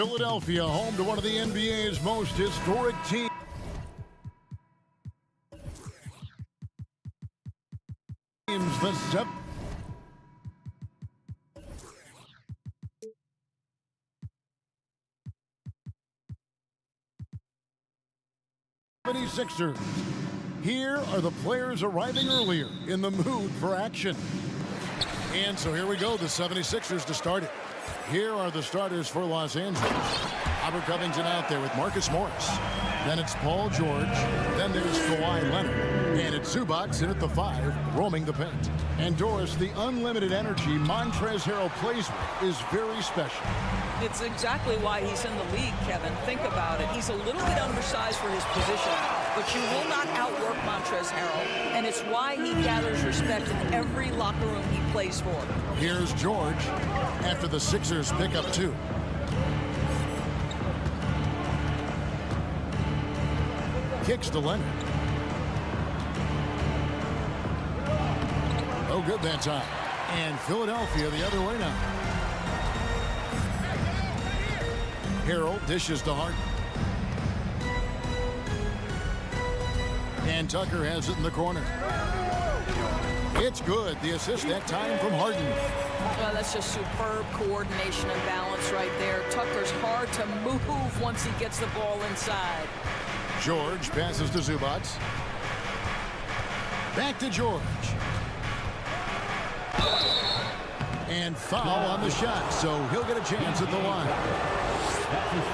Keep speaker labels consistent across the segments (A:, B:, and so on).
A: Philadelphia, home to one of the NBA's most historic teams. The 76ers. Here are the players arriving earlier in the mood for action. And so here we go, the 76ers to start it. Here are the starters for Los Angeles. Robert Covington out there with Marcus Morris. Then it's Paul George. Then there's Kawhi Leonard. And it's Zubac in at the 5, roaming the paint. And Doris, the unlimited energy Montrezl Harrell plays with is very special.
B: It's exactly why he's in the league, Kevin. Think about it. He's a little bit undersized for his position, but you will not outwork Montrezl Harrell, and it's why he gathers respect in every locker room he plays for.
A: Here's George after the Sixers pick up 2. Kicks to Leonard. Oh, good that time. And Philadelphia the other way now. Harrell dishes to Harden. And Tucker has it in the corner. It's good. The assist that time from Harden.
B: Well, that's just superb coordination and balance right there. Tucker's hard to move once he gets the ball inside.
A: George passes to Zubac. Back to George. And foul on the shot, so he'll get a chance at the line.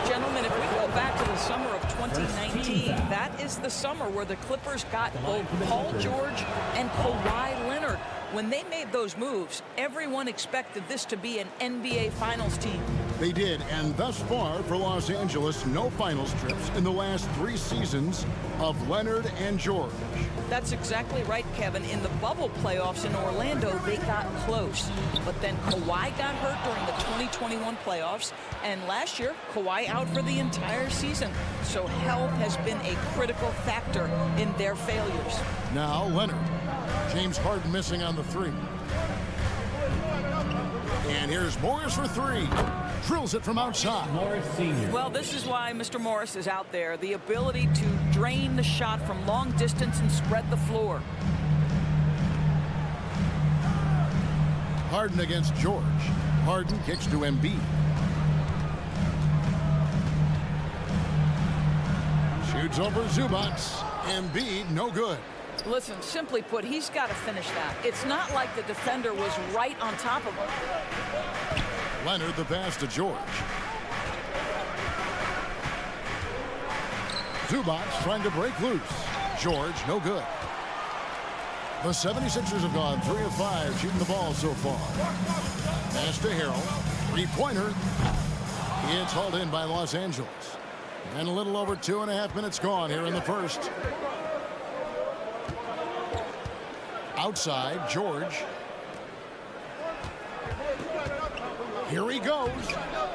B: Gentlemen, if we go back to the summer of 2019, that is the summer where the Clippers got both Paul George and Kawhi Leonard. When they made those moves, everyone expected this to be an NBA Finals team.
A: They did, and thus far for Los Angeles, no finals trips in the last 3 seasons of Leonard and George.
B: That's exactly right, Kevin. In the bubble playoffs in Orlando, they got close. But then Kawhi got hurt during the 2021 playoffs, and last year, Kawhi out for the entire season. So health has been a critical factor in their failures.
A: Now Leonard. James Harden missing on the 3. And here's Morris for 3. Drills it from outside.
C: Morris Sr.
B: Well, this is why Mr. Morris is out there. The ability to drain the shot from long distance and spread the floor.
A: Harden against George. Harden kicks to Embiid. Shoots over Zubac. Embiid, no good.
B: Listen, simply put, he's got to finish that. It's not like the defender was right on top of him.
A: Leonard the pass to George. Zubac trying to break loose. George, no good. The 76ers have gone 3 of 5 shooting the ball so far. Pass to Harrell. 3-pointer. It's hauled in by Los Angeles. And a little over 2.5 minutes gone here in the first. Outside, George. Here he goes.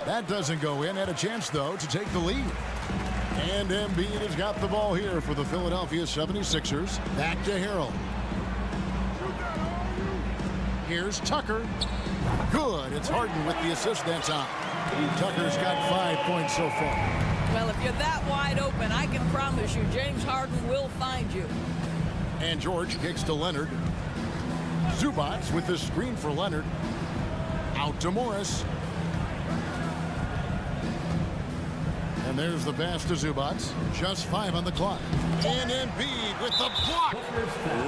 A: That doesn't go in. Had a chance, though, to take the lead. And Embiid has got the ball here for the Philadelphia 76ers. Back to Harrell. Here's Tucker. Good. It's Harden with the assist that time. Tucker's got 5 points so far.
B: Well, if you're that wide open, I can promise you James Harden will find you.
A: And George kicks to Leonard. Zubac with the screen for Leonard. Out to Morris. And there's the pass to Zubac. Just 5 on the clock. And Embiid with the block.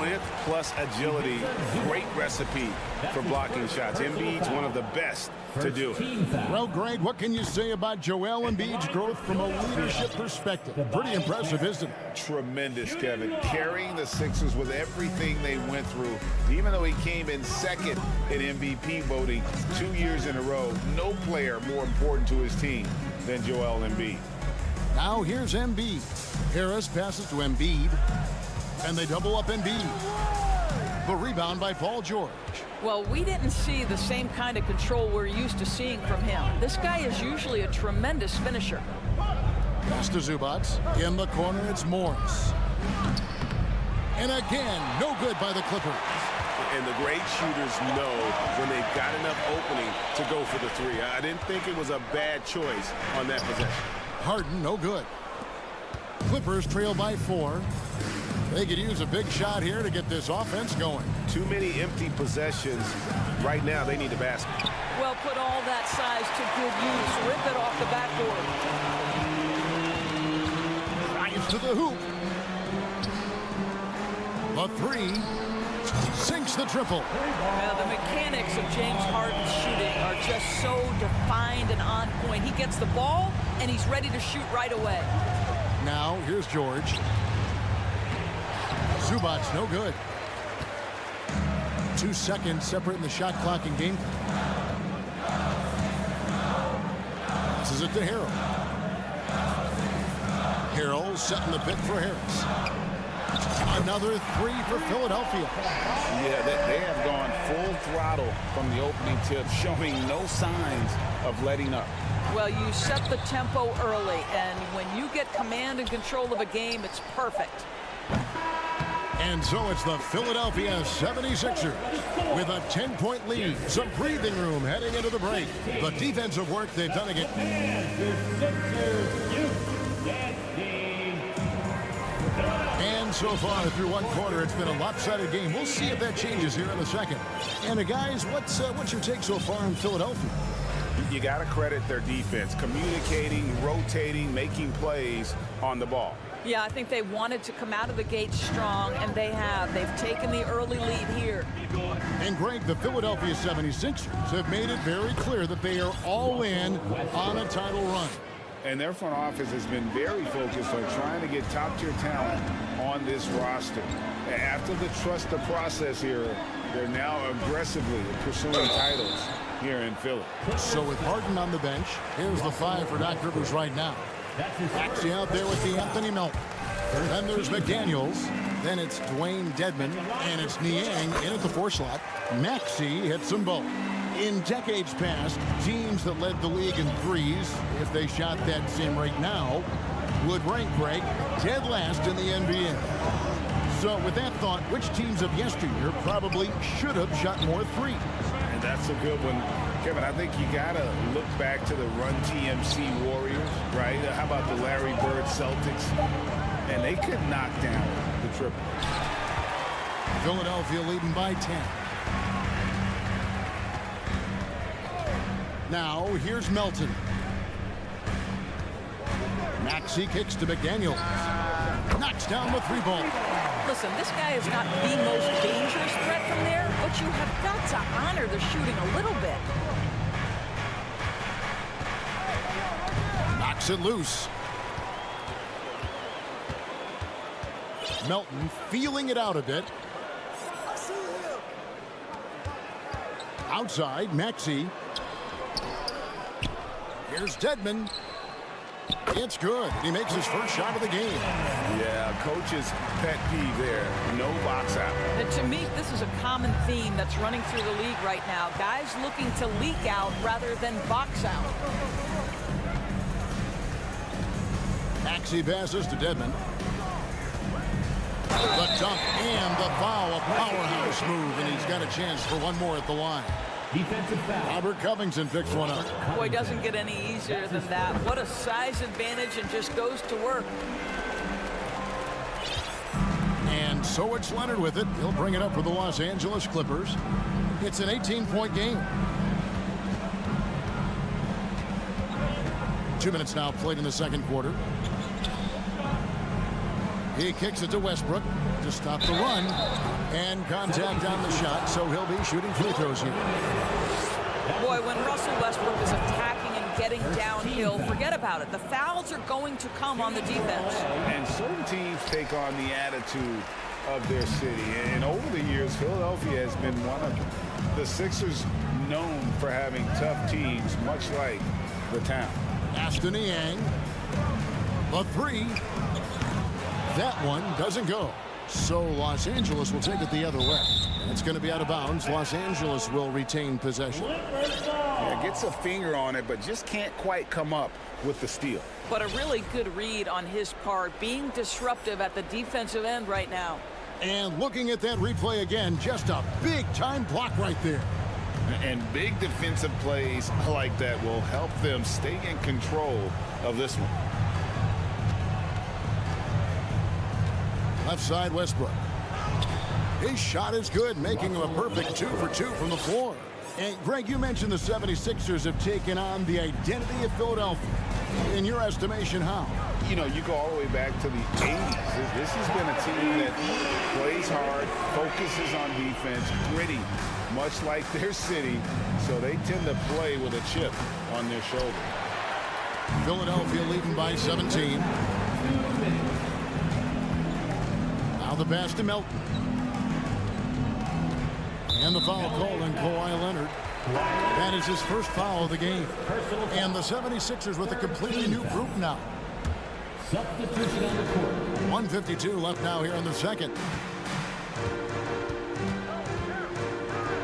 D: Length plus agility. Great recipe for blocking shots. Embiid's one of the best to do it.
A: Well, Greg, what can you say about Joel Embiid's growth from a leadership perspective? Pretty impressive, isn't it?
D: Tremendous, Kevin. Carrying the Sixers with everything they went through. Even though he came in second in MVP voting 2 years in a row, no player more important to his team than Joel Embiid.
A: Now here's Embiid. Harris passes to Embiid. And they double up Embiid. The rebound by Paul George.
B: Well, we didn't see the same kind of control we're used to seeing from him. This guy is usually a tremendous finisher.
A: Pass to Zubac. In the corner, it's Morris. And again, no good by the Clippers.
C: And the great shooters know when they've got enough opening to go for the three. I didn't think it was a bad choice on that possession.
A: Harden, no good. Clippers trail by 4. They could use a big shot here to get this offense going.
C: Too many empty possessions. Right now, they need the basket.
B: Well, put all that size to good use. Rip it off the backboard.
A: Drives to the hoop. The 3. Sinks the triple.
B: Now, the mechanics of James Harden's shooting are just so defined and on point. He gets the ball, and he's ready to shoot right away.
A: Now, here's George. Zubac's no good. 2 seconds separating the shot clock and game. This is it to Harrell. Harrell setting the bit for Harris. Another 3 for Philadelphia.
D: Yeah, they have gone full throttle from the opening tip, showing no signs of letting up.
B: Well, you set the tempo early, and when you get command and control of a game, it's perfect.
A: And so it's the Philadelphia 76ers with a 10-point lead. Some breathing room heading into the break. The defensive work they've done again. And so far through one quarter, it's been a lopsided game. We'll see if that changes here in a second. And guys, what's your take so far in Philadelphia?
D: You got to credit their defense, communicating, rotating, making plays on the ball.
B: Yeah, I think they wanted to come out of the gate strong, and they have. They've taken the early lead here.
A: And Greg, the Philadelphia 76ers have made it very clear that they are all in on a title run.
D: And their front office has been very focused on trying to get top-tier talent on this roster. After the trust the process here, they're now aggressively pursuing titles here in Philly.
A: So with Harden on the bench, here's the 5 for Doc Rivers right now. Maxey out there with the Anthony Melton. Then there's McDaniels. Then it's Dwayne Dedmon. And it's Niang in at the 4 slot. Maxey hits them both. In decades past, teams that led the league in threes, if they shot that same rate now, would rank Greg dead last in the NBA. So with that thought, which teams of yesteryear probably should have shot more threes?
D: And that's a good one. Kevin, I think you got to look back to the Run TMC Warriors, right? How about the Larry Bird Celtics? And they could knock down the triple.
A: Philadelphia leading by 10. Now, here's Melton. Maxey kicks to McDaniel. Knocks down the 3 ball.
B: Listen, this guy is not the most dangerous threat from there, but you have got to honor the shooting a little bit.
A: Knocks it loose. Melton feeling it out a bit. Outside, Maxey. Here's Dedmon. It's good. He makes his first shot of the game.
D: Yeah, coach's pet peeve there. No box out.
B: And to me, this is a common theme that's running through the league right now. Guys looking to leak out rather than box out.
A: Maxey passes to Dedmon. The dunk and the foul. A powerhouse move, and he's got a chance for one more at the line.
E: Defensive foul.
A: Robert Covington picks one up.
B: Boy, doesn't get any easier than that. What a size advantage, and just goes to work.
A: And so it's Leonard with it. He'll bring it up for the Los Angeles Clippers. It's an 18-point game. 2 minutes now played in the second quarter. He kicks it to Westbrook to stop the run. And contact on the shot, so he'll be shooting free throws here.
B: Boy, when Russell Westbrook is attacking and getting downhill, forget about it. The fouls are going to come on the defense.
D: And certain teams take on the attitude of their city. And over the years, Philadelphia has been one of the Sixers known for having tough teams, much like the town.
A: Aston Niang. The 3. That one doesn't go. So Los Angeles will take it the other way. And it's going to be out of bounds. Los Angeles will retain possession.
D: Yeah, gets a finger on it, but just can't quite come up with the steal.
B: But a really good read on his part, being disruptive at the defensive end right now.
A: And looking at that replay again, just a big-time block right there.
D: And big defensive plays like that will help them stay in control of this one.
A: Left side, Westbrook. His shot is good, making him a perfect 2 for 2 from the floor. And Greg, you mentioned the 76ers have taken on the identity of Philadelphia. In your estimation, how?
D: You know, you go all the way back to the 80s. This has been a team that plays hard, focuses on defense, gritty, much like their city, so they tend to play with a chip on their shoulder.
A: Philadelphia leading by 17. Now the pass to Melton. And the foul call on Kawhi Leonard. That is his first foul of the game. And the 76ers with a completely new group now. 1:52 left now here in the second.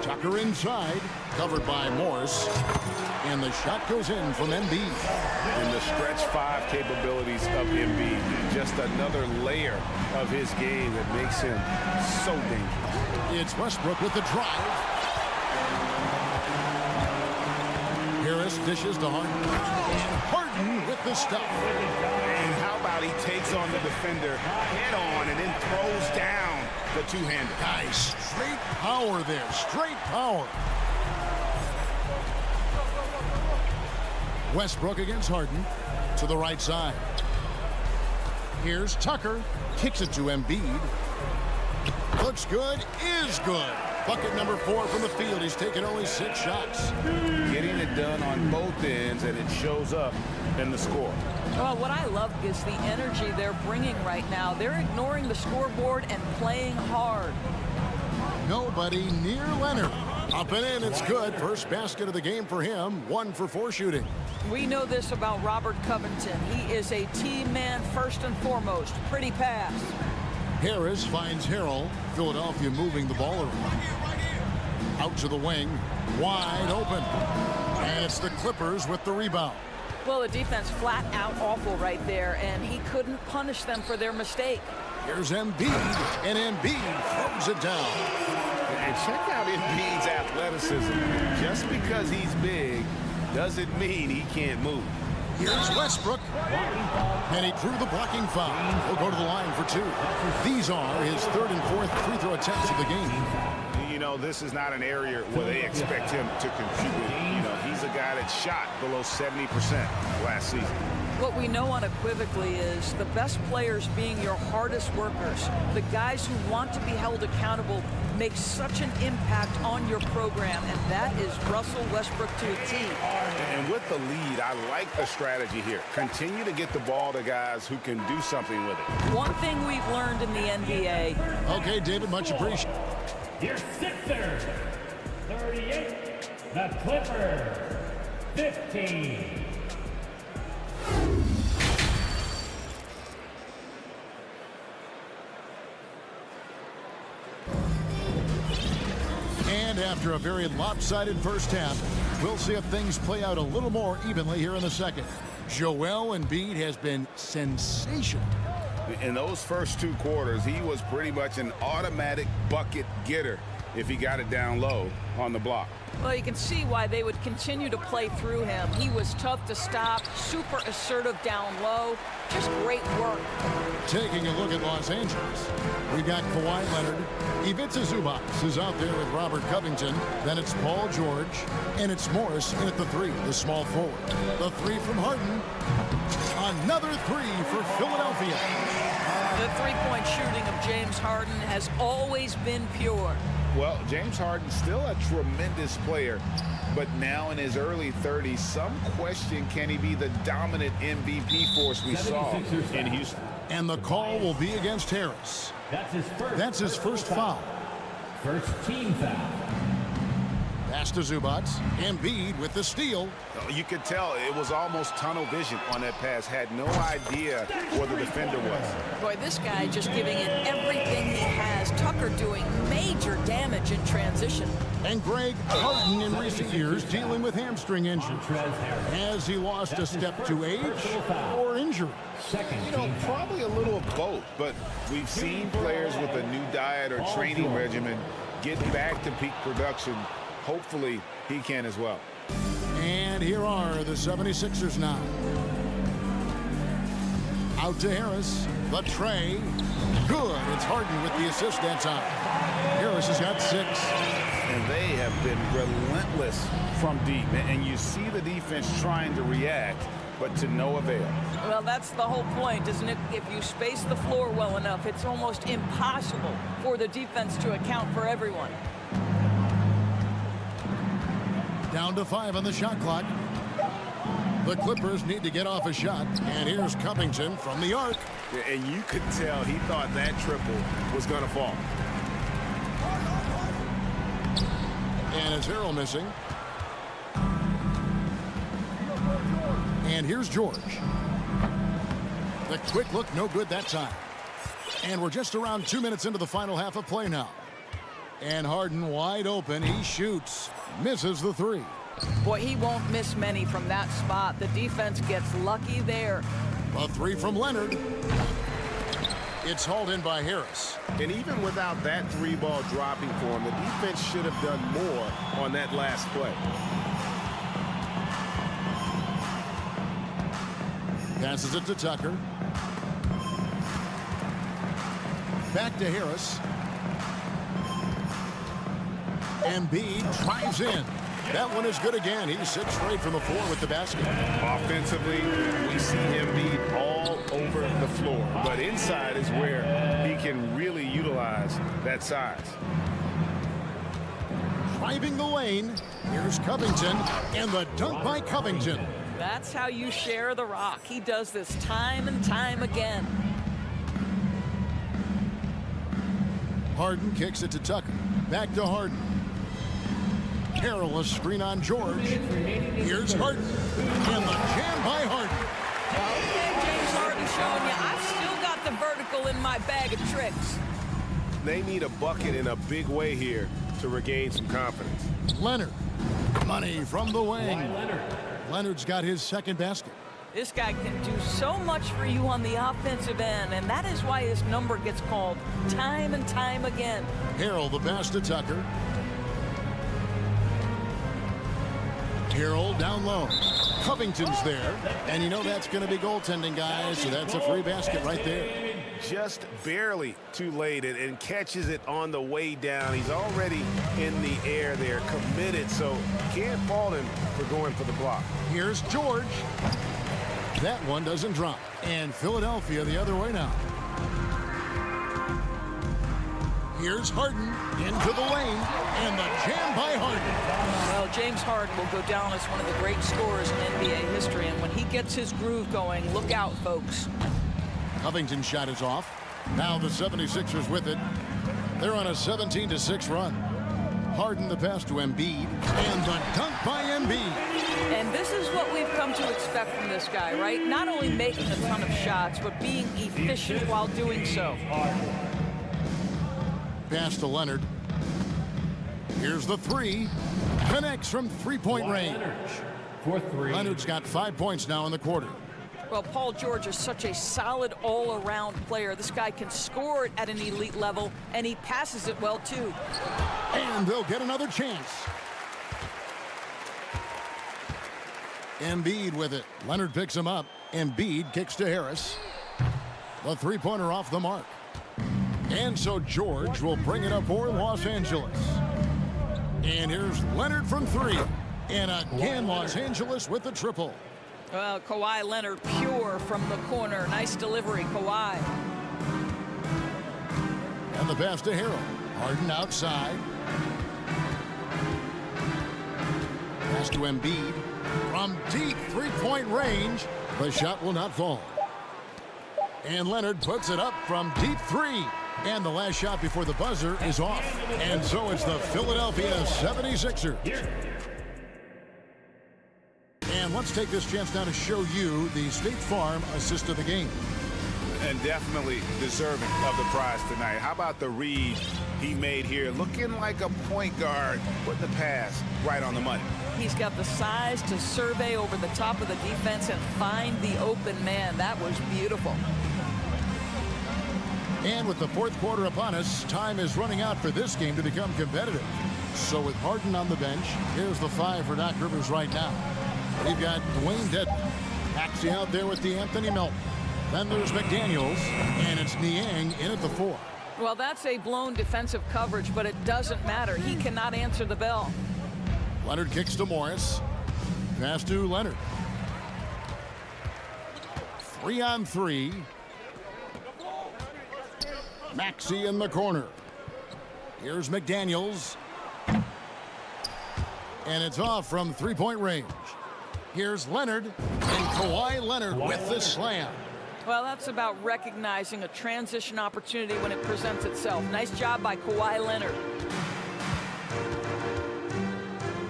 A: Tucker inside, covered by Morris. And the shot goes in from Embiid.
C: And the stretch 5 capabilities of Embiid, just another layer of his game that makes him so dangerous.
A: It's Westbrook with the drive. Harris dishes to Harden. And Harden with the stuff.
C: And how about he takes on the defender head on and then throws down the two-hander.
A: Nice. Straight power there. Straight power. Westbrook against Harden to the right side. Here's Tucker. Kicks it to Embiid. Looks good. Is good. Bucket number 4 from the field. He's taken only 6 shots.
C: Getting it done on both ends, and it shows up in the score.
B: Well, what I love is the energy they're bringing right now. They're ignoring the scoreboard and playing hard.
A: Nobody near Leonard. Up and in, it's good. First basket of the game for him. 1 for 4 shooting.
B: We know this about Robert Covington. He is a team man first and foremost. Pretty pass.
A: Harris finds Harrell. Philadelphia moving the ball around. Out to the wing. Wide open. And it's the Clippers with the rebound.
B: Well, the defense flat out awful right there, and he couldn't punish them for their mistake.
A: Here's Embiid, and Embiid throws it down.
C: And check out Embiid's athleticism. Just because he's big doesn't mean he can't move.
A: Here's Westbrook. And he drew the blocking foul. He'll go to the line for 2. These are his 3rd and 4th free throw attempts of the game.
C: You know, this is not an area where they expect him to contribute. You know, he's a guy that shot below 70% last season.
B: What we know unequivocally is the best players being your hardest workers, the guys who want to be held accountable, make such an impact on your program, and that is Russell Westbrook to a T.
C: And with the lead, I like the strategy here. Continue to get the ball to guys who can do something with it.
B: One thing we've learned in the NBA.
A: Okay, David, much appreciated.
E: Your Sixers, 38. The Clippers, 15.
A: And after a very lopsided first half, we'll see if things play out a little more evenly here in the second. Joel Embiid has been sensational.
C: In those first 2 quarters, he was pretty much an automatic bucket getter if he got it down low on the block.
B: Well, you can see why they would continue to play through him. He was tough to stop, super assertive down low. Just great work.
A: Taking a look at Los Angeles, we got Kawhi Leonard. Ivica Zubac is out there with Robert Covington. Then it's Paul George. And it's Morris in at the 3, the small forward. The 3 from Harden. Another 3 for Philadelphia.
B: The three-point shooting of James Harden has always been pure.
D: Well, James Harden's still a tremendous player, but now in his early 30s, some question, can he be the dominant MVP force we saw in Houston?
A: And the call will be against Harris.
E: That's his first
A: foul.
E: First team foul.
A: Pass to Zubac. Embiid with the steal.
C: You could tell it was almost tunnel vision on that pass. Had no idea where the defender was.
B: Boy, this guy just giving it everything he has. Tucker doing major damage in transition. position.
A: And Greg Harden in recent years dealing with hamstring injury. Has he lost a step to age or injury?
D: You know, probably a little of both, but we've seen players with a new diet or training regimen get back to peak production. Hopefully, he can as well.
A: And here are the 76ers now. Out to Harris. The tray. Good. It's Harden with the assist that time. Harris has got 6.
C: And they have been relentless from deep. And you see the defense trying to react, but to no avail.
B: Well, that's the whole point, isn't it? If you space the floor well enough, it's almost impossible for the defense to account for everyone.
A: Down to 5 on the shot clock. The Clippers need to get off a shot. And here's Covington from the arc.
C: And you could tell he thought that triple was going to fall.
A: And is Harrell missing? And here's George. The quick look, no good that time. And we're just around 2 minutes into the final half of play now. And Harden wide open. He shoots. Misses the 3.
B: Boy, he won't miss many from that spot. The defense gets lucky there.
A: A 3 from Leonard. It's hauled in by Harris.
C: And even without that 3-ball dropping for him, the defense should have done more on that last play.
A: Passes it to Tucker. Back to Harris. Embiid drives in. That one is good again. He's 6 straight from the floor with the basket.
C: Offensively, we see Embiid all over the floor. But inside is where he can really utilize that size.
A: Driving the lane. Here's Covington. And the dunk by Covington.
B: That's how you share the rock. He does this time and time again.
A: Harden kicks it to Tucker. Back to Harden. Careless screen on George. Here's Harden. And the jam by Harden.
B: Okay, James Harden showing you I've still got the vertical in my bag of tricks.
C: They need a bucket in a big way here to regain some confidence.
A: Leonard. Money from the wing. Leonard's got his second basket.
B: This guy can do so much for you on the offensive end, and that is why his number gets called time and time again.
A: Harrell the pass to Tucker. Harrell down low. Covington's there. And you know that's going to be goaltending, guys. So that's a free basket right there.
C: Just barely too late and catches it on the way down. He's already in the air there, committed, so can't fault him for going for the block.
A: Here's George. That one doesn't drop. And Philadelphia the other way now. Here's Harden into the lane, and the jam by Harden.
B: Well, James Harden will go down as one of the great scorers in NBA history, and when he gets his groove going, look out, folks.
A: Covington's shot is off. Now the 76ers with it. They're on a 17-6 run. Harden the pass to Embiid, and the dunk by Embiid.
B: And this is what we've come to expect from this guy, right? Not only making a ton of shots, but being efficient while doing so.
A: Pass to Leonard. Here's the 3. Connects from three-point range. Leonard's got 5 points now in the quarter.
B: Well, Paul George is such a solid all-around player. This guy can score it at an elite level, and he passes it well, too.
A: And they'll get another chance. Embiid with it. Leonard picks him up. Embiid kicks to Harris. The three-pointer off the mark. And so George will bring it up for Los Angeles. And here's Leonard from 3. And again, Los Angeles with the triple.
B: Well, Kawhi Leonard pure from the corner. Nice delivery, Kawhi.
A: And the pass to Harrell. Harden outside. Pass to Embiid. From deep three-point range, the shot will not fall. And Leonard puts it up from deep 3. And the last shot before the buzzer is off. And so it's the Philadelphia 76ers. And let's take this chance now to show you the State Farm assist of the game.
D: And definitely deserving of the prize tonight. How about the read he made here? Looking like a point guard, putting the pass right on the money.
B: He's got the size to survey over the top of the defense and find the open man. That was beautiful.
A: And with the fourth quarter upon us, time is running out for this game to become competitive. So with Harden on the bench, here's the 5 for Doc Rivers right now. We've got Dwayne Dedmon. Maxey out there with the Anthony Melton. Then there's McDaniels, and it's Niang in at the 4.
B: Well, that's a blown defensive coverage, but it doesn't matter. He cannot answer the bell.
A: Leonard kicks to Morris. Pass to Leonard. 3-on-3. Maxey in the corner. Here's McDaniels. And it's off from three-point range. Here's Leonard, and Kawhi Leonard with the slam.
B: Well, that's about recognizing a transition opportunity when it presents itself. Nice job by Kawhi Leonard.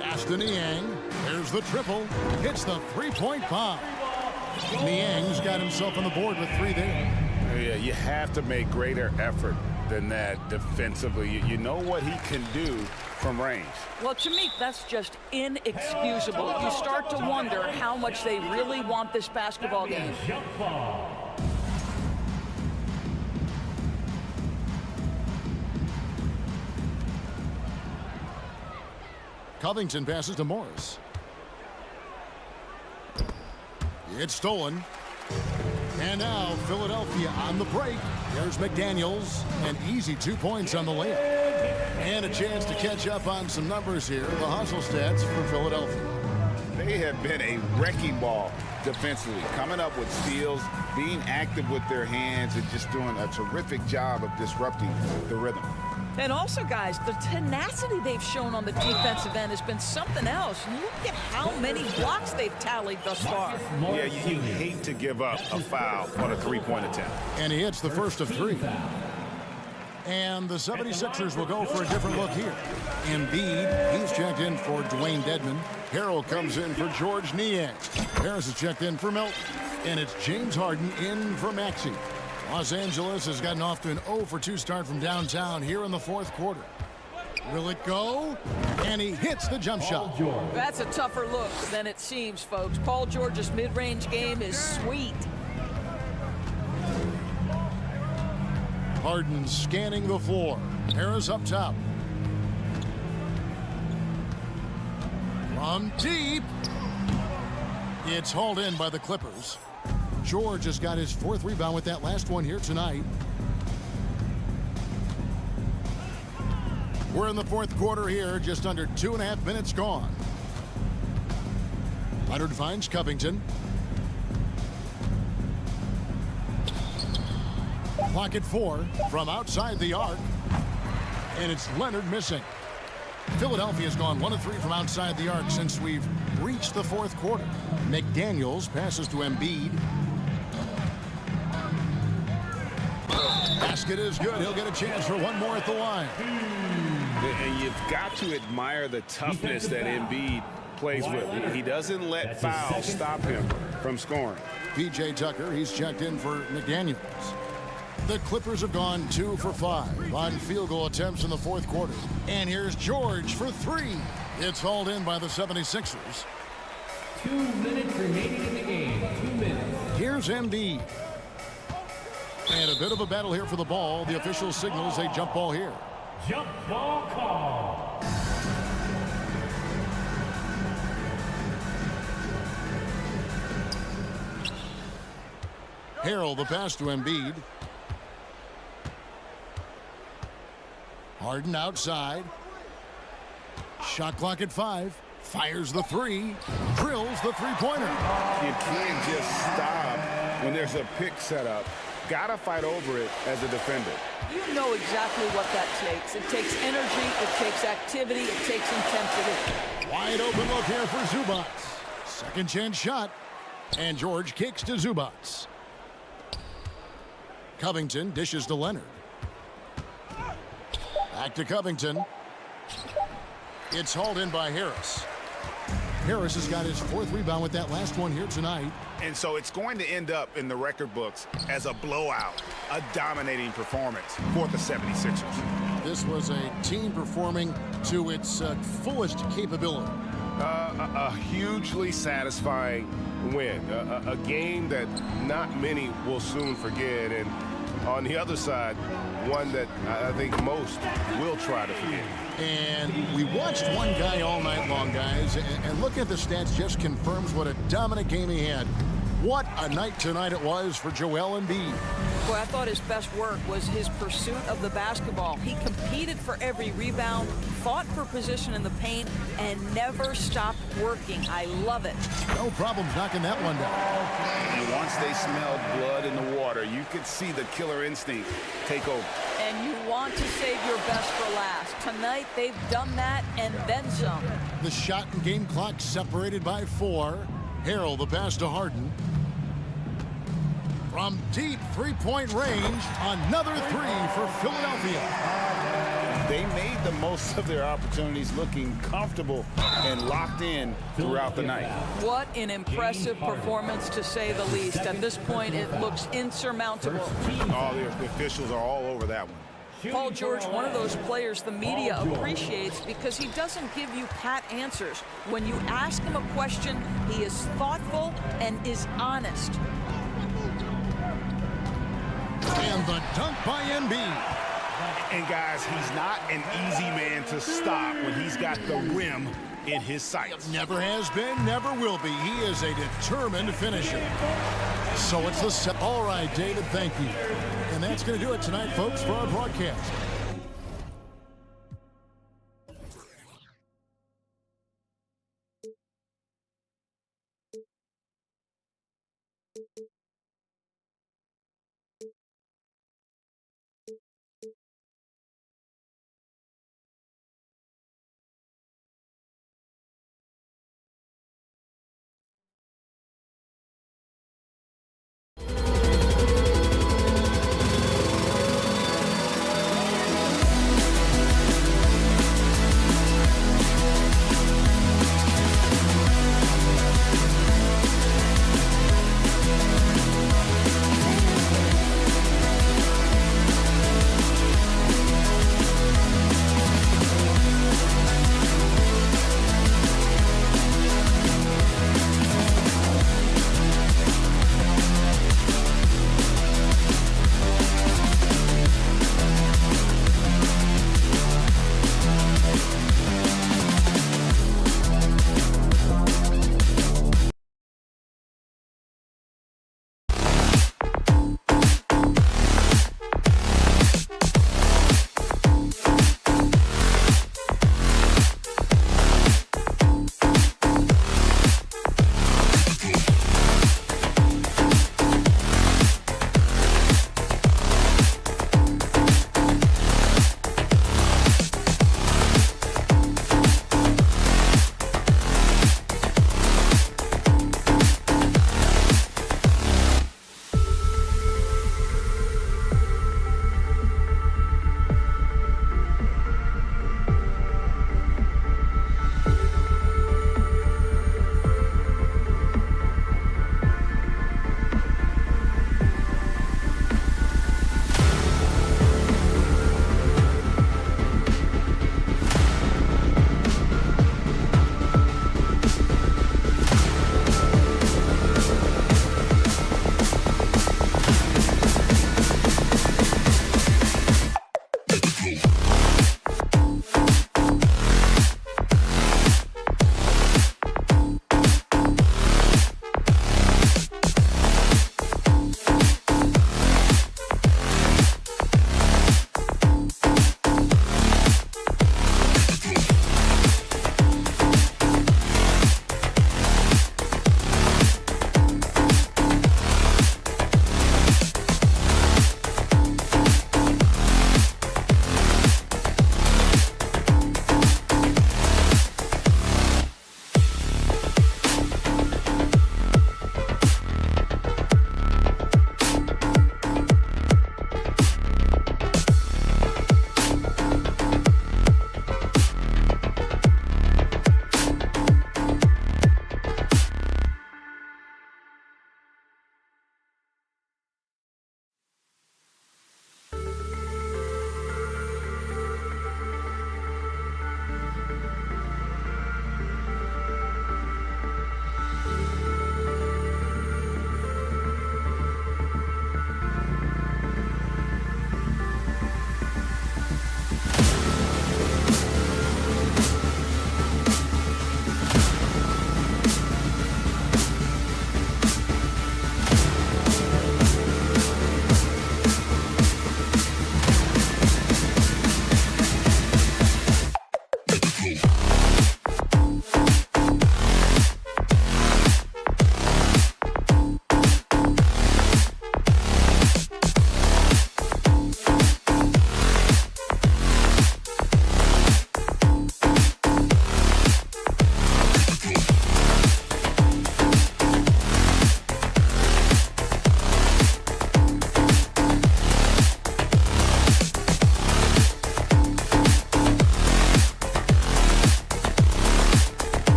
A: Pass to Niang. There's the triple. Hits the three-point bomb. Niang's got himself on the board with 3 there.
C: Yeah, you have to make greater effort than that defensively. You know what he can do from range.
B: Well, to me, that's just inexcusable. You start to wonder how much they really want this basketball game.
E: Jump ball.
A: Covington passes to Morris. It's stolen. And now Philadelphia on the break. There's McDaniels. An easy 2 points on the layup. And a chance to catch up on some numbers here. The hustle stats for Philadelphia.
D: They have been a wrecking ball defensively, coming up with steals, being active with their hands, and just doing a terrific job of disrupting the rhythm.
B: And also, guys, the tenacity they've shown on the defensive end has been something else. Look at how many blocks they've tallied thus far.
C: Yeah, you hate to give up a foul on a three-point attempt.
A: And he hits the first of 3. And the 76ers will go for a different look here. Embiid, he's checked in for Dwayne Dedmon. Harrell comes in for George Niang. Harris is checked in for Melton. And it's James Harden in for Maxey. Los Angeles has gotten off to an 0-for-2 start from downtown here in the fourth quarter. Will it go? And he hits the jump shot.
B: That's a tougher look than it seems, folks. Paul George's mid-range game is sweet.
A: Harden scanning the floor. Harris up top. From deep. It's hauled in by the Clippers. George has got his 4th rebound with that last one here tonight. We're in the fourth quarter here, just under 2.5 minutes gone. Leonard finds Covington. Clock at 4 from outside the arc. And it's Leonard missing. Philadelphia's gone 1 of 3 from outside the arc since we've reached the fourth quarter. McDaniels passes to Embiid. Basket is good. He'll get a chance for one more at the line.
C: And you've got to admire the toughness that Embiid plays with. He doesn't let fouls stop him from scoring.
A: P.J. Tucker, he's checked in for McDaniels. The Clippers have gone 2 for 5 on field goal attempts in the fourth quarter. And here's George for 3. It's hauled in by the 76ers.
E: 2 minutes remaining in the game. 2 minutes.
A: Here's Embiid. And a bit of a battle here for the ball. The official signals a jump ball here.
E: Jump ball call.
A: Harrell the pass to Embiid. Harden outside. Shot clock at 5. Fires the 3. Drills the three-pointer.
C: You can't just stop when there's a pick set up. Gotta fight over it as a defender.
B: You know exactly what that takes. It takes energy, it takes activity, it takes intensity.
A: Wide open look here for Zubac. Second chance shot. And George kicks to Zubac. Covington dishes to Leonard. Back to Covington. It's hauled in by Harris. Harris has got his 4th rebound with that last one here tonight.
C: And so it's going to end up in the record books as a blowout, a dominating performance for the 76ers.
A: This was a team performing to its fullest capability.
C: A hugely satisfying win, a game that not many will soon forget, and on the other side, one that I think most will try to forget.
A: And we watched one guy all night long, guys, and looking at the stats just confirms what a dominant game he had. What a night tonight it was for Joel Embiid.
B: Boy, I thought his best work was his pursuit of the basketball. He competed for every rebound, fought for position in the paint, and never stopped working. I love it.
A: No problems knocking that one down.
D: And once they smelled blood in the water, you could see the killer instinct take over.
B: And you want to save your best for last. Tonight, they've done that and then some.
A: The shot and game clock separated by 4. Harrell the pass to Harden. From deep three-point range, another 3 for Philadelphia.
D: They made the most of their opportunities, looking comfortable and locked in throughout the night.
B: What an impressive performance, to say the least. At this point, it looks insurmountable.
C: All the officials are all over that one.
B: Paul George, one of those players the media appreciates because he doesn't give you pat answers. When you ask him a question, he is thoughtful and is honest.
A: And the dunk by Embiid.
C: And guys, he's not an easy man to stop when he's got the rim in his sights.
A: Never has been, never will be. He is a determined finisher. So it's the set. All right, David, thank you. And that's going to do it tonight, folks, for our broadcast.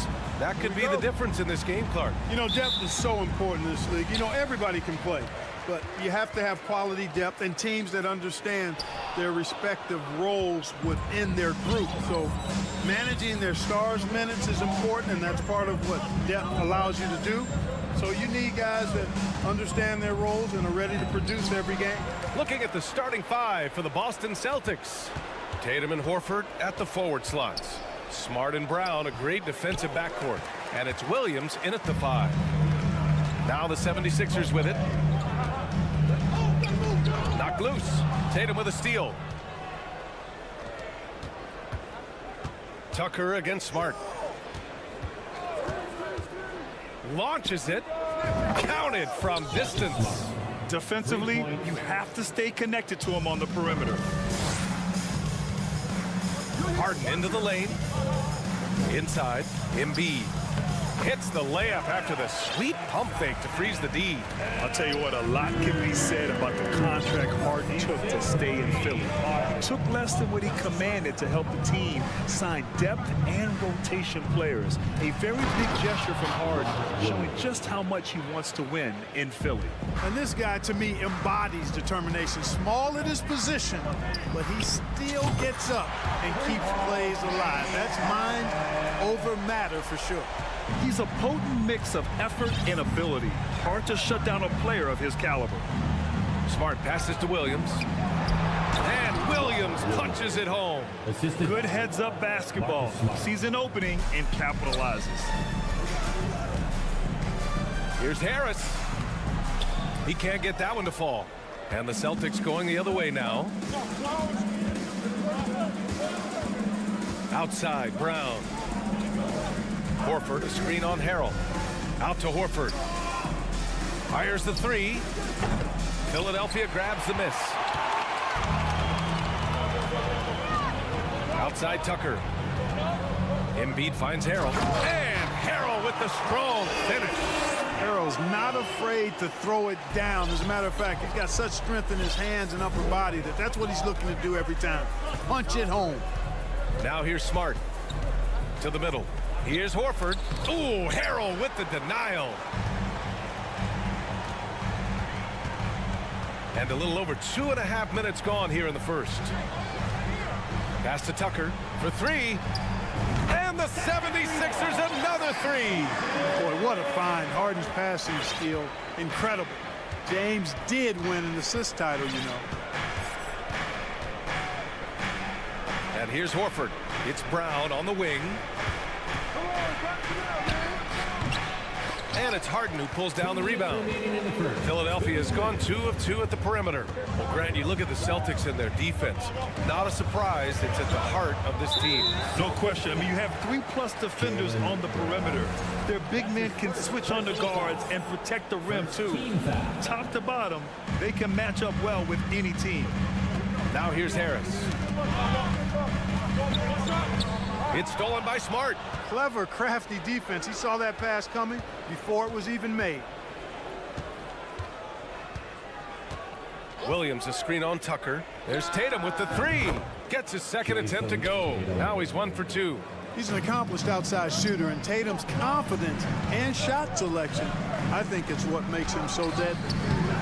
C: Williams. That could be the difference in this game, Clark.
F: You know, depth is so important in this league. You know, everybody can play, but you have to have quality depth and teams that understand their respective roles within their group. So managing their stars' minutes is important, and that's part of what depth allows you to do. So you need guys that understand their roles and are ready to produce every game.
C: Looking at the starting five for the Boston Celtics. Tatum and Horford at the forward slots. Smart and Brown, a great defensive backcourt. And it's Williams in at the 5. Now the 76ers with it. Knocked loose. Tatum with a steal. Tucker against Smart. Launches it. Counted from distance.
G: Defensively, you have to stay connected to him on the perimeter.
C: Harden into the lane. Inside, Embiid hits the layup after the sweet pump fake to freeze the D.
G: I'll tell you what, a lot can be said about the contract Harden took to stay in Philly. He took less than what he commanded to help the team sign depth and rotation players. A very big gesture from Harden, showing just how much he wants to win in Philly.
F: And this guy, to me, embodies determination. Small at his position, but he still gets up and keeps plays alive. That's mind over matter for sure.
G: He's a potent mix of effort and ability. Hard to shut down a player of his caliber.
C: Smart passes to Williams. And Williams punches it home.
G: Good heads-up basketball. Sees an opening and capitalizes.
C: Here's Harris. He can't get that one to fall. And the Celtics going the other way now. Outside, Brown. Horford, a screen on Harrell. Out to Horford. Fires the 3. Philadelphia grabs the miss. Outside Tucker. Embiid finds Harrell. And Harrell with the strong finish.
F: Harrell's not afraid to throw it down. As a matter of fact, he's got such strength in his hands and upper body that's what he's looking to do every time. Punch it home.
C: Now here's Smart. To the middle. Here's Horford. Ooh, Harrell with the denial. And a little over 2.5 minutes gone here in the first. Pass to Tucker for 3. And the 76ers another 3.
F: Boy, what a find. Harden's passing skill, incredible. James did win an assist title, you know.
C: And here's Horford. It's Brown on the wing. And it's Harden who pulls down the rebound. Philadelphia has gone 2 of 2 at the perimeter. Well, Grant, you look at the Celtics and their defense. Not a surprise. It's at the heart of this team.
G: No question. I mean, you have 3+ defenders on the perimeter. Their big men can switch on the guards and protect the rim, too. Top to bottom, they can match up well with any team.
C: Now here's Harris. It's stolen by Smart.
F: Clever, crafty defense. He saw that pass coming before it was even made.
C: Williams, a screen on Tucker. There's Tatum with the 3. Gets his second attempt to go. Now he's 1 for 2.
F: He's an accomplished outside shooter, and Tatum's confidence and shot selection, I think it's what makes him so deadly.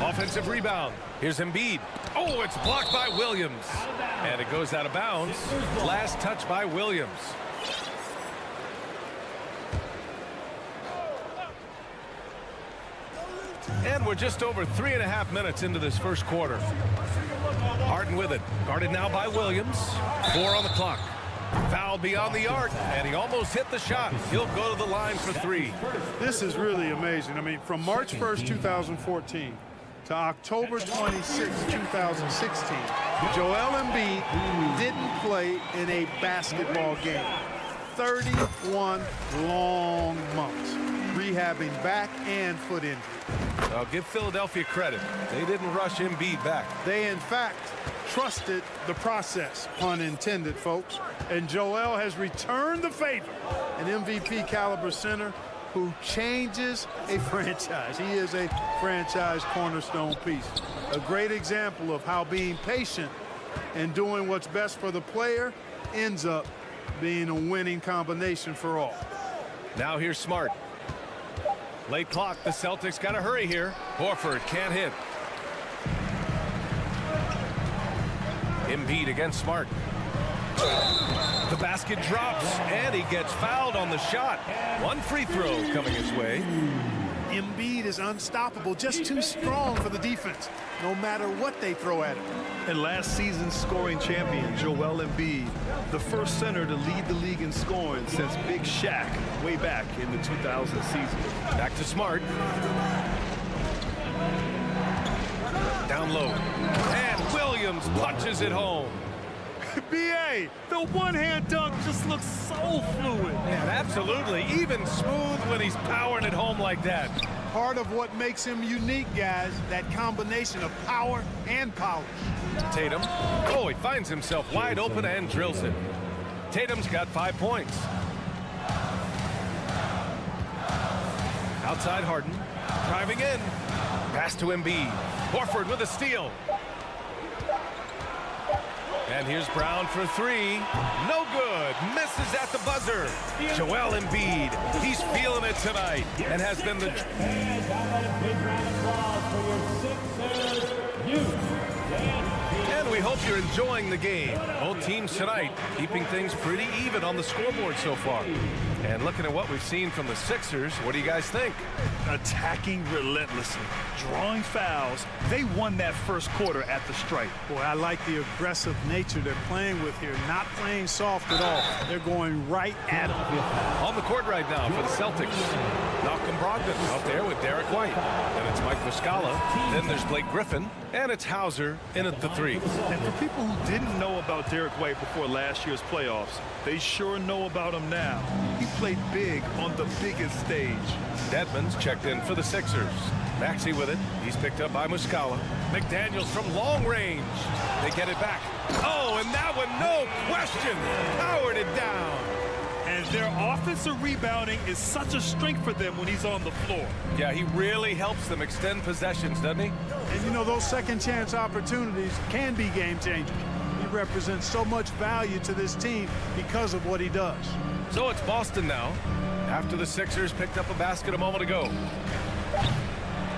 C: Offensive rebound. Here's Embiid. Oh, it's blocked by Williams. And it goes out of bounds. Last touch by Williams. And we're just over 3.5 minutes into this first quarter. Harden with it. Guarded now by Williams. 4 on the clock. Foul beyond the arc, and he almost hit the shot. He'll go to the line for 3.
F: This is really amazing. I mean, from March 1st, 2014 to October 26, 2016, Joel Embiid didn't play in a basketball game. 31 long months, rehabbing back and foot injury.
C: I'll give Philadelphia credit. They didn't rush Embiid back.
F: They, in fact, trusted the process, pun intended, folks. And Joel has returned the favor. An MVP caliber center who changes a franchise. He is a franchise cornerstone piece. A great example of how being patient and doing what's best for the player ends up being a winning combination for all.
H: Now here's Smart. Late clock. The Celtics got to hurry here. Horford can't hit. Embiid against Smart. The basket drops, and he gets fouled on the shot. One free throw coming his way.
F: Embiid is unstoppable, just too strong for the defense, no matter what they throw at him.
G: And last season's scoring champion, Joel Embiid, the first center to lead the league in scoring since Big Shaq way back in the 2000 season.
H: Back to Smart. Down low. And Williams punches it home.
G: B.A., the one-hand dunk just looks so fluid.
H: Man, absolutely. Even smooth when he's powering it home like that.
F: Part of what makes him unique, guys, that combination of power and polish.
H: Tatum. Oh, he finds himself wide open and drills it. Tatum's got 5 points. Outside Harden. Driving in. Pass to Embiid. Horford with a steal. And here's Brown for three. No good. Misses at the buzzer. Joel Embiid. He's feeling it tonight and has been the... And we hope you're enjoying the game. Both teams tonight keeping things pretty even on the scoreboard so far. And looking at what we've seen from the Sixers, what do you guys think?
G: Attacking relentlessly, drawing fouls. They won that first quarter at the stripe.
F: Boy, I like the aggressive nature they're playing with here. Not playing soft at all. They're going right at them.
H: On the court right now for the Celtics. Malcolm Brogdon out there with Derek White. And it's Mike Muscala. Then there's Blake Griffin. And it's Hauser in at the three.
G: And for people who didn't know about Derek White before last year's playoffs, they sure know about him now. He played big on the biggest stage.
H: Dedmon's checked in for the Sixers. Maxey with it. He's picked up by Muscala. McDaniels from long range. They get it back. Oh, and that one, no question, powered it down.
G: And their offensive rebounding is such a strength for them when he's on the floor.
H: Yeah, he really helps them extend possessions, doesn't he?
F: And you know, those second chance opportunities can be game changers. He represents so much value to this team because of what he does.
H: So it's Boston now, after the Sixers picked up a basket a moment ago.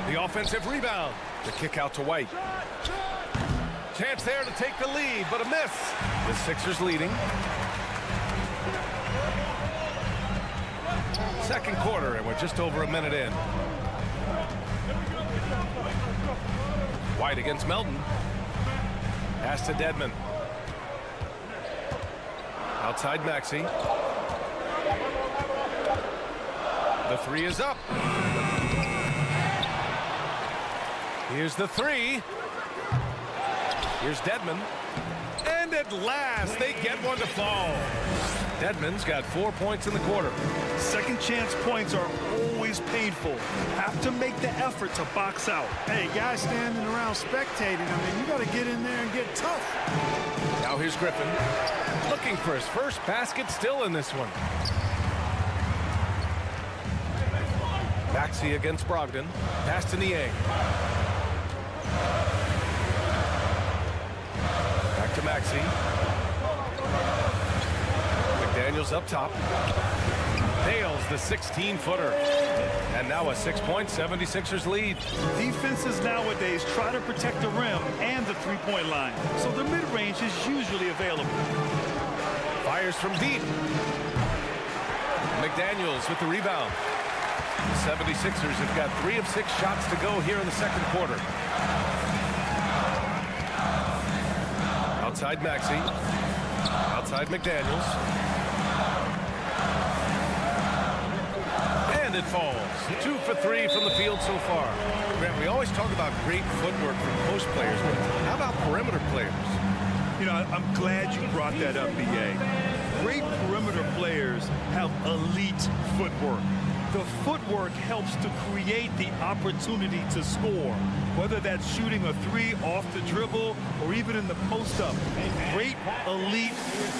H: The offensive rebound. The kick out to White. Chance there to take the lead, but a miss. The Sixers leading. Second quarter, and we're just over a minute in. White against Melton. Pass to Dedmon. Outside Maxey. The three is up. Here's the three. Here's Dedmon. And at last, they get one to fall. Dedmon's got 4 points in the quarter.
G: Second chance points are always painful. Have to make the effort to box out.
F: Hey, guys standing around spectating, I mean, you got to get in there and get tough.
H: Now here's Griffin. Looking for his first basket, still in this one. Maxey against Brogdon. Pass to Niang. Back to Maxey. McDaniels up top. Nails the 16-footer. And now a 6-point 76ers lead.
G: Defenses nowadays try to protect the rim and the three-point line, so the mid-range is usually available.
H: Fires from deep. McDaniels with the rebound. The 76ers have got 3 of 6 shots to go here in the second quarter. Outside Maxey. Outside McDaniels. And it falls. 2 for 3 from the field so far. Grant, we always talk about great footwork from post players, but how about perimeter players?
G: You know, I'm glad you brought that up, B.A. Great perimeter players have elite footwork. The footwork helps to create the opportunity to score, whether that's shooting a three off the dribble or even in the post-up. Great, elite,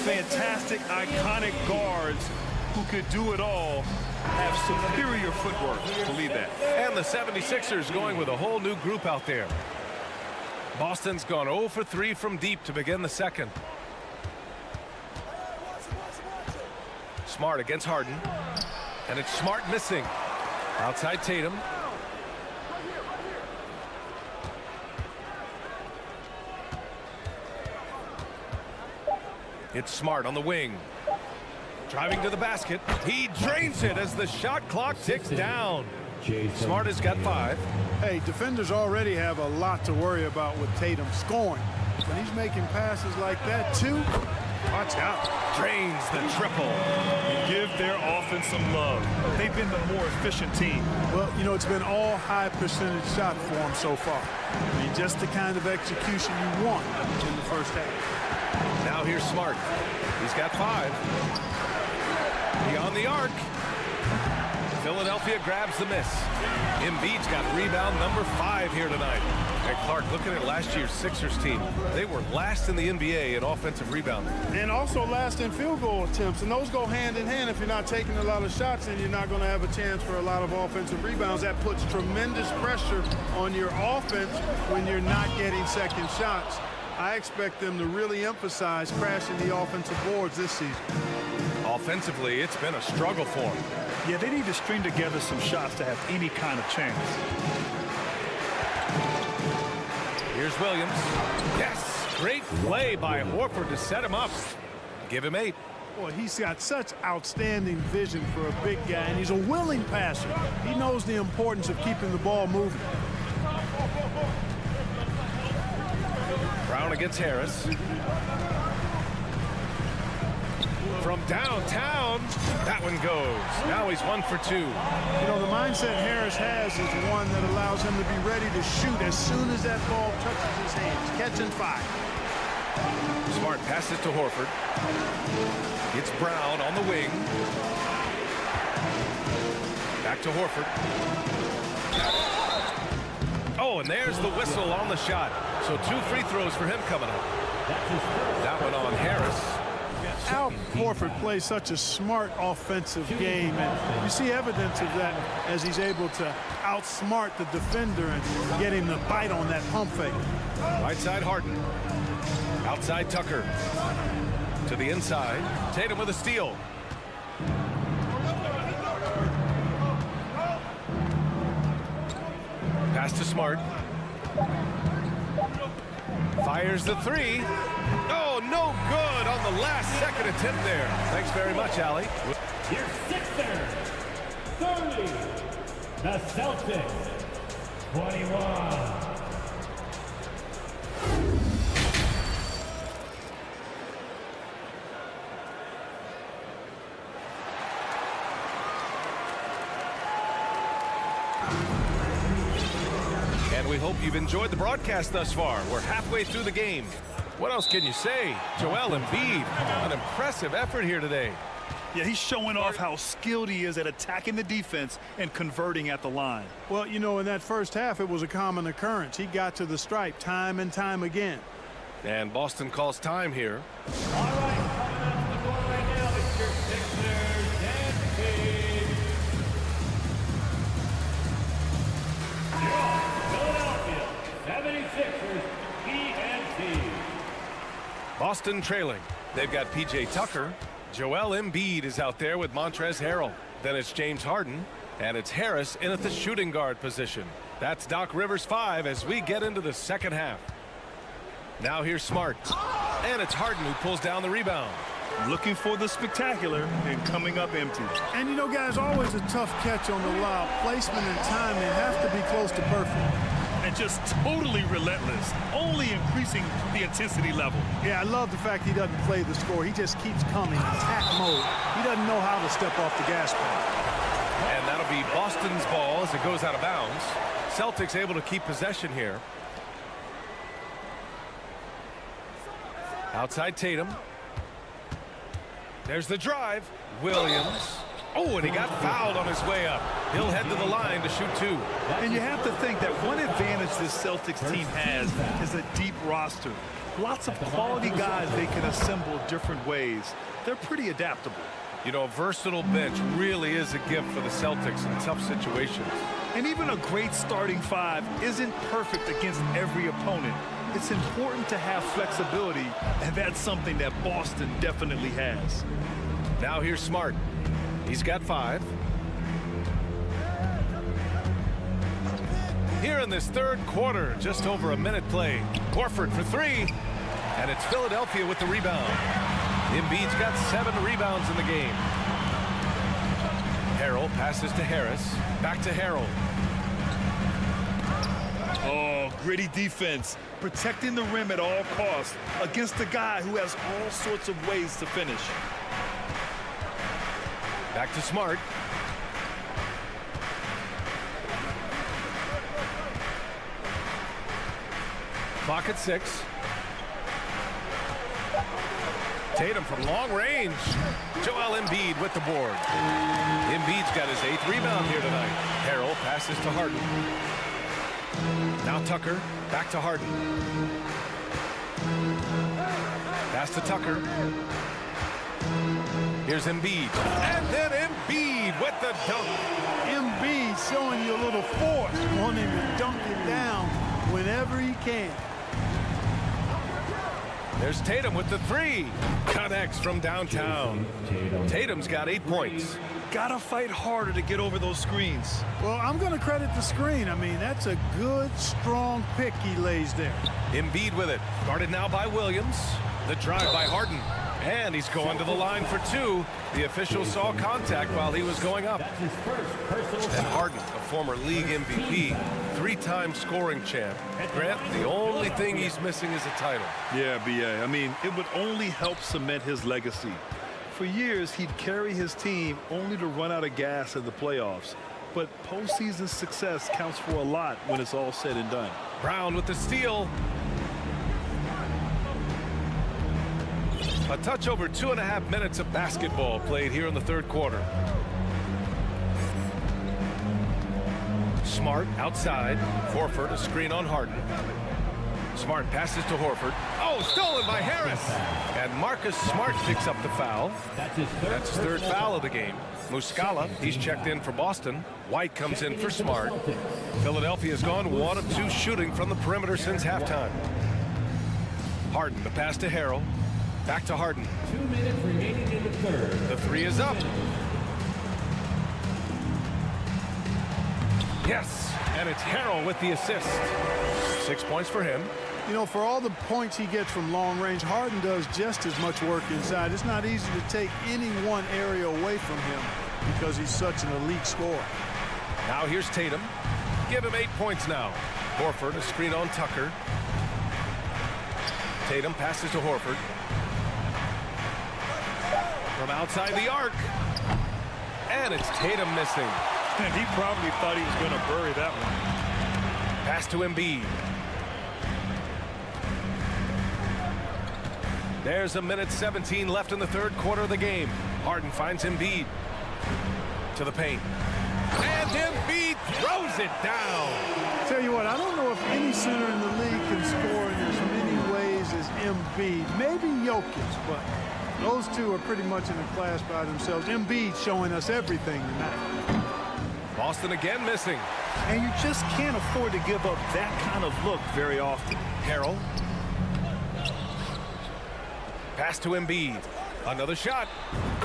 G: fantastic, iconic guards who could do it all have superior footwork. Believe that.
H: And the 76ers going with a whole new group out there. Boston's gone 0 for 3 from deep to begin the second. Smart against Harden. And it's Smart missing. Outside Tatum. It's Smart on the wing. Driving to the basket. He drains it as the shot clock ticks down. Smart has got 5.
F: Hey, defenders already have a lot to worry about with Tatum scoring. When he's making passes like that, too, watch out.
H: Drains the triple.
G: Give their offense some love. They've been the more efficient team.
F: Well, you know, it's been all high percentage shot for him so far. I mean, just the kind of execution you want in the first half.
H: Now here's Smart. He's got 5. Beyond the arc. Philadelphia grabs the miss. Embiid's got rebound number 5 here tonight. And Clark, looking at last year's Sixers team, they were last in the NBA in offensive rebounding.
F: And also last in field goal attempts. And those go hand in hand. If you're not taking a lot of shots, then you're not going to have a chance for a lot of offensive rebounds. That puts tremendous pressure on your offense when you're not getting second shots. I expect them to really emphasize crashing the offensive boards this season.
H: Offensively, it's been a struggle for them.
G: Yeah, they need to string together some shots to have any kind of chance.
H: Here's Williams. Yes, great play by Horford to set him up. Give him 8.
F: Boy, he's got such outstanding vision for a big guy, and he's a willing passer. He knows the importance of keeping the ball moving.
H: Brown against Harris. From downtown, that one goes. Now he's 1 for 2.
F: You know, the mindset Harris has is one that allows him to be ready to shoot as soon as that ball touches his hands. Catch and fire.
H: Smart passes to Horford. It's Brown on the wing. Back to Horford. Oh, and there's the whistle on the shot. So 2 free throws for him coming up. That one on Harris.
F: Al Horford plays such a smart offensive game, and you see evidence of that as he's able to outsmart the defender and get him to bite on that pump fake.
H: Right side Harden. Outside Tucker. To the inside. Tatum with a steal. Pass to Smart. Fires the 3. Oh, no good on the last second attempt there. Thanks very much, Allie.
E: Your Sixers, 30. The Celtics, 21.
H: And we hope you've enjoyed the broadcast thus far. We're halfway through the game. What else can you say? Joel Embiid, an impressive effort here today.
G: Yeah, he's showing off how skilled he is at attacking the defense and converting at the line.
F: Well, you know, in that first half, it was a common occurrence. He got to the stripe time and time again.
H: And Boston calls time here.
E: All right, coming out to the floor right now, it's your Sixers and Embiid. Your Philadelphia 76ers PNT.
H: Boston trailing. They've got P.J. Tucker. Joel Embiid is out there with Montrezl Harrell. Then it's James Harden. And it's Harris in at the shooting guard position. That's Doc Rivers 5 as we get into the second half. Now here's Smart. And it's Harden who pulls down the rebound.
G: Looking for the spectacular and coming up empty.
F: And, you know, guys, always a tough catch on the lob. Placement and timing have to be close to perfect.
G: And just totally relentless, only increasing the intensity level.
F: Yeah, I love the fact he doesn't play the score. He just keeps coming, attack mode. He doesn't know how to step off the gas pedal.
H: And that'll be Boston's ball as it goes out of bounds. Celtics able to keep possession here. Outside Tatum. There's the drive. Williams. Oh, and he got fouled on his way up. He'll head to the line to shoot 2.
G: And you have to think that one advantage this Celtics team has is a deep roster. Lots of quality guys they can assemble different ways. They're pretty adaptable.
H: You know, a versatile bench really is a gift for the Celtics in tough situations.
G: And even a great starting 5 isn't perfect against every opponent. It's important to have flexibility, and that's something that Boston definitely has.
H: Now here's Smart. He's got 5. in this third quarter. Just over a minute played. Horford for three. And it's Philadelphia with the rebound. Embiid's got 7 rebounds in the game. Harrell passes to Harris. Back to Harrell.
G: Oh, gritty defense. Protecting the rim at all costs against a guy who has all sorts of ways to finish.
H: Back to Smart. Clock at 6. Tatum from long range. Joel Embiid with the board. Embiid's got his 8th rebound here tonight. Harrell passes to Harden. Now Tucker, back to Harden. Pass to Tucker. Here's Embiid. And then Embiid with the dunk.
F: Embiid showing you a little force, wanting to dunk it down whenever he can.
H: There's Tatum with the 3. Connects from downtown. Tatum's got 8 points.
G: Gotta fight harder to get over those screens.
F: Well, I'm going to credit the screen. I mean, that's a good, strong pick he lays there.
H: Embiid with it. Guarded now by Williams. The drive by Harden. And he's going to the line for 2. The official saw contact while he was going up. And Harden, a former league MVP, 3-time scoring champ. Grant, the only thing he's missing is a title.
G: Yeah, B.A. I mean, it would only help cement his legacy. For years, he'd carry his team only to run out of gas in the playoffs. But postseason success counts for a lot when it's all said and done.
H: Brown with the steal. A touch over 2.5 minutes of basketball played here in the third quarter. Smart outside. Horford, a screen on Harden. Smart passes to Horford. Oh, stolen by Harris. And Marcus Smart picks up the foul. That's his third foul of the game. Muscala, he's checked in for Boston. White comes in for Smart. Philadelphia's gone 1 of 2 shooting from the perimeter since halftime. Harden, the pass to Harrell. Back to Harden.
E: 2 minutes remaining in the third.
H: The 3 is up. Yes, and it's Harrell with the assist. 6 points for him.
F: You know, for all the points he gets from long range, Harden does just as much work inside. It's not easy to take any one area away from him because he's such an elite scorer.
H: Now here's Tatum. Give him 8 points now. Horford, a screen on Tucker. Tatum passes to Horford. From outside the arc. And it's Tatum missing.
G: And he probably thought he was going to bury that one.
H: Pass to Embiid. There's 1:17 left in the third quarter of the game. Harden finds Embiid. To the paint. And Embiid throws it down.
F: Tell you what, I don't know if any center in the league can score in as many ways as Embiid. Maybe Jokic, but those two are pretty much in a class by themselves. Embiid showing us everything tonight.
H: Boston again missing.
G: And you just can't afford to give up that kind of look very often.
H: Harrell. Pass to Embiid. Another shot.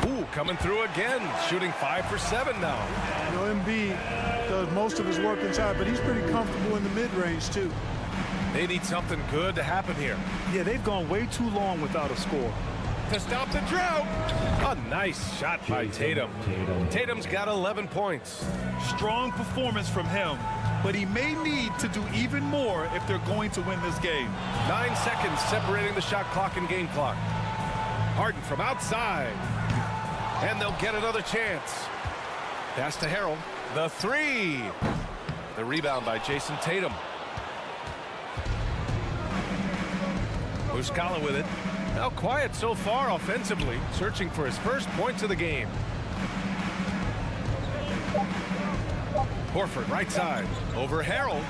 H: Ooh, coming through again. Shooting 5 for 7 now.
F: You know, Embiid does most of his work inside, but he's pretty comfortable in the mid-range, too.
H: They need something good to happen here.
G: Yeah, they've gone way too long without a score.
H: To stop the drought. A nice shot by Tatum. Tatum's got 11 points.
G: Strong performance from him, but he may need to do even more if they're going to win this game.
H: 9 seconds separating the shot clock and game clock. Harden from outside. And they'll get another chance. Pass to Harrell. The 3. The rebound by Jason Tatum. Muscala with it. Now quiet so far offensively, searching for his first points of the game. Horford right side over Harrell.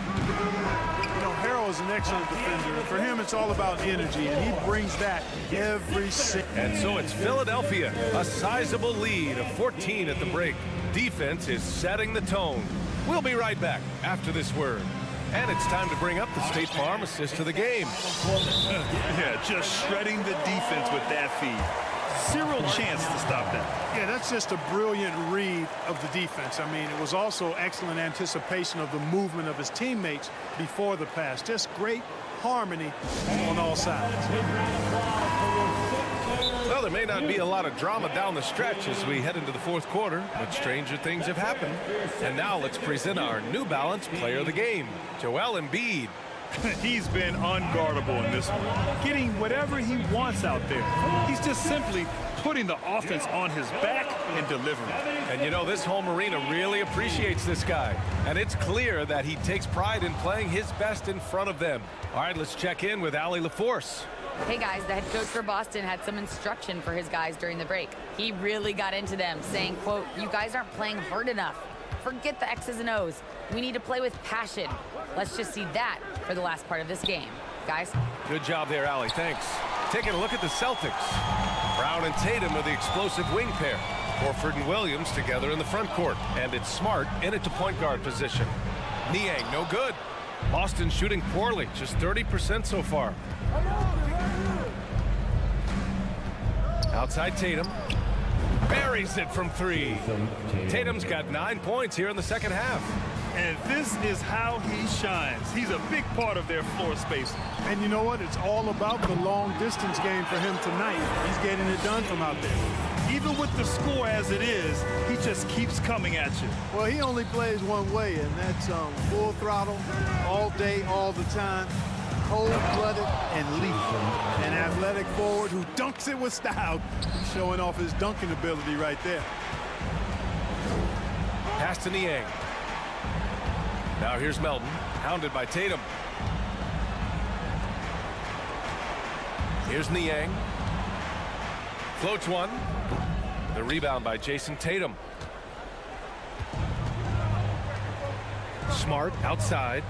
F: You know, Harrell is an excellent defender. For him, it's all about energy, and he brings that every single.
H: And so it's Philadelphia, a sizable lead of 14 at the break. Defense is setting the tone. We'll be right back after this word. And it's time to bring up the State Farm assist to the game.
G: Yeah, just shredding the defense with that feed. Zero chance to stop that.
F: Yeah, that's just a brilliant read of the defense. I mean, it was also excellent anticipation of the movement of his teammates before the pass. Just great harmony on all sides.
H: Well, there may not be a lot of drama down the stretch as we head into the fourth quarter, but stranger things have happened. And now let's present our New Balance Player of the Game, Joel Embiid.
G: He's been unguardable in this one, getting whatever he wants out there. He's just simply putting the offense on his back and delivering.
H: And you know, this home arena really appreciates this guy. And it's clear that he takes pride in playing his best in front of them. All right, let's check in with Allie LaForce.
I: Hey guys, the head coach for Boston had some instruction for his guys during the break. He really got into them, saying, quote, "You guys aren't playing hard enough. Forget the X's and O's. We need to play with passion. Let's just see that for the last part of this game. Guys."
H: Good job there, Allie. Thanks. Taking a look at the Celtics. Brown and Tatum are the explosive wing pair. Horford and Williams together in the front court. And it's Smart in at the point guard position. Niang, no good. Boston shooting poorly, just 30% so far. Outside Tatum. Buries it from three. Tatum's got 9 points here in the second half.
G: And this is how he shines. He's a big part of their floor space.
F: And you know what? It's all about the long distance game for him tonight. He's getting it done from out there.
G: Even with the score as it is, he just keeps coming at you.
F: Well, he only plays one way, and that's full throttle, all day, all the time, cold-blooded and lethal. An athletic forward who dunks it with style. He's showing off his dunking ability right there.
H: Pass to Niang. Now here's Melton, hounded by Tatum. Here's Niang. Floats one. The rebound by Jason Tatum. Smart outside.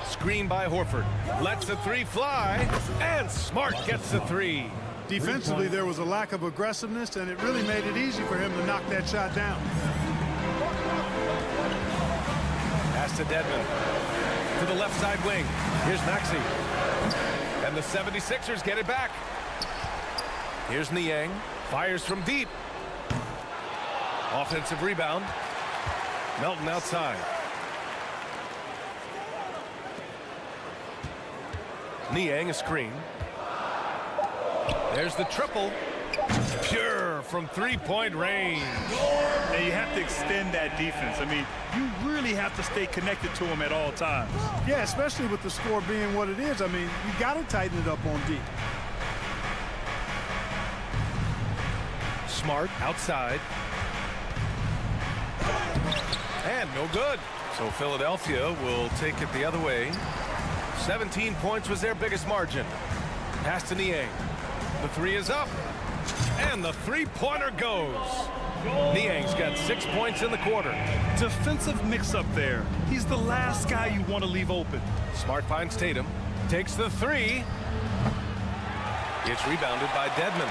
H: Screen by Horford. Lets the three fly. And Smart gets the three.
F: Defensively, there was a lack of aggressiveness, and it really made it easy for him to knock that shot down.
H: Pass to Dedmon. To the left side wing. Here's Maxey. And the 76ers get it back. Here's Niang. Fires from deep. Offensive rebound. Melton outside. Niang a screen. There's the triple. Pure from three-point range.
G: And you have to extend that defense. I mean, you really have to stay connected to him at all times.
F: Yeah, especially with the score being what it is. I mean, you got to tighten it up on deep.
H: Smart outside. And no good. So Philadelphia will take it the other way. 17 points was their biggest margin. Pass to Niang. The three is up. And the three-pointer goes. Niang's got 6 points in the quarter.
G: Defensive mix-up there. He's the last guy you want to leave open.
H: Smart finds Tatum. Takes the three. It's rebounded by Dedmon.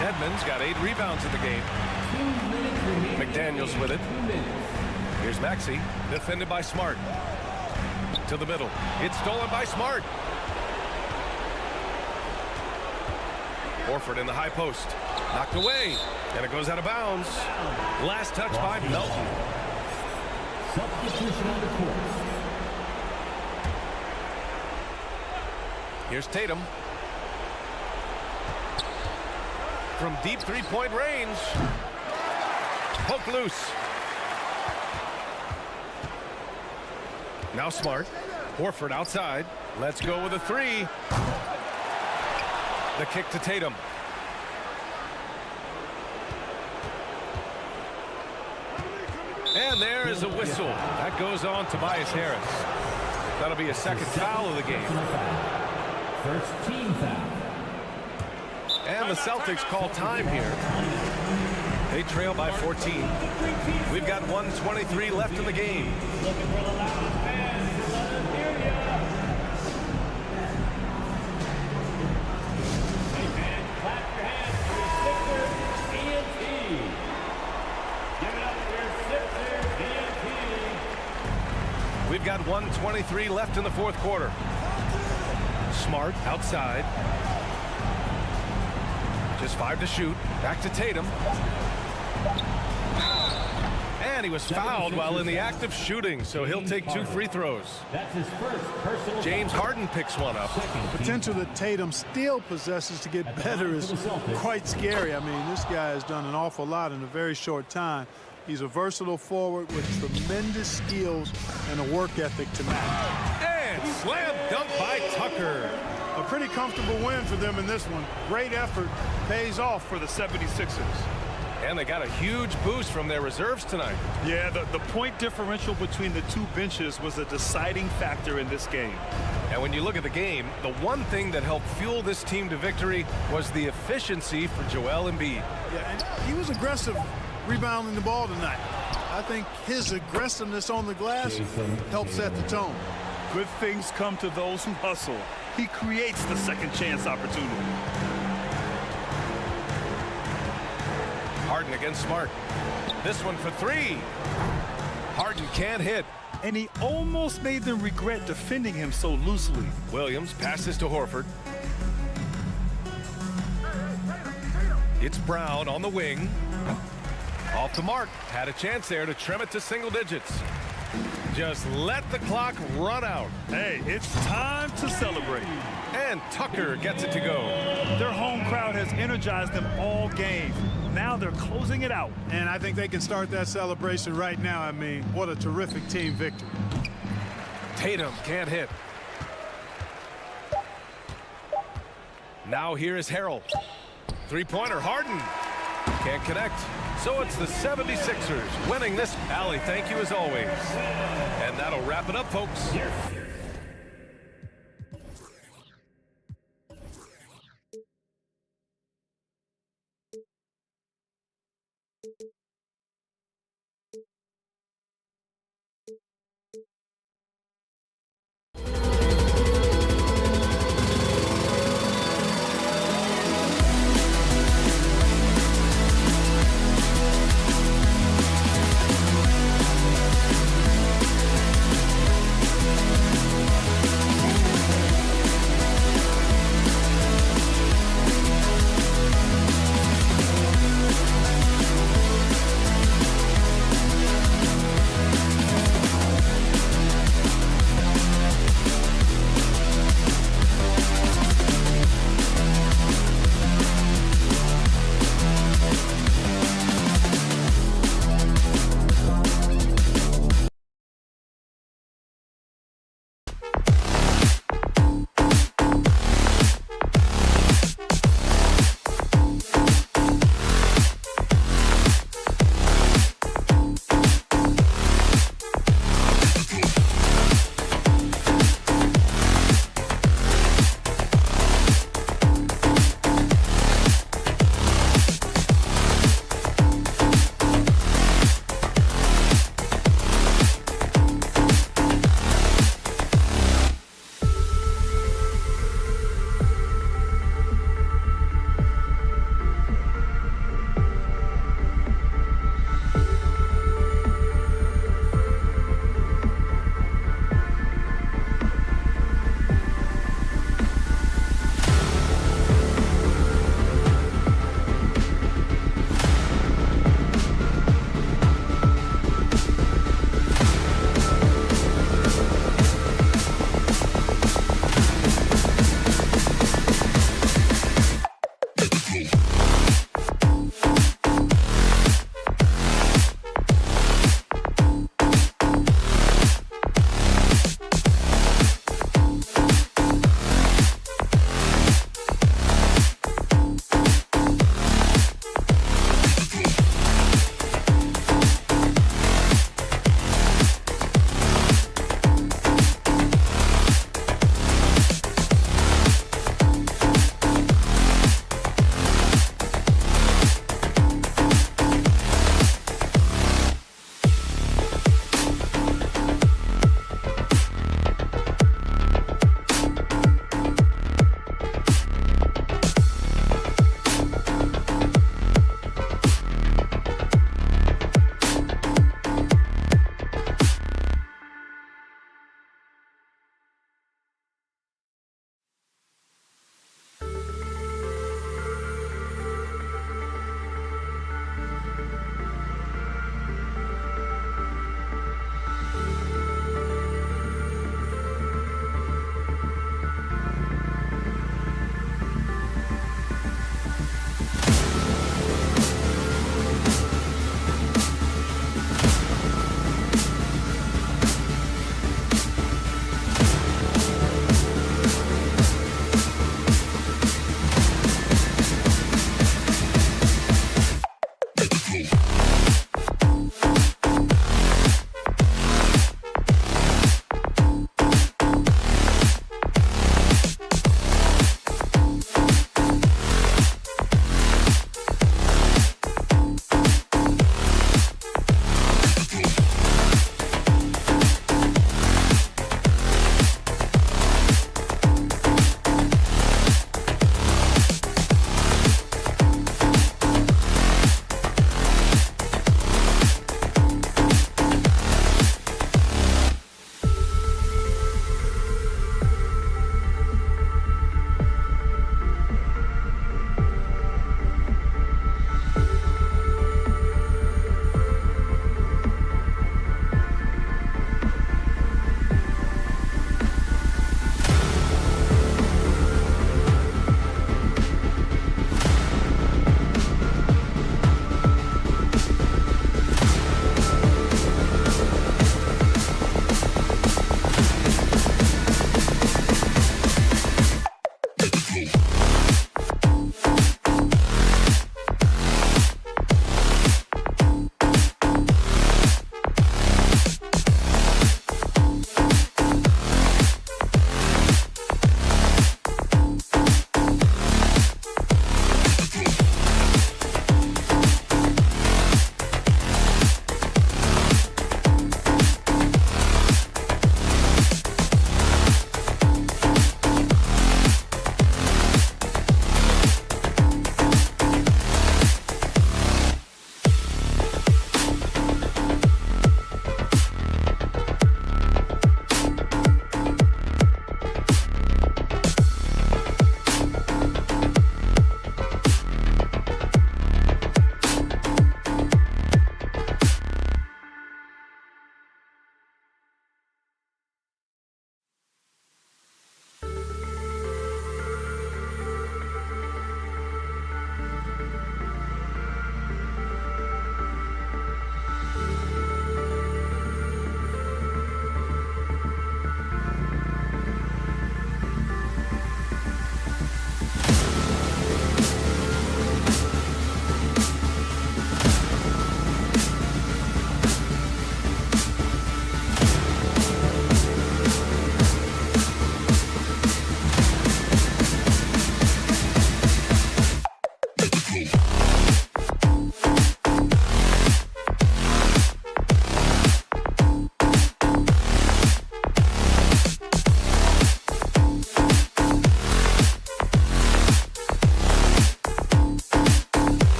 H: Dedmon's got 8 rebounds in the game. McDaniels with it. Here's Maxey, defended by Smart. To the middle. It's stolen by Smart. Horford in the high post. Knocked away. And it goes out of bounds. Last touch by Melton.
E: Substitution on the court.
H: Here's Tatum. From deep three-point range. Poke loose. Now Smart. Horford outside. Let's go with a three. The kick to Tatum. And there is a whistle. That goes on Tobias Harris. That'll be a second foul of the game.
E: First team foul.
H: And the Celtics call time here. They trail by 14. We've got 1:23 left in the game.
E: Looking for the loud fans. Let them hear ya. Hey fans, clap your hands for your Sixers ENT. Give it up for your Sixers ENT.
H: We've got 1:23 left in the fourth quarter. Smart outside. Just 5 to shoot. Back to Tatum. And he was fouled while in the act of shooting, so he'll take 2 free throws.
E: That's his first personal
H: James
E: foul.
H: Harden picks one up.
F: Potential that Tatum still possesses to get better is quite scary. I mean, this guy has done an awful lot in a very short time. He's a versatile forward with tremendous skills and a work ethic to match.
H: And slam dunk by Tucker.
F: A pretty comfortable win for them in this one. Great effort pays off
G: For the 76ers.
H: And they got a huge boost from their reserves tonight.
G: Yeah, the point differential between the two benches was a deciding factor in this game.
H: And when you look at the game, the one thing that helped fuel this team to victory was the efficiency for Joel Embiid.
F: Yeah, and he was aggressive rebounding the ball tonight. I think his aggressiveness on the glass helped set the tone.
G: Good things come to those who hustle. He creates the second chance opportunity.
H: Harden against Smart. This one for 3. Harden can't hit.
G: And he almost made them regret defending him so loosely.
H: Williams passes to Horford. It's Brown on the wing. Off the mark. Had a chance there to trim it to single digits. Just let the clock run out.
G: Hey, it's time to celebrate.
H: And Tucker gets it to go.
G: Their home crowd has energized them all game. Now they're closing it out.
F: And I think they can start that celebration right now. I mean, what a terrific team victory.
H: Tatum can't hit. Now here is Harrell. Three-pointer, Harden. Can't connect. So it's the 76ers winning this. Allie, thank you as always. And that'll wrap it up, folks.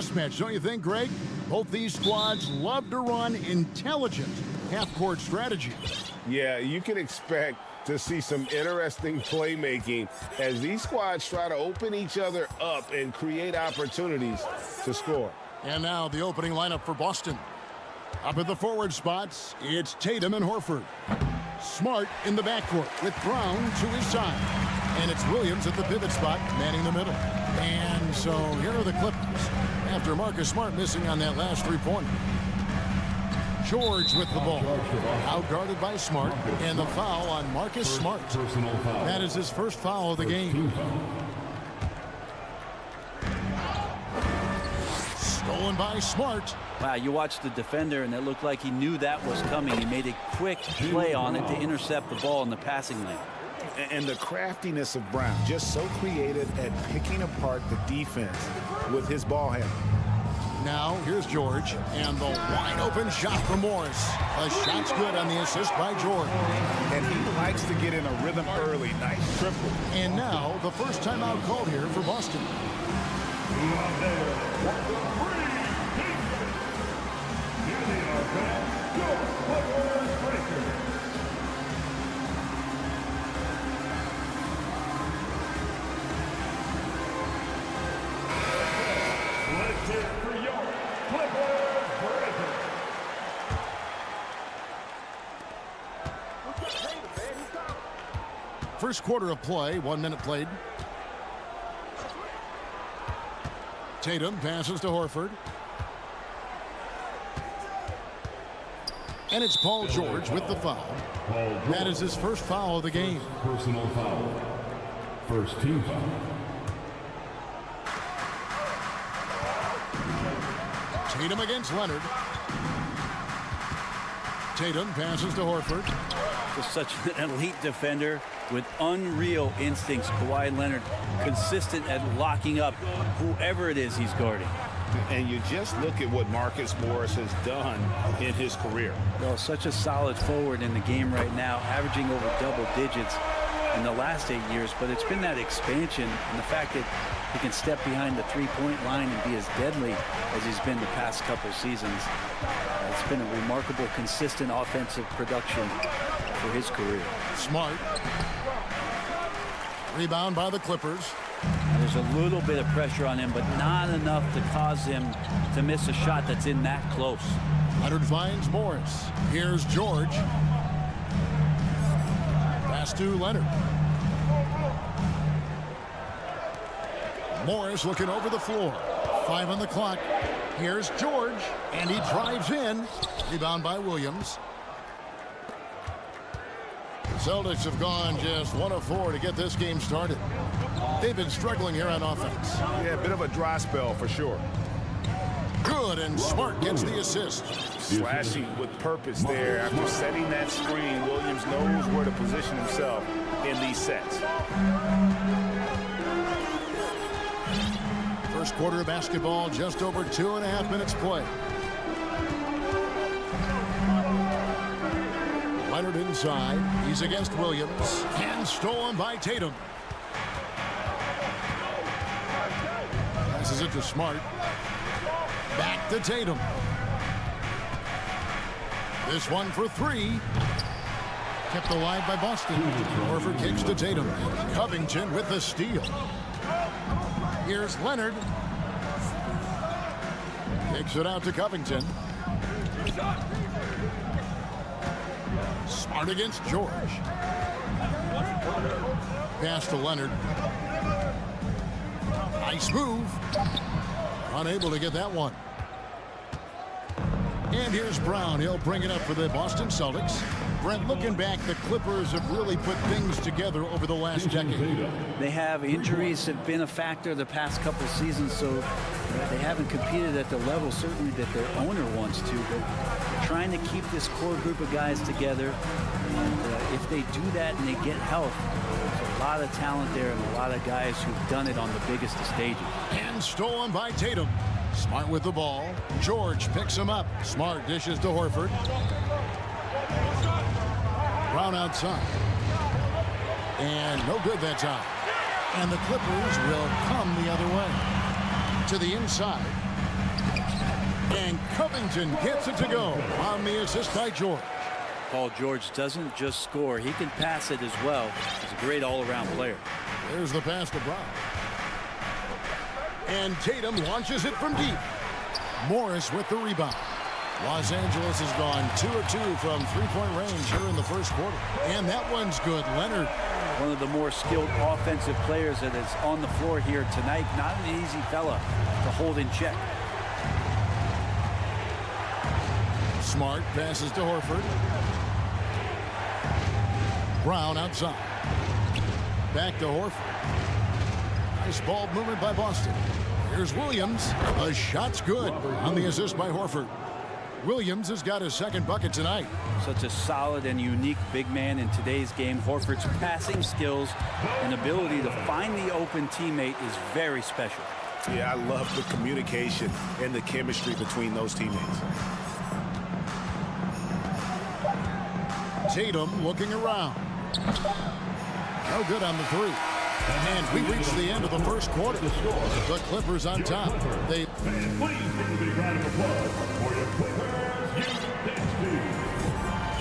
A: mismatch, don't you think, Greg? Both these squads love to run intelligent half-court strategy.
C: Yeah, you can expect to see some interesting playmaking as these squads try to open each other up and create opportunities to score.
A: And now the opening lineup for Boston. Up at the forward spots, it's Tatum and Horford. Smart in the backcourt with Brown to his side. And it's Williams at the pivot spot, manning the middle. And so here are the Clippers after Marcus Smart missing on that last three-pointer. George with the ball, outguarded by Smart, and the foul on Marcus Smart. That is his first foul of the game. Stolen by Smart.
J: Wow, you watched the defender, and it looked like he knew that was coming. He made a quick play on it to intercept the ball in the passing lane.
D: And the craftiness of Brown, just so creative at picking apart the defense with his ball handling.
A: Now, here's George, and the wide-open shot from Morris. A shot's good on the assist by George.
D: And he likes to get in a rhythm early. Nice triple.
A: And now, the first timeout called here for Boston. First quarter of play, 1 minute played. Tatum passes to Horford. And it's Paul George with the foul. That is his first foul of the game.
E: Personal foul. First team foul.
A: Tatum against Leonard. Tatum passes to Horford.
J: Just such an elite defender with unreal instincts. Kawhi Leonard consistent at locking up whoever it is he's guarding.
D: And you just look at what Marcus Morris has done in his career.
J: Well, such a solid forward in the game right now, averaging over double digits in the last 8 years. But it's been that expansion and the fact that he can step behind the three-point line and be as deadly as he's been the past couple seasons. It's been a remarkable, consistent offensive production for his career.
A: Smart. Rebound by the Clippers.
J: There's a little bit of pressure on him, but not enough to cause him to miss a shot that's in that close.
A: Leonard finds Morris. Here's George. Pass to Leonard. Morris looking over the floor. 5 on the clock. Here's George, and he drives in. Rebound by Williams. The Celtics have gone just 1 of 4 to get this game started. They've been struggling here on offense.
C: Yeah, a bit of a dry spell for sure.
A: Good, and Smart gets the assist.
C: Slashing with purpose there. After setting that screen, Williams knows where to position himself in these sets.
A: First quarter of basketball, just over 2.5 minutes play. Leonard inside. He's against Williams. And stolen by Tatum. Passes it to Smart. Back to Tatum. This one for 3. Kept alive by Boston. Horford kicks to Tatum. Covington with the steal. Here's Leonard. Kicks it out to Covington. Smart against George. Pass to Leonard. Nice move. Unable to get that one. And here's Brown. He'll bring it up for the Boston Celtics. Brent, looking back, the Clippers have really put things together over the last decade.
J: They have injuries have been a factor the past couple seasons, so they haven't competed at the level certainly that their owner wants to, but trying to keep this core group of guys together. And if they do that and they get health, there's a lot of talent there and a lot of guys who've done it on the biggest of stages.
A: And stolen by Tatum. Smart with the ball. George picks him up. Smart dishes to Horford. Brown outside. And no good that time. And the Clippers will come the other way. To the inside. And Covington gets it to go on the assist by George.
J: Paul George doesn't just score. He can pass it as well. He's a great all-around player.
A: There's the pass to Brown. And Tatum launches it from deep. Morris with the rebound. Los Angeles has gone 2 of 2 from three-point range here in the first quarter. And that one's good. Leonard.
J: One of the more skilled offensive players that is on the floor here tonight. Not an easy fella to hold in check.
A: Smart passes to Horford. Brown outside. Back to Horford. Nice ball movement by Boston. Here's Williams. The shot's good on the assist by Horford. Williams has got his second bucket tonight.
J: Such a solid and unique big man in today's game. Horford's passing skills and ability to find the open teammate is very special.
C: Yeah, I love the communication and the chemistry between those teammates.
A: Tatum looking around. No good on the three. And we reach the end of the first quarter. The Clippers on top. They.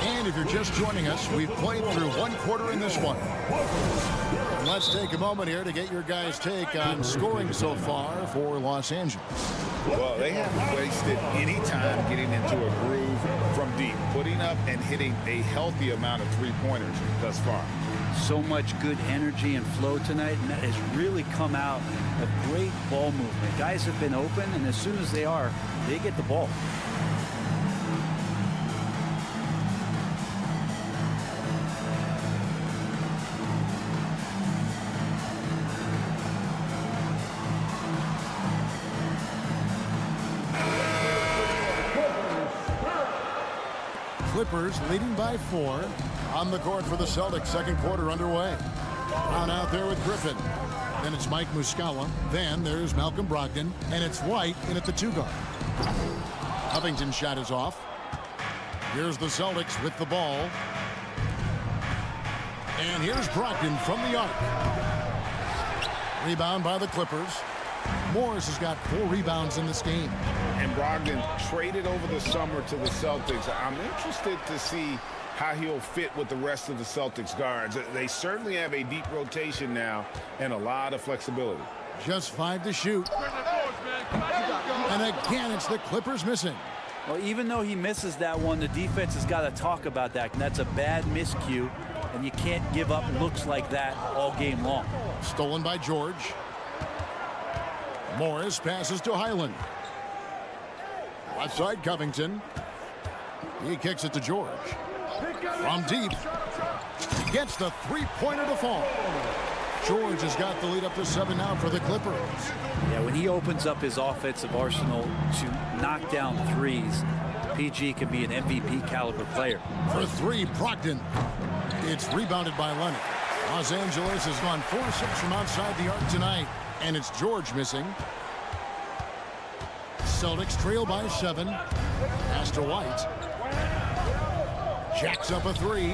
A: And if you're just joining us, we've played through one quarter in this one. And let's take a moment here to get your guys' take on scoring so far for Los Angeles.
D: Well, they haven't wasted any time getting into a groove from deep, putting up and hitting a healthy amount of three-pointers thus far.
J: So much good energy and flow tonight, and that has really come out of great ball movement. Guys have been open, and as soon as they are, they get the ball.
A: Clippers leading by 4 on the court for the Celtics. Second quarter underway. Brown out there with Griffin. Then it's Mike Muscala. Then there's Malcolm Brogdon. And it's White in at the 2-guard. Covington's shot is off. Here's the Celtics with the ball. And here's Brogdon from the arc. Rebound by the Clippers. Morris has got 4 rebounds in this game.
D: And Brogdon traded over the summer to the Celtics. I'm interested to see how he'll fit with the rest of the Celtics guards. They certainly have a deep rotation now and a lot of flexibility.
A: Just 5 to shoot. And again, it's the Clippers missing.
J: Well, even though he misses that one, the defense has got to talk about that. And that's a bad miscue, and you can't give up looks like that all game long.
A: Stolen by George. Morris passes to Highland. Left side, Covington. He kicks it to George. From deep. Gets the three-pointer to fall. George has got the lead up to 7 now for the Clippers.
J: Yeah, when he opens up his offensive arsenal to knock down threes, PG can be an MVP caliber player.
A: For 3, Brogdon. It's rebounded by Leonard. Los Angeles has gone 4-6 from outside the arc tonight, and it's George missing. Celtics trail by 7. Pass to White. Jacks up a 3.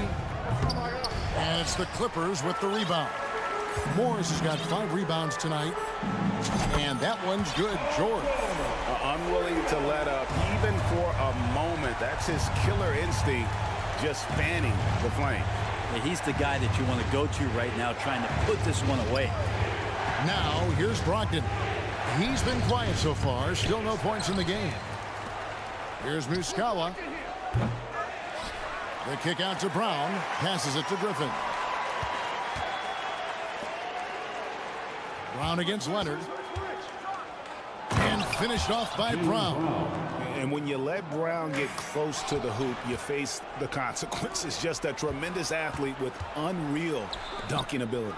A: And it's the Clippers with the rebound. Morris has got 5 rebounds tonight. And that one's good. George.
D: Unwilling to let up even for a moment. That's his killer instinct, just fanning the flame.
J: Yeah, he's the guy that you want to go to right now, trying to put this one away.
A: Now here's Brogdon. He's been quiet so far. Still no points in the game. Here's Muscala. The kick out to Brown. Passes it to Griffin. Brown against Leonard. And finished off by Brown.
D: And when you let Brown get close to the hoop, you face the consequences. Just a tremendous athlete with unreal dunking ability.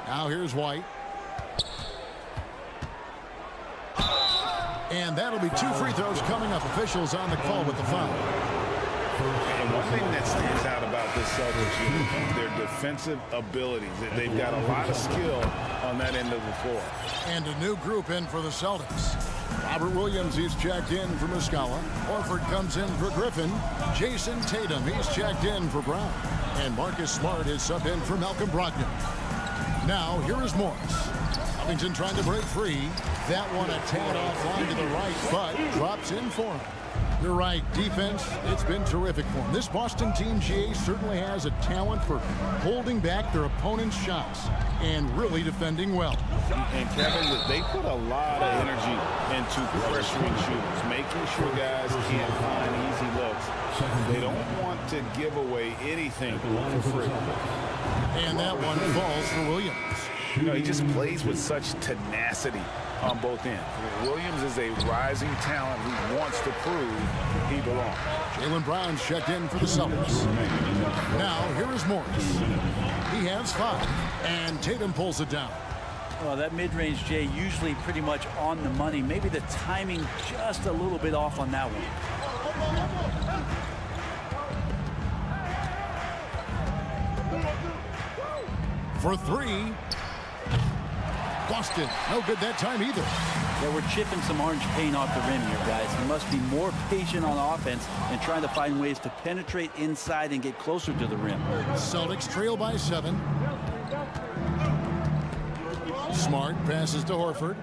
A: Now here's White. And that'll be 2 free throws coming up. Officials on the call with the foul.
D: And one thing that stands out about this Celtics unit, their defensive abilities. They've got a lot of skill on that end of the floor.
A: And a new group in for the Celtics. Robert Williams, he's checked in for Muscala. Horford comes in for Griffin. Jason Tatum, he's checked in for Brown. And Marcus Smart is subbed in for Malcolm Brogdon. Now, here is Morris. Covington trying to break free. That one a tad offline to the right, but drops in for him. You're right, defense, it's been terrific for him. This Boston team, GA, certainly has a talent for holding back their opponent's shots and really defending well.
D: And Kevin, they put a lot of energy into pressuring shooters, making sure guys can't find easy looks. They don't want to give away anything for free.
A: And that one falls for Williams.
D: You know, he just plays with such tenacity on both ends. Williams is a rising talent who wants to prove he belongs.
A: Jaylen Brown's checked in for the Celtics. Now, here is Morris. He has 5, and Tatum pulls it down.
J: Well, that mid-range, Jay, usually pretty much on the money. Maybe the timing just a little bit off on that one.
A: For 3. Boston, no good that time either.
J: Yeah, we're chipping some orange paint off the rim here, guys. He must be more patient on offense and trying to find ways to penetrate inside and get closer to the rim.
A: Celtics trail by 7. Smart passes to Horford.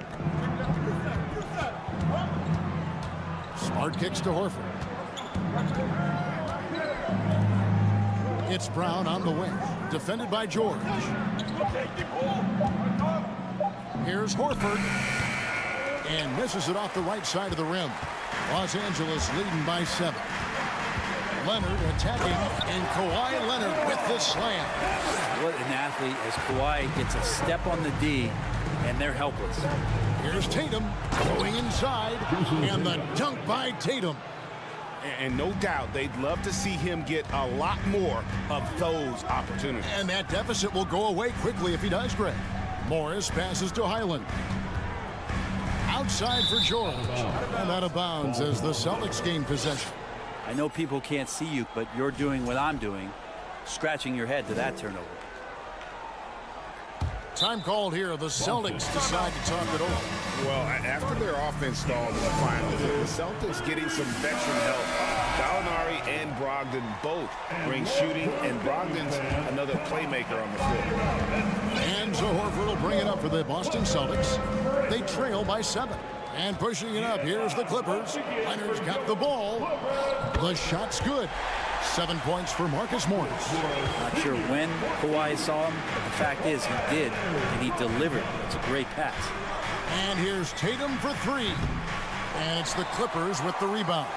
A: Smart kicks to Horford. It's Brown on the wing, defended by George. Here's Horford, and misses it off the right side of the rim. Los Angeles leading by 7. Leonard attacking, and Kawhi Leonard with the slam.
J: What an athlete as Kawhi gets a step on the D, and they're helpless.
A: Here's Tatum going inside, and the dunk by Tatum.
C: And no doubt they'd love to see him get a lot more of those opportunities.
A: And that deficit will go away quickly if he does, Greg. Morris passes to Highland. Outside for George. And out of bounds as the Celtics gain possession.
J: I know people can't see you, but you're doing what I'm doing, scratching your head to that turnover.
A: Time called here. The Celtics decide to talk it over.
D: Well, after their offense stalled in the finals, the Celtics getting some veteran help. Gallinari and Brogdon both bring shooting, and Brogdon's another playmaker on the floor.
A: And so Horford will bring it up for the Boston Celtics. They trail by 7. And pushing it up, here's the Clippers. Leonard's got the ball. The shot's good. 7 points for Marcus Morris.
J: Not sure when Kawhi saw him, but the fact is he did, and he delivered. It's a great pass.
A: And here's Tatum for 3. And it's the Clippers with the rebound.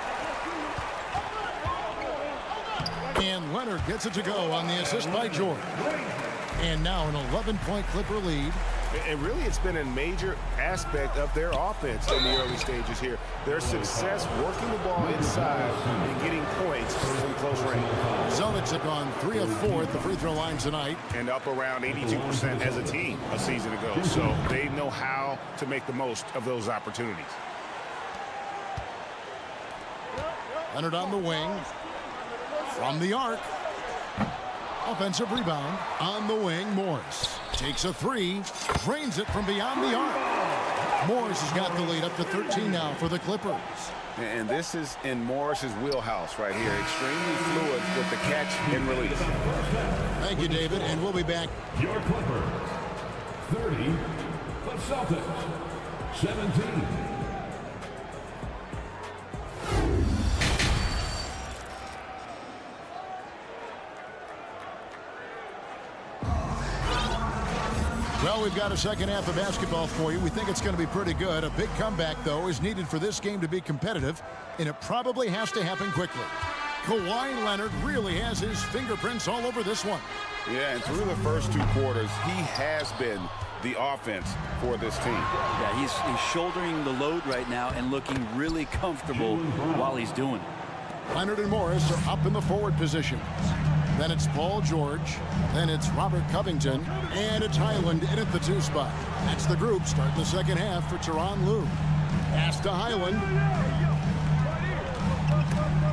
A: And Leonard gets it to go on the assist by George. And now an 11-point Clipper lead.
C: And really, it's been a major aspect of their offense in the early stages here. Their success working the ball inside and getting points from close range.
A: Celtics have gone 3 of 4 at the free throw line tonight.
C: And up around 82% as a team a season ago. So they know how to make the most of those opportunities.
A: Leonard on the wing. From the arc. Offensive rebound on the wing. Morris takes a 3, drains it from beyond the arc. Morris has got the lead up to 13 now for the Clippers.
D: And this is in Morris's wheelhouse right here. Extremely fluid with the catch and release.
A: Thank you, David, and we'll be back.
E: Your Clippers, 30. The Celtics, 17.
A: Well, we've got a second half of basketball for you. We think it's going to be pretty good. A big comeback, though, is needed for this game to be competitive, and it probably has to happen quickly. Kawhi Leonard really has his fingerprints all over this one.
D: Yeah, and through the first 2 quarters, he has been the offense for this team.
J: Yeah, he's shouldering the load right now and looking really comfortable while he's doing it.
A: Leonard and Morris are up in the forward position. Then it's Paul George. Then it's Robert Covington. And it's Highland in at the 2 spot. That's the group starting the second half for Tyronn Lue. Pass to Highland.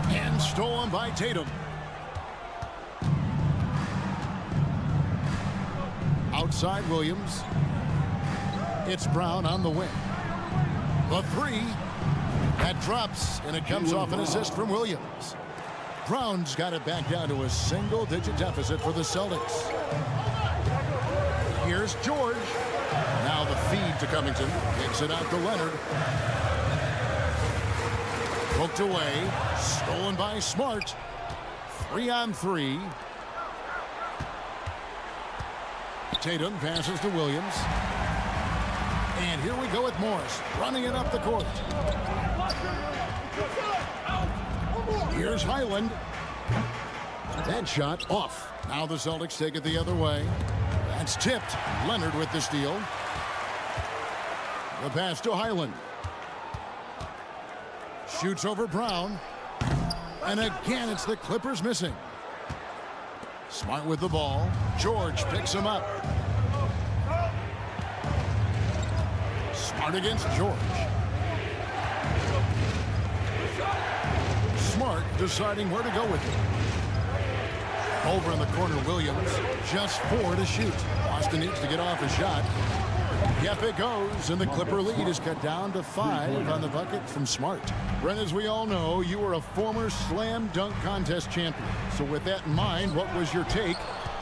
A: And stolen by Tatum. Outside Williams. It's Brown on the wing. The 3. That drops, and it comes off an assist from Williams. Brown's got it back down to a single-digit deficit for the Celtics. Here's George. Now the feed to Covington. Kicks it out to Leonard. Poked away. Stolen by Smart. 3-on-3. Tatum passes to Williams. And here we go with Morris. Running it up the court. Here's Highland. That shot off. Now the Celtics take it the other way. That's tipped. Leonard with the steal. The pass to Highland. Shoots over Brown. And again, it's the Clippers missing. Smart with the ball. George picks him up. Smart against George. Smart deciding where to go with it. Over in the corner, Williams. Just 4 to shoot. Boston needs to get off a shot. Yep, it goes, and the Clipper lead is cut down to 5 on the bucket from Smart. Brent, as we all know, you were a former slam dunk contest champion. So with that in mind, what was your take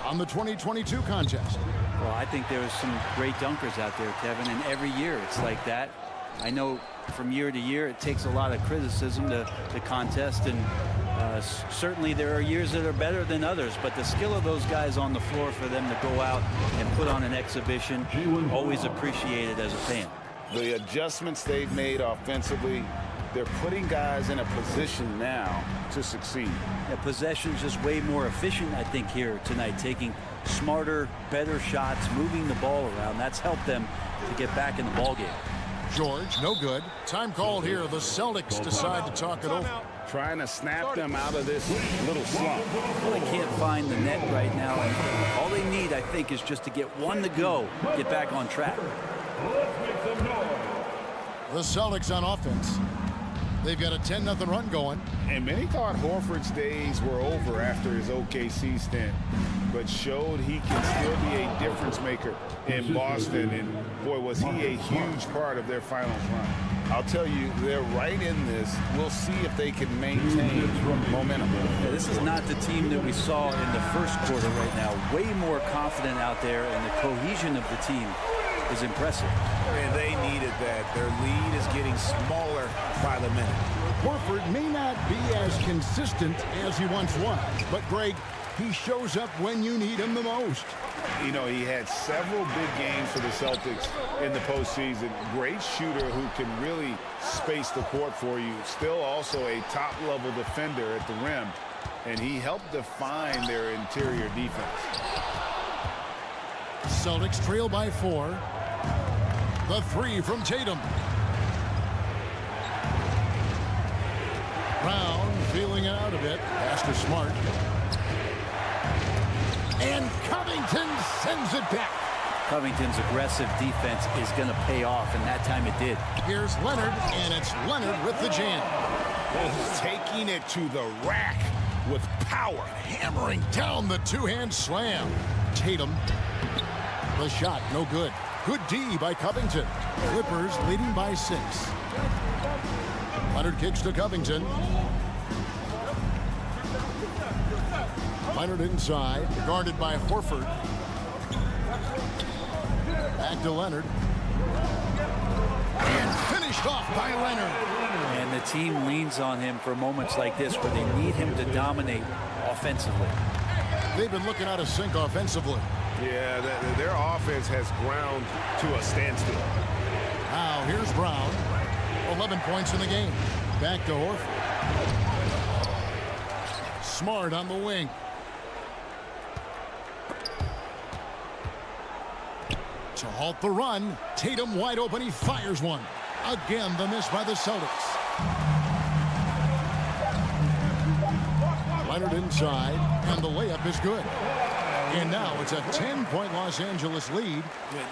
A: on the 2022 contest?
J: Well, I think there was some great dunkers out there, Kevin, and every year it's like that. I know from year to year it takes a lot of criticism to contest, and certainly there are years that are better than others, but the skill of those guys on the floor for them to go out and put on an exhibition, always appreciated as a fan.
D: The adjustments they've made offensively, they're putting guys in a position now to succeed.
J: Yeah, possession's just way more efficient, I think, here tonight, taking smarter, better shots, moving the ball around. That's helped them to get back in the ball game.
A: George, no good. Time called here. The Celtics decide to talk it over.
D: Trying to snap them out of this little slump.
J: Well, they can't find the net right now. And all they need, I think, is just to get one to go, get back on track.
A: The Celtics on offense. They've got a 10-0 run going.
D: And many thought Horford's days were over after his OKC stint, but showed he can still be a difference maker in Boston. And boy, was he a huge part of their finals run. I'll tell you, they're right in this. We'll see if they can maintain momentum.
J: Yeah, this is not the team that we saw in the first quarter right now. Way more confident out there, and the cohesion of the team is impressive.
K: And they needed that. Their lead is getting smaller by the minute.
A: Horford may not be as consistent as he once was, but Greg, he shows up when you need him the most.
D: You know, he had several big games for the Celtics in the postseason. Great shooter who can really space the court for you. Still also a top-level defender at the rim, and he helped define their interior defense.
A: Celtics trail by 4. The 3 from Tatum. Brown feeling it out a bit. Pass to Smart. And Covington sends it back.
J: Covington's aggressive defense is going to pay off, and that time it did.
A: Here's Leonard, and it's Leonard with the jam.
K: Taking it to the rack with power.
A: Hammering down the two-hand slam. Tatum. The shot, no good. Good D by Covington. Clippers leading by 6. Leonard kicks to Covington. Leonard inside, guarded by Horford. Back to Leonard. And finished off by Leonard.
J: And the team leans on him for moments like this where they need him to dominate offensively.
A: They've been looking out of sync offensively.
C: Yeah, their offense has ground to a standstill.
A: Now here's Brown. 11 points in the game. Back to Horford. Smart on the wing. To halt the run, Tatum wide open, he fires one. Again, the miss by the Celtics. Leonard inside, and the layup is good. And now it's a 10-point Los Angeles lead.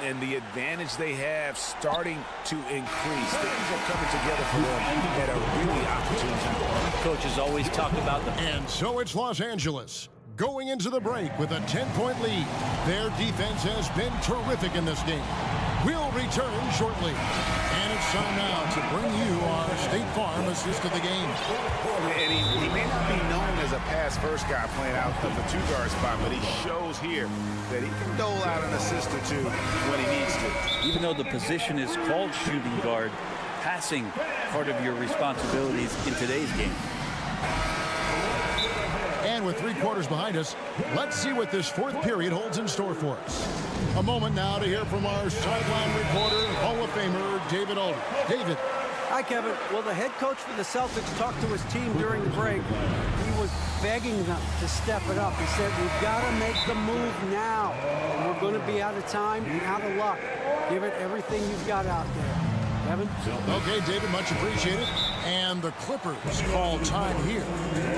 K: And the advantage they have starting to increase. Things are coming together for them at a really opportune time.
J: Coaches always talk about them.
A: And so it's Los Angeles going into the break with a 10-point lead. Their defense has been terrific in this game. We'll return shortly. And it's time now to bring you our State Farm assist of the game.
D: And he may not be known as a pass-first guy playing out of the two-guard spot, but he shows here that he can dole out an assist or two when he needs to.
J: Even though the position is called shooting guard, passing part of your responsibilities in today's game.
A: And with 3 quarters behind us, let's see what this 4th period holds in store for us. A moment now to hear from our sideline reporter, Hall of Famer David Alder. David.
L: Hi, Kevin. Well, the head coach for the Celtics talked to his team during the break. He was begging them to step it up. He said, we've got to make the move now. We're going to be out of time and out of luck. Give it everything you've got out there. Kevin?
A: Okay, David, much appreciated. And the Clippers call time here.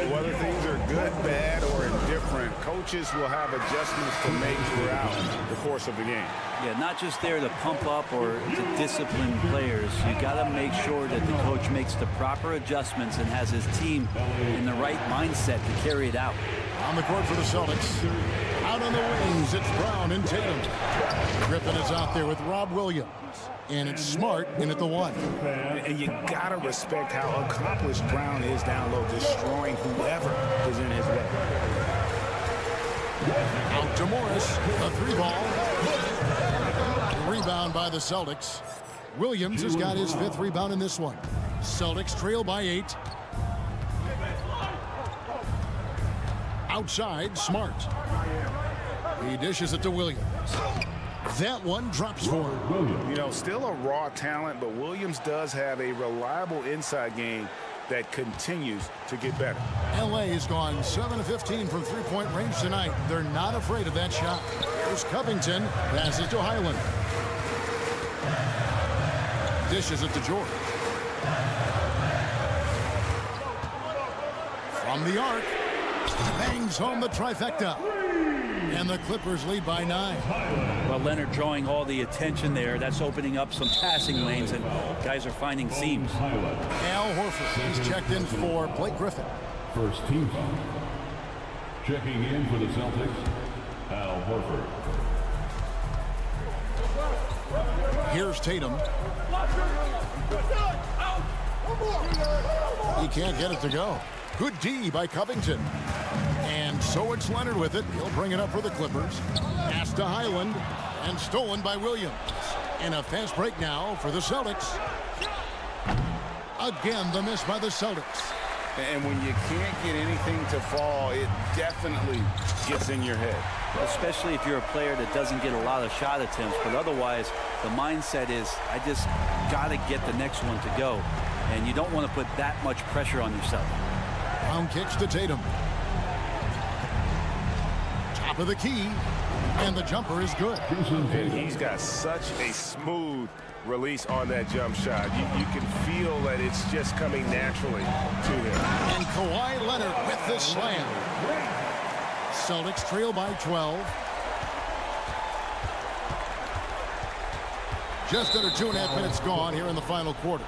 D: Whether things are good, bad, or indifferent, coaches will have adjustments to make throughout the course of the game.
J: Yeah, not just there to pump up or to discipline players. You got to make sure that the coach makes the proper adjustments and has his team in the right mindset to carry it out.
A: On the court for the Celtics. Out on the wings, it's Brown and Tatum. Griffin is out there with Rob Williams. And it's Smart in at the 1.
D: And you got to respect how accomplished Brown is down low, destroying whoever is in his way.
A: Out to Morris, a 3-ball. Rebound by the Celtics. Williams has got his 5th rebound in this one. Celtics trail by 8. Outside, Smart. He dishes it to Williams. That one drops for him.
D: You know, still a raw talent, but Williams does have a reliable inside game that continues to get better.
A: LA has gone 7 of 15 from three-point range tonight. They're not afraid of that shot. Here's Covington, passes to Highland. Dishes it to George. From the arc, bangs home the trifecta. And the Clippers lead by 9.
J: Well, Leonard drawing all the attention there. That's opening up some passing lanes, and guys are finding seams.
A: Al Horford is checked in for Blake Griffin.
E: First team foul. Checking in for the Celtics, Al Horford.
A: Here's Tatum. He can't get it to go. Good D by Covington. And so it's Leonard with it. He'll bring it up for the Clippers. Pass to Highland. And stolen by Williams. And a fast break now for the Celtics. Again, the miss by the Celtics.
D: And when you can't get anything to fall, it definitely gets in your head.
J: Especially if you're a player that doesn't get a lot of shot attempts. But otherwise, the mindset is, I just got to get the next one to go. And you don't want to put that much pressure on yourself.
A: Brown kicks to Tatum. Top of the key. And the jumper is good.
C: And he's got such a smooth release on that jump shot. You can feel that it's just coming naturally to him.
A: And Kawhi Leonard with the slam. Celtics trail by 12. Just under 2.5 minutes gone here in the final quarter.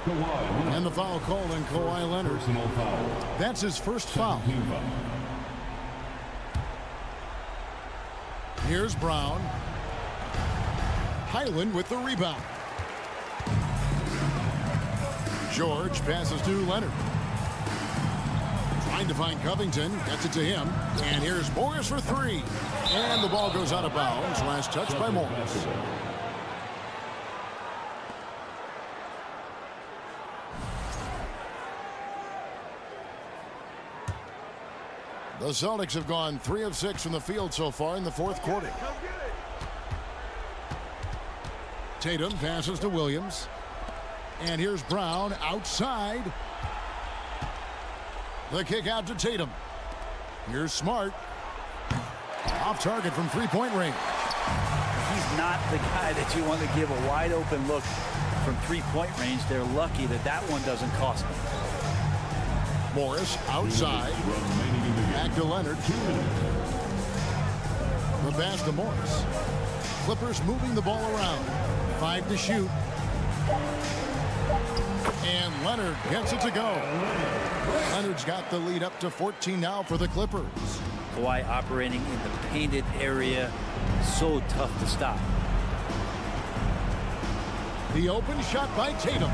A: And the foul called on Kawhi Leonard. That's his first foul. Here's Brown. Highland with the rebound. George passes to Leonard. Trying to find Covington. Gets it to him. And here's Morris for 3. And the ball goes out of bounds. Last touch by Morris. The Celtics have gone 3 of 6 from the field so far in the fourth quarter. Tatum passes to Williams. And here's Brown outside. The kick out to Tatum. Here's Smart. Off target from three-point range.
J: He's not the guy that you want to give a wide open look from three-point range. They're lucky that that one doesn't cost them.
A: Morris outside. Back to Leonard. The pass to Morris. Clippers moving the ball around. 5 to shoot. And Leonard gets it to go. Leonard's got the lead up to 14 now for the Clippers.
J: Kawhi operating in the painted area. So tough to stop.
A: The open shot by Tatum.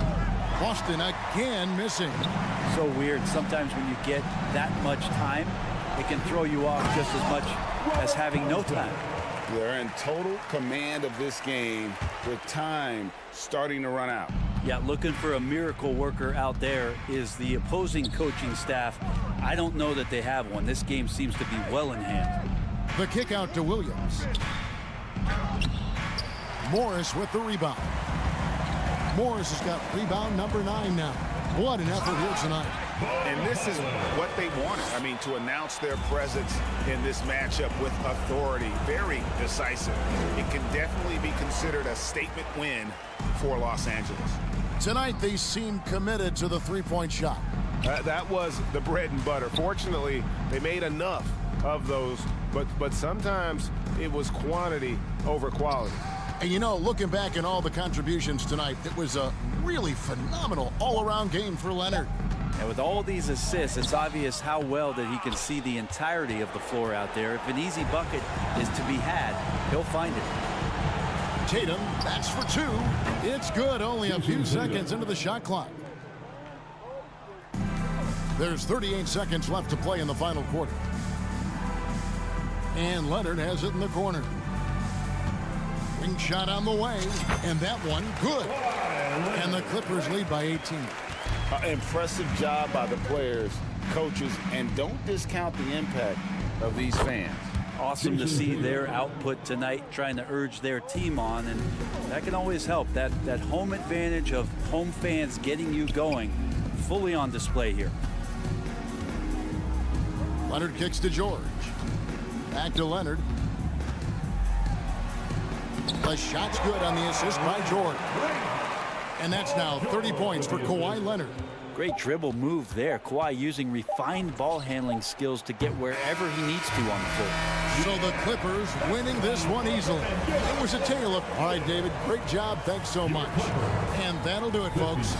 A: Boston again missing.
J: So weird. Sometimes when you get that much time, it can throw you off just as much as having no time.
D: They're in total command of this game with time starting to run out.
J: Yeah, looking for a miracle worker out there is the opposing coaching staff. I don't know that they have one. This game seems to be well in hand.
A: The kick out to Williams. Morris with the rebound. Morris has got rebound number 9 now. What an effort here tonight.
D: And this is what they wanted. I mean, to announce their presence in this matchup with authority. Very decisive. It can definitely be considered a statement win for Los Angeles.
A: Tonight, they seem committed to the three-point shot.
C: That was the bread and butter. Fortunately, they made enough of those, but sometimes it was quantity over quality.
A: And you know, looking back at all the contributions tonight, it was a really phenomenal all-around game for Leonard.
J: And with all these assists, it's obvious how well that he can see the entirety of the floor out there. If an easy bucket is to be had, he'll find it.
A: Tatum, that's for 2. It's good, only a few seconds into the shot clock. There's 38 seconds left to play in the final quarter. And Leonard has it in the corner. Wing shot on the way, and that one good. And the Clippers lead by 18.
D: Impressive job by the players, coaches, and don't discount the impact of these fans.
J: Awesome to see their output tonight, trying to urge their team on, and that can always help. That home advantage of home fans getting you going, fully on display here.
A: Leonard kicks to George. Back to Leonard. The shot's good on the assist by George. And that's now 30 points for Kawhi Leonard.
J: Great dribble move there. Kawhi using refined ball handling skills to get wherever he needs to on the floor.
A: So the Clippers winning this one easily. It was a tale of... All right, David, great job. Thanks so much. And that'll do it, folks.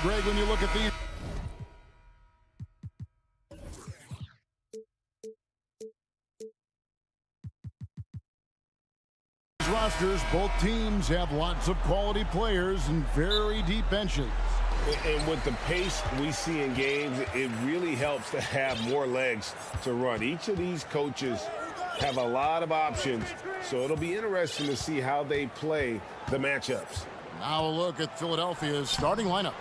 A: Greg, when you look at these rosters, both teams have lots of quality players and very deep benches.
C: And with the pace we see in games, it really helps to have more legs to run. Each of these coaches have a lot of options, so it'll be interesting to see how they play the matchups.
A: Now a look at Philadelphia's starting lineup.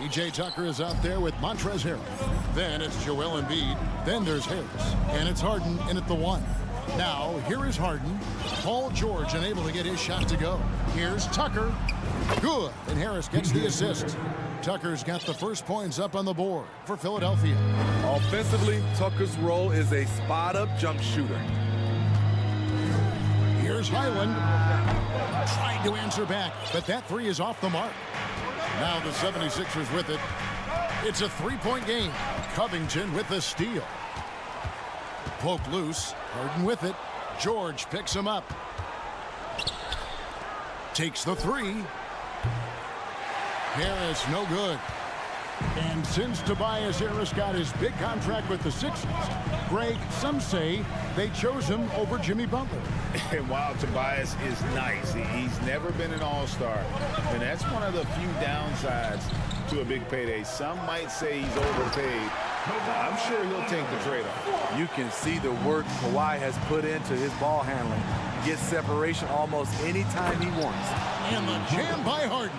A: E.J. Tucker is out there with Montrezl Harrell. Then it's Joel Embiid. Then there's Harris. And it's Harden in at the 1. Now, here is Harden. Paul George unable to get his shot to go. Here's Tucker. Good. And Harris gets the assist. Tucker's got the first points up on the board for Philadelphia.
M: Offensively, Tucker's role is a spot-up jump shooter.
A: Here's Highland. Tried to answer back, but that three is off the mark. Now the 76ers with it. It's a three-point game. Covington with the steal. Poke loose. Harden with it. George picks him up. Takes the three. Harris, no good. And since Tobias Harris got his big contract with the Sixers, Greg, some say they chose him over Jimmy Butler.
D: And while Tobias is nice, he's never been an all-star. And that's one of the few downsides to a big payday. Some might say he's overpaid. I'm sure he'll take the trade-off.
M: You can see the work Kawhi has put into his ball handling. Gets separation almost any time he wants.
A: And the jam by Harden.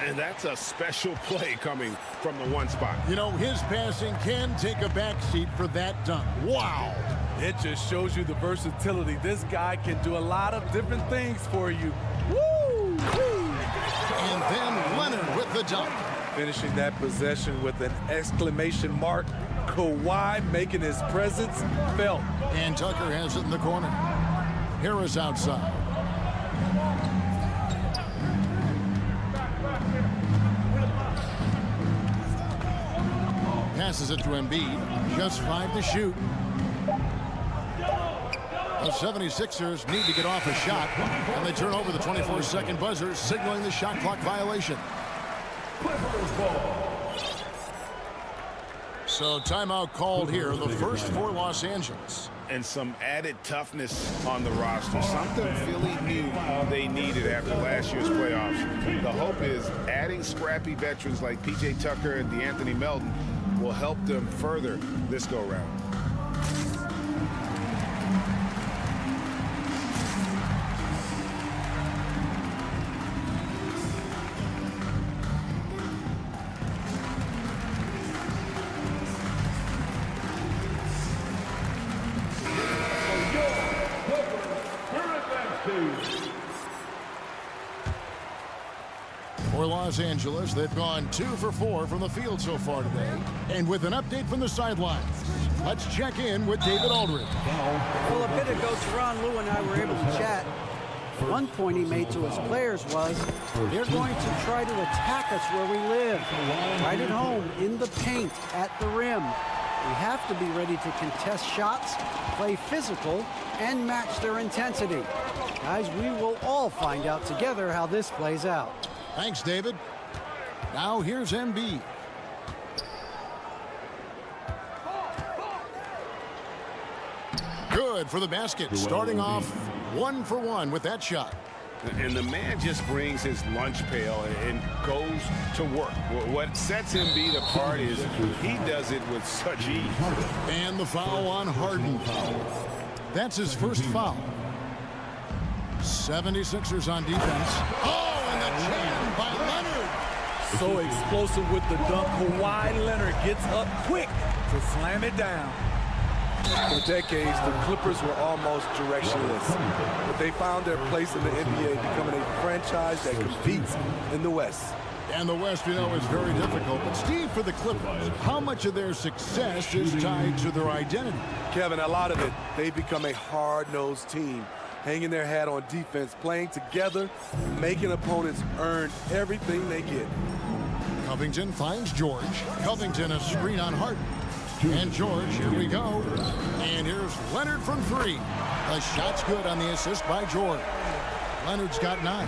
C: And that's a special play coming from the one spot.
A: You know, his passing can take a backseat for that dunk. Wow.
M: It just shows you the versatility. This guy can do a lot of different things for you. Woo! Woo!
A: And then Leonard with the dunk.
M: Finishing that possession with an exclamation mark. Kawhi making his presence felt.
A: And Tucker has it in the corner. Harris outside. Passes it to Embiid. Just 5 to shoot. The 76ers need to get off a shot, and they turn over the 24-second buzzer, signaling the shot clock violation. So timeout called here, the first for Los Angeles.
D: And some added toughness on the roster. Something Philly knew they needed after last year's playoffs. The hope is adding scrappy veterans like P.J. Tucker and DeAnthony Melton will help them further this go-round.
A: For Los Angeles, they've gone 2 for 4 from the field so far today. And with an update from the sidelines, let's check in with David Aldridge.
L: Well, a bit ago, Teron Lue and I were able to chat. One point he made to his players was, they're going to try to attack us where we live. Right at home, in the paint, at the rim. We have to be ready to contest shots, play physical, and match their intensity. Guys, we will all find out together how this plays out.
A: Thanks, David. Now here's Embiid. Good for the basket. Starting off 1 for 1 with that shot.
C: And the man just brings his lunch pail and goes to work. What sets Embiid apart is he does it with such ease.
A: And the foul on Harden. That's his first foul. 76ers on defense. Oh, and the jam by Leonard.
M: So explosive with the dunk. Kawhi Leonard gets up quick to slam it down. For decades, the Clippers were almost directionless, but they found their place in the NBA, becoming a franchise that competes in the West.
A: And the West, you know, is very difficult. But Steve, for the Clippers, how much of their success is tied to their identity?
M: Kevin, a lot of it. They've become a hard-nosed team, hanging their hat on defense, playing together, making opponents earn everything they get.
A: Covington finds George. Covington a screen on Harden. And George, here we go. And here's Leonard from 3. The shot's good on the assist by George. Leonard's got 9.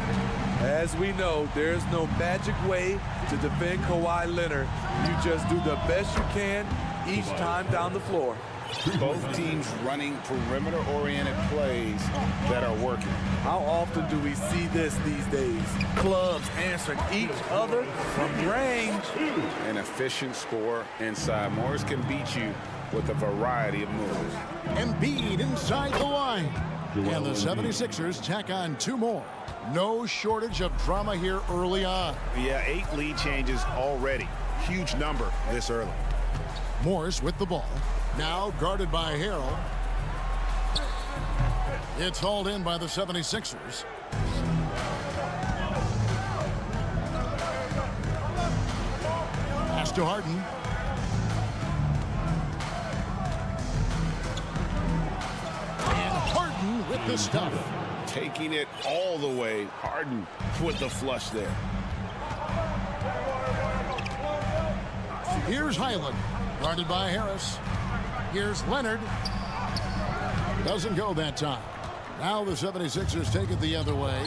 M: As we know, there's no magic way to defend Kawhi Leonard. You just do the best you can each time down the floor.
D: Both teams running perimeter-oriented plays that are working.
M: How often do we see this these days? Clubs answering each other from range.
D: An efficient score inside. Morris can beat you with a variety of moves.
A: Embiid inside the line. And the 76ers tack on 2 more. No shortage of drama here early on.
C: Yeah, 8 lead changes already. Huge number this early.
A: Morris with the ball. Now guarded by Harrell. It's hauled in by the 76ers. Pass to Harden. And Harden with the stuff.
D: Taking it all the way. Harden with the flush there.
A: Here's Highland, guarded by Harris. Here's Leonard. Doesn't go that time. Now the 76ers take it the other way.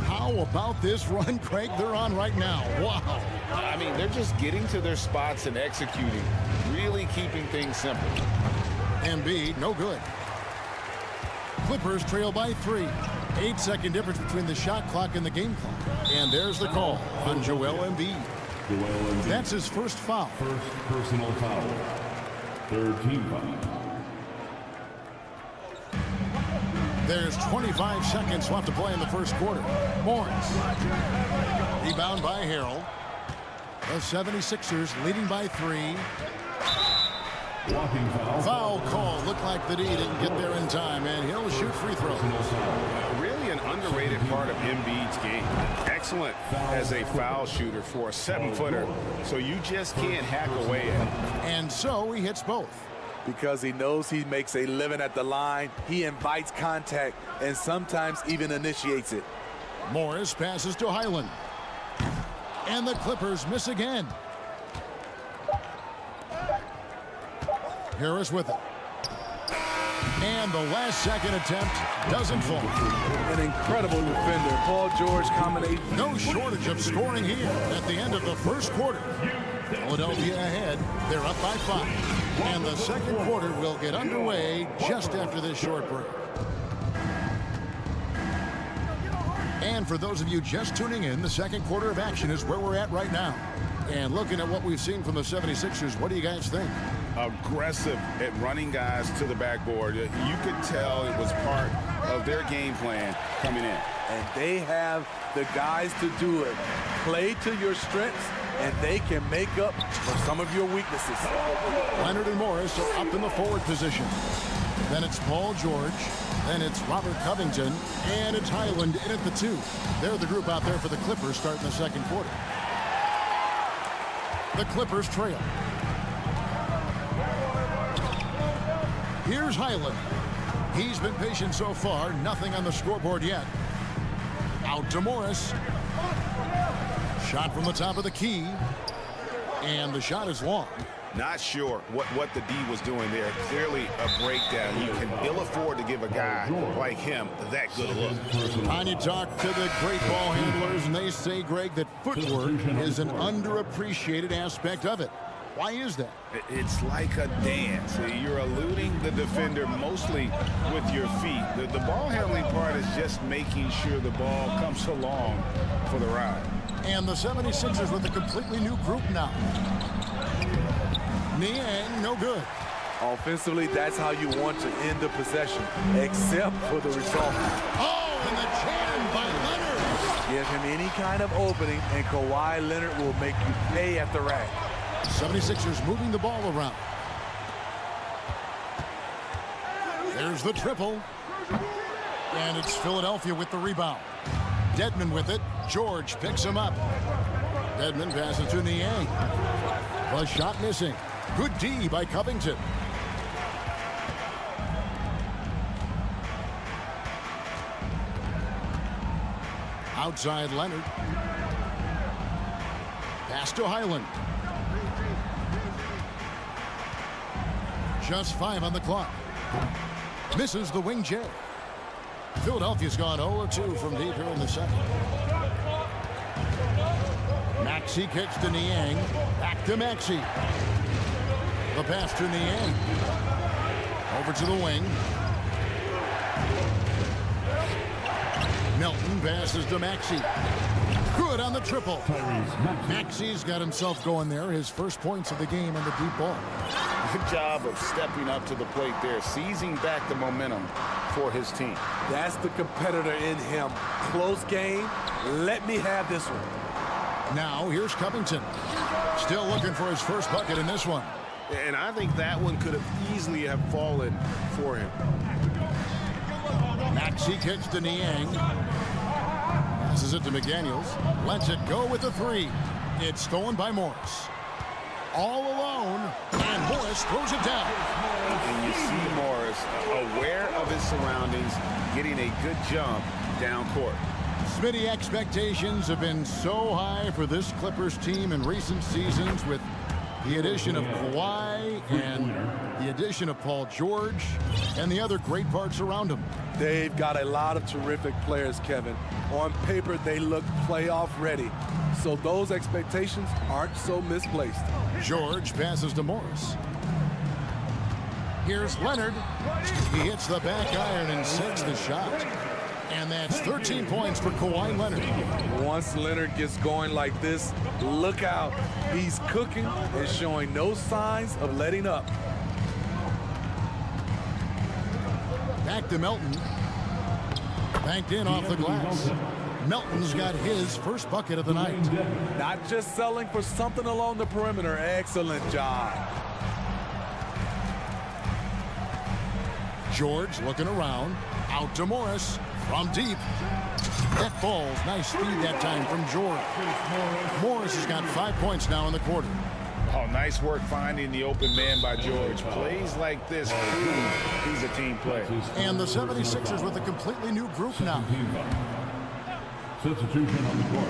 A: How about this run, Craig, they're on right now? Wow.
D: I mean, they're just getting to their spots and executing, really keeping things simple.
A: Embiid, no good. Clippers trail by 3. 8-second difference between the shot clock and the game clock. And there's the call on Joel Embiid. That's his first foul.
E: First personal foul. Third team foul.
A: There's 25 seconds left to play in the first quarter. Morris. Rebound by Harrell. The 76ers leading by 3.
E: Blocking foul.
A: Foul call. Looked like the D didn't get there in time, and he'll shoot free throws.
C: Really an underrated part of Embiid's game. Excellent as a foul shooter for a 7-footer, so you just can't hack away at him.
A: And so he hits both.
M: Because he knows he makes a living at the line, he invites contact and sometimes even initiates it.
A: Morris passes to Highland. And the Clippers miss again. Harris with it. And the last second attempt doesn't fall.
M: An incredible defender. Paul George combination.
A: No shortage of scoring here at the end of the first quarter. Philadelphia ahead. They're up by 5. And the second quarter will get underway just after this short break. And for those of you just tuning in, the second quarter of action is where we're at right now. And looking at what we've seen from the 76ers, what do you guys think?
D: Aggressive at running guys to the backboard. You could tell it was part of their game plan coming in.
M: And they have the guys to do it. Play to your strengths, and they can make up for some of your weaknesses.
A: Leonard and Morris are up in the forward position. Then it's Paul George. Then it's Robert Covington. And it's Highland in at the 2. They're the group out there for the Clippers starting the second quarter. The Clippers trail. Here's Highland. He's been patient so far. Nothing on the scoreboard yet. Out to Morris. Shot from the top of the key. And the shot is long.
D: Not sure what the D was doing there. Clearly a breakdown. You can ill afford to give a guy like him that good a look.
A: Tanya talked to the great ball handlers, and they say, Greg, that footwork is an underappreciated aspect of it. Why is that?
D: It's like a dance. You're eluding the defender mostly with your feet. The ball handling part is just making sure the ball comes along for the ride.
A: And the 76ers with a completely new group now. Niang, no good.
M: Offensively, that's how you want to end the possession, except for the result.
A: Oh, and the jam by Leonard.
M: Give him any kind of opening, and Kawhi Leonard will make you pay at the rack.
A: 76ers moving the ball around. There's the triple. And it's Philadelphia with the rebound. Dedmon with it. George picks him up. Dedmon passes to Niang. The shot missing. Good D by Covington. Outside Leonard. Pass to Highland. Just 5 on the clock. Misses the wing J. Philadelphia's gone 0-2 from deep here in the second. Maxey kicks to Niang. Back to Maxey. The pass to Niang. Over to the wing. Melton passes to Maxey. Good on the triple. Maxey's got himself going there. His first points of the game on the deep ball.
D: Good job of stepping up to the plate there, seizing back the momentum for his team.
M: That's the competitor in him. Close game. Let me have this one.
A: Now here's Covington. Still looking for his first bucket in this one.
C: And I think that one could have easily have fallen for him.
A: Maxey kicks to Niang. Passes it to McDaniels. Lets it go with the three. It's stolen by Morris. All alone, and Morris throws it down.
D: And you see Morris aware of his surroundings, getting a good jump down court.
A: Smitty, expectations have been so high for this Clippers team in recent seasons with the addition of Kawhi and the addition of Paul George and the other great parts around him.
M: They've got a lot of terrific players, Kevin. On paper, they look playoff ready. So those expectations aren't so misplaced.
A: George passes to Morris. Here's Leonard. He hits the back iron and sets the shot. And that's 13 points for Kawhi Leonard.
M: Once Leonard gets going like this, look out. He's cooking and showing no signs of letting up.
A: Back to Melton. Banked in off the glass. Melton's got his first bucket of the night.
M: Not just selling for something along the perimeter. Excellent job.
A: George looking around. Out to Morris. From deep. That falls. Nice speed that time from George. Morris has got 5 points now in the quarter.
D: Oh, nice work finding the open man by George. Plays like this, he's a team player.
A: And the 76ers with a completely new group now.
E: Substitution on the court.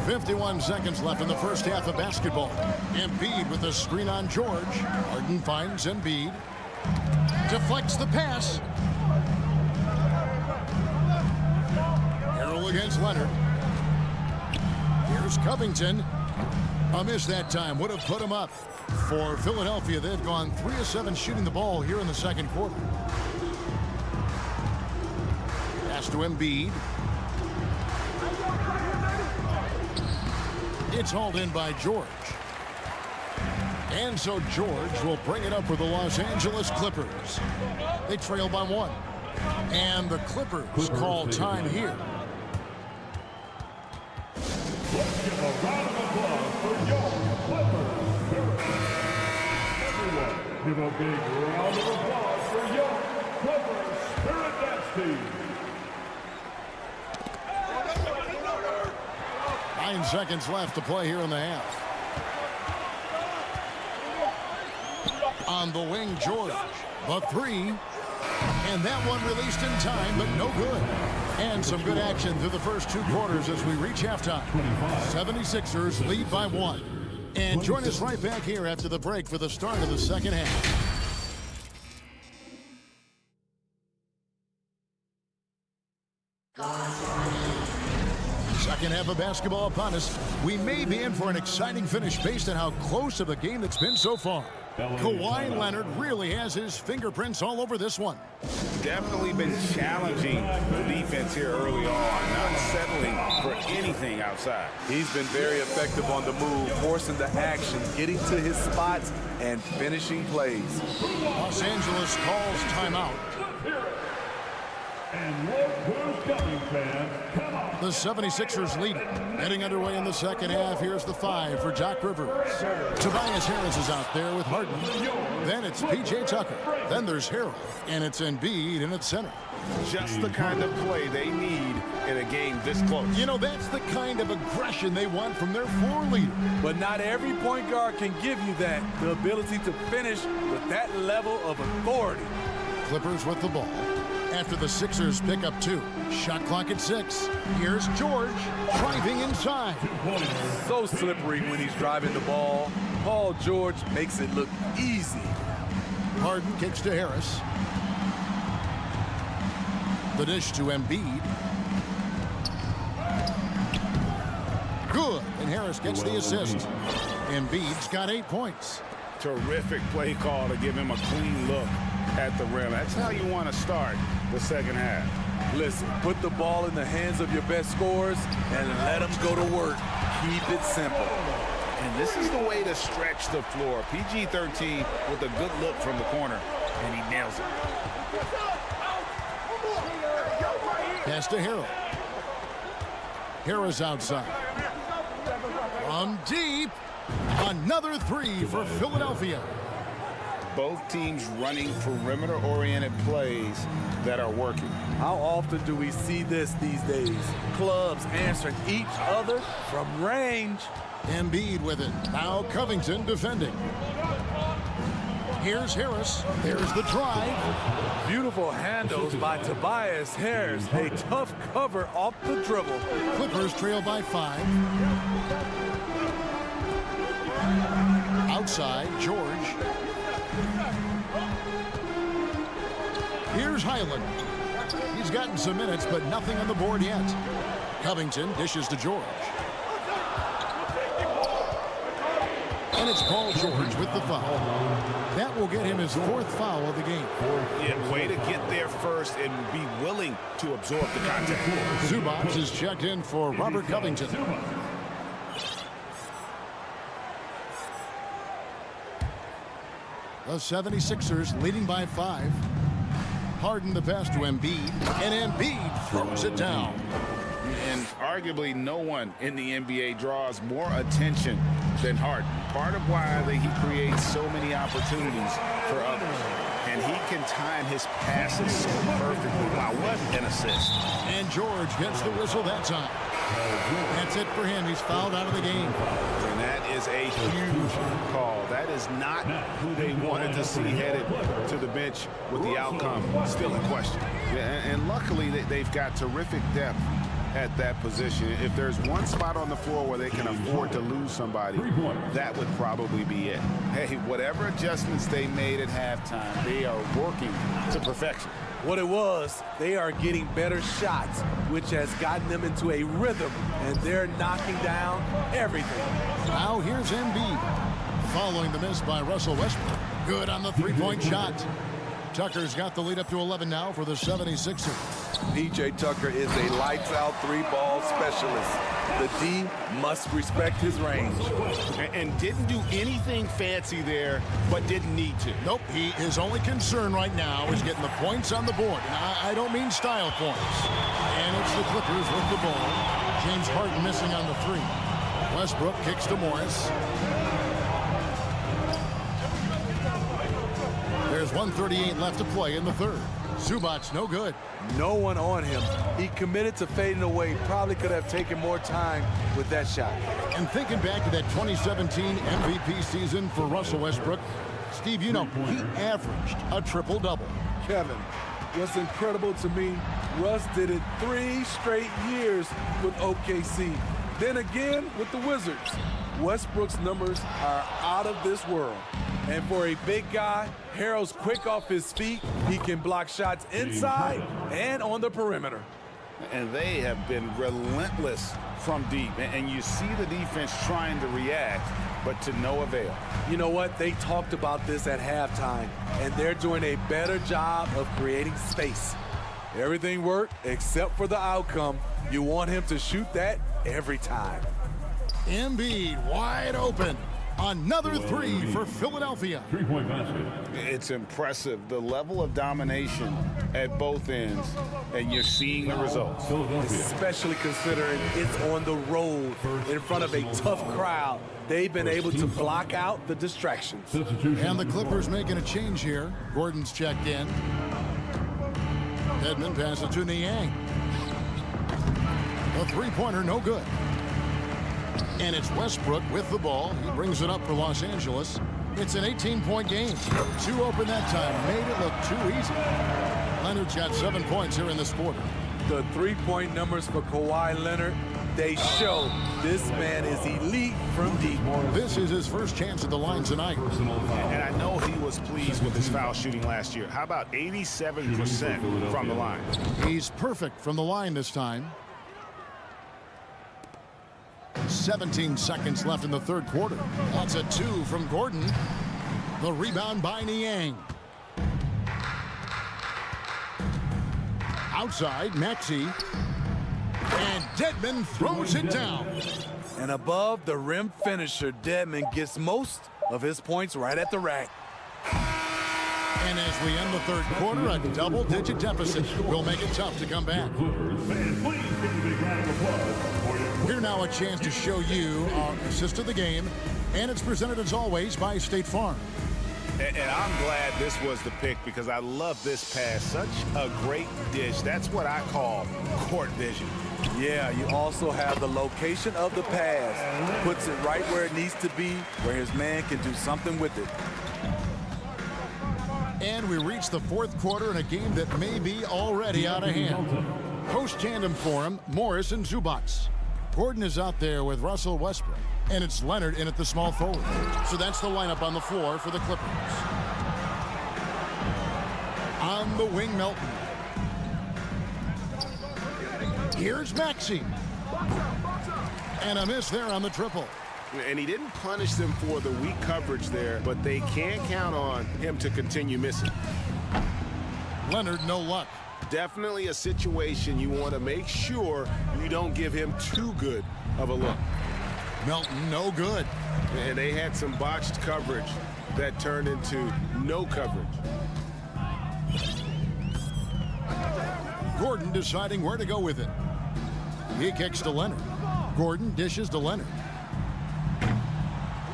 A: 51 seconds left in the first half of basketball. Embiid with a screen on George. Harden finds Embiid. Deflects the pass. Harrell against Leonard. Here's Covington. A miss that time would have put him up. For Philadelphia, they've gone 3 of 7 shooting the ball here in the second quarter. Pass to Embiid. It's hauled in by George. And so George will bring it up for the Los Angeles Clippers. They trail by 1. And the Clippers call time here.
E: Let's give a round of applause for your Clippers. Everyone, give a big round of applause for your Clippers Spirit Dance Team.
A: 9 seconds left to play here in the half. On the wing, George. The three. And that one released in time, but no good. And some good action through the first 2 quarters as we reach halftime. 76ers lead by 1. And join us right back here after the break for the start of the second half. Second half of basketball upon us. We may be in for an exciting finish based on how close of a game it's been so far. Kawhi Leonard really has his fingerprints all over this one.
D: Definitely been challenging the defense here early on, not settling for anything outside.
M: He's been very effective on the move, forcing the action, getting to his spots, and finishing plays.
A: Los Angeles calls timeout.
E: And look who's coming, fans. Come on.
A: The 76ers lead it. Getting underway in the second half. Here's the 5 for Doc Rivers. Tobias Harris is out there with Harden. Then it's P.J. Tucker. Then there's Harrell. And it's Embiid in its center.
D: Just the kind of play they need in a game this close.
A: You know, that's the kind of aggression they want from their floor leader.
M: But not every point guard can give you that. The ability to finish with that level of authority.
A: Clippers with the ball. After the Sixers pick up 2. Shot clock at 6. Here's George driving inside.
M: So slippery when he's driving the ball. Paul George makes it look easy.
A: Harden kicks to Harris. The dish to Embiid. Good. And Harris gets the assist. Embiid's got 8 points.
D: Terrific play call to give him a clean look at the rim. That's how you want to start the second half.
M: Listen, put the ball in the hands of your best scorers and let them go to work. Keep it simple.
D: And this is the way to stretch the floor. PG-13 with a good look from the corner, and he nails it.
A: Pass to Harrell. Harris outside. From deep. Another 3 for Philadelphia.
D: Both teams running perimeter-oriented plays that are working.
M: How often do we see this these days? Clubs answering each other from range.
A: Embiid with it. Now Covington defending. Here's Harris. There's the drive.
M: Beautiful handles by Tobias Harris. A tough cover off the dribble.
A: Clippers trail by 5. Outside, George. Here's Highland. He's gotten some minutes, but nothing on the board yet. Covington dishes to George. And it's Paul George with the foul. That will get him his 4th foul of the game.
D: Yeah, way to get there first and be willing to absorb the contact.
A: Zubac is checked in for Robert Covington. The 76ers leading by 5. Harden the pass to Embiid, and Embiid throws it down.
D: And arguably no one in the NBA draws more attention than Harden. Part of why he creates so many opportunities for others. And he can time his passes so perfectly. Wow, what an assist.
A: And George gets the whistle that time. That's it for him. He's fouled out of the game.
D: And that is a huge call. That is not who they wanted to see headed to the bench with the outcome still in question. Yeah, and luckily they've got terrific depth at that position. If there's one spot on the floor where they can afford to lose somebody, that would probably be it. Hey, whatever adjustments they made at halftime, they are working to perfection.
M: What it was, they are getting better shots, which has gotten them into a rhythm, and they're knocking down everything.
A: Now here's Embiid, following the miss by Russell Westbrook. Good on the 3-point shot. Tucker's got the lead up to 11 now for the 76ers.
M: PJ Tucker is a lights-out 3-ball specialist. The D must respect his range.
D: And didn't do anything fancy there, but didn't need to.
A: Nope, his only concern right now is getting the points on the board. And I don't mean style points. And it's the Clippers with the ball. James Harden missing on the 3. Westbrook kicks to Morris. There's 1:38 left to play in the 3rd. Zubac no good.
M: No one on him. He committed to fading away. Probably could have taken more time with that shot.
A: And thinking back to that 2017 MVP season for Russell Westbrook, Steve, you know, he averaged a triple-double.
M: Kevin, what's incredible to me, Russ did it 3 straight years with OKC. Then again with the Wizards. Westbrook's numbers are out of this world. And for a big guy, Harrell's quick off his feet. He can block shots inside and on the perimeter.
D: And they have been relentless from deep. And you see the defense trying to react, but to no avail.
M: You know what? They talked about this at halftime, and they're doing a better job of creating space. Everything worked except for the outcome. You want him to shoot that every time.
A: Embiid wide open. Another 3 for Philadelphia.
E: 3-point basket.
D: It's impressive, the level of domination at both ends, and you're seeing the results.
M: Especially considering it's on the road in front of a tough crowd. They've been able to block out the distractions.
A: And the Clippers making a change here. Gordon's checked in. Edmond passes to Niang. The 3-pointer no good. And it's Westbrook with the ball. He brings it up for Los Angeles. It's an 18-point game. 2 open that time. Made it look too easy. Leonard's got 7 points here in this quarter.
M: The 3-point numbers for Kawhi Leonard, they show this man is elite from deep.
A: This is his first chance at the line tonight.
D: And I know he was pleased with his foul shooting last year. How about 87% from the line?
A: He's perfect from the line this time. 17 seconds left in the 3rd quarter. That's a 2 from Gordon. The rebound by Niang. Outside, Maxey. And Dedmon throws it down.
M: And above the rim finisher, Dedmon gets most of his points right at the rack.
A: And as we end the 3rd quarter, a double-digit deficit will make it tough to come back. Here now a chance to show you our assist of the game, and it's presented as always by State Farm.
C: And I'm glad this was the pick because I love this pass. Such a great dish. That's what I call court vision.
M: Yeah, you also have the location of the pass. Puts it right where it needs to be, where his man can do something with it.
A: And we reach the fourth quarter in a game that may be already out of hand. Post tandem for him, Morris and Zubac. Gordon is out there with Russell Westbrook, and it's Leonard in at the small forward. So that's the lineup on the floor for the Clippers. On the wing, Melton. Here's Maxey. And a miss there on the triple.
C: And he didn't punish them for the weak coverage there, but they can't count on him to continue missing.
A: Leonard, no luck.
C: Definitely a situation you want to make sure you don't give him too good of a look.
A: Melton, no good.
C: And they had some botched coverage that turned into no coverage.
A: Gordon deciding where to go with it. He kicks to Leonard. Gordon dishes to Leonard.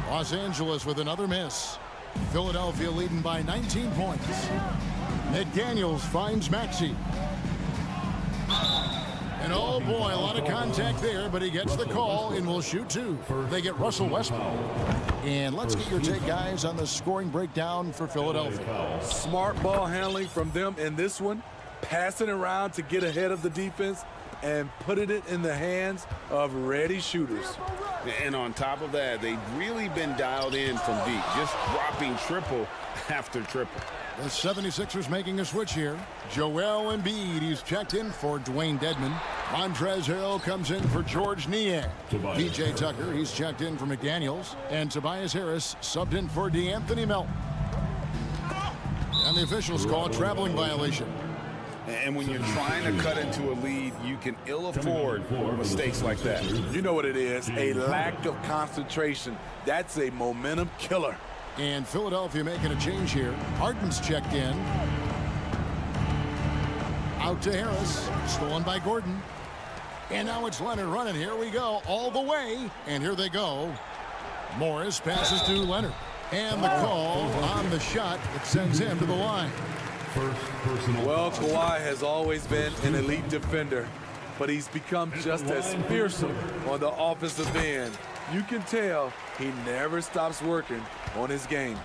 A: Los Angeles with another miss. Philadelphia leading by 19 points. McDaniels finds Maxey. And oh boy, a lot of contact there, but he gets the call and will shoot two. They get Russell Westbrook. And let's get your take, guys, on the scoring breakdown for Philadelphia.
M: Smart ball handling from them in this one. Passing around to get ahead of the defense and putting it in the hands of ready shooters.
D: And on top of that, they've really been dialed in from deep, just dropping triple after triple.
A: The 76ers making a switch here. Joel Embiid, he's checked in for Dwayne Dedmon. Montrezl Harrell comes in for George Niang. PJ Tucker, he's checked in for McDaniels. And Tobias Harris subbed in for DeAnthony Melton. And the officials call a traveling violation.
D: And when you're trying to cut into a lead, you can ill afford mistakes like that.
M: You know what it is, a lack of concentration. That's a momentum killer.
A: And Philadelphia making a change here. Harden's checked in. Out to Harris. Stolen by Gordon. And now it's Leonard running. Here we go. All the way. And here they go. Morris passes to Leonard. And the call on the shot that sends him to the line.
M: Well, Kawhi has always been an elite defender, but he's become just as fearsome on the offensive end. You can tell he never stops working on his game.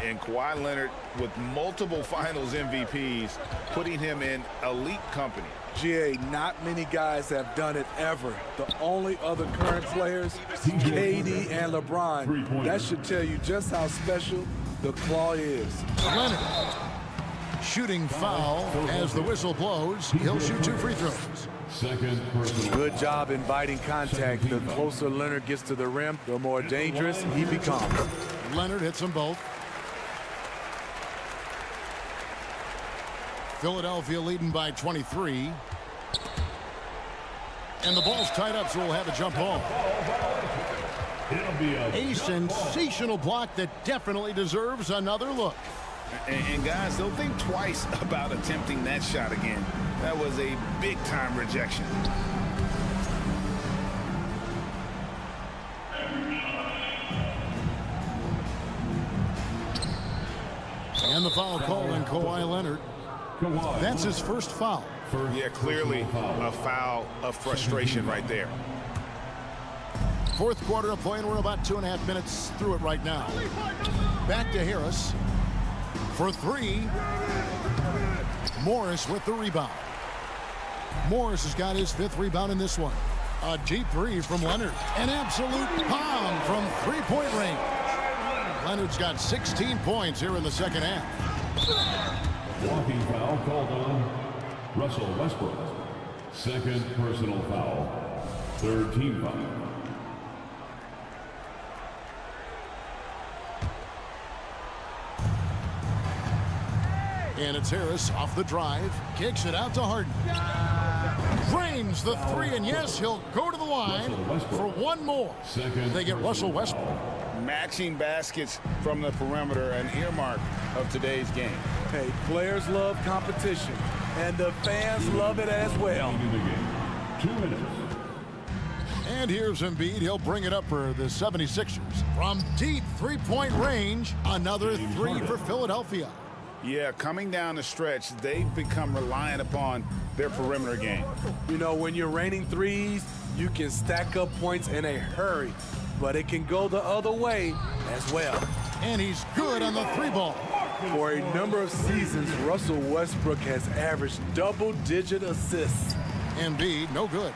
D: And Kawhi Leonard with multiple finals MVPs, putting him in elite company.
M: GA, not many guys have done it ever. The only other current players, KD and LeBron. That should tell you just how special the Claw is.
A: Leonard. Shooting foul as the whistle blows. He'll shoot two free throws.
M: Good job inviting contact. The closer Leonard gets to the rim, the more dangerous he becomes.
A: Leonard hits them both. Philadelphia leading by 23. And the ball's tied up, so we'll have a jump ball. A sensational block that definitely deserves another look.
D: And guys, don't think twice about attempting that shot again. That was a big-time rejection.
A: And the foul called on Kawhi Leonard. That's his first foul.
C: Yeah, clearly a foul of frustration right there.
A: Fourth quarter of play, and we're about 2.5 minutes through it right now. Back to Harris. For three. Morris with the rebound. Morris has got his 5th rebound in this one. A deep three from Leonard. An absolute bomb from three-point range. Leonard's got 16 points here in the second half.
E: Walking foul called on Russell Westbrook. Second personal foul. Third team foul.
A: And it's Harris off the drive. Kicks it out to Harden. Drains the three, and yes, he'll go to the line for one more. They get Russell Westbrook.
D: Matching baskets from the perimeter, an earmark of today's game.
M: Hey, players love competition, and the fans love it as well.
E: 2 minutes.
A: And here's Embiid. He'll bring it up for the 76ers. From deep three-point range, another three for Philadelphia.
D: Yeah, coming down the stretch, they've become reliant upon their perimeter game.
M: You know, when you're raining threes, you can stack up points in a hurry, but it can go the other way as well.
A: And he's good on the three ball.
M: For a number of seasons, Russell Westbrook has averaged double-digit assists.
A: Embiid, no good.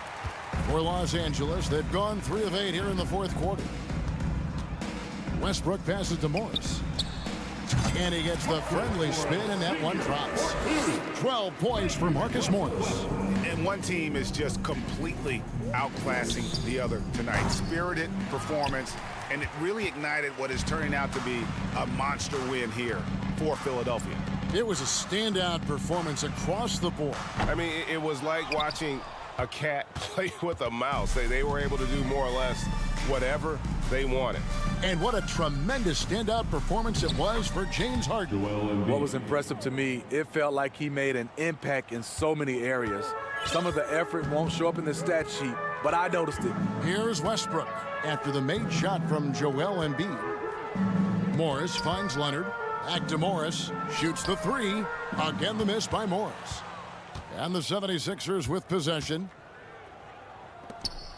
A: For Los Angeles, they've gone 3 of 8 here in the fourth quarter. Westbrook passes to Morris. And he gets the friendly spin, and that one drops. 12 points for Marcus Morris.
D: And one team is just completely outclassing the other tonight. Spirited performance, and it really ignited what is turning out to be a monster win here for Philadelphia.
A: It was a standout performance across the board.
C: I mean, it was like watching a cat play with a mouse. They were able to do more or less whatever they wanted.
A: And what a tremendous standout performance it was for James Harden.
M: What was impressive to me, it felt like he made an impact in so many areas. Some of the effort won't show up in the stat sheet, but I noticed it.
A: Here's Westbrook after the made shot from Joel Embiid. Morris finds Leonard. Back to Morris. Shoots the three. Again the miss by Morris. And the 76ers with possession.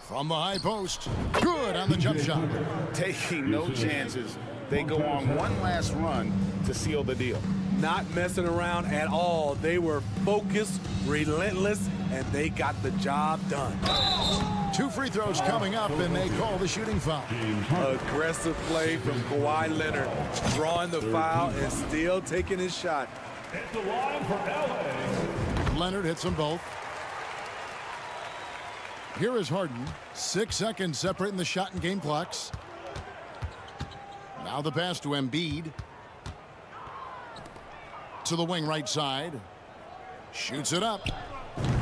A: From the high post. Good on the jump shot.
D: Taking no chances. They go on one last run to seal the deal.
M: Not messing around at all. They were focused, relentless, and they got the job done.
A: 2 free throws coming up, and they call the shooting foul.
M: Aggressive play from Kawhi Leonard, drawing the foul and still taking his shot.
E: At the line for LA.
A: Leonard hits them both. Here is Harden. 6 seconds separating the shot and game clocks. Now the pass to Embiid. To the wing right side. Shoots it up.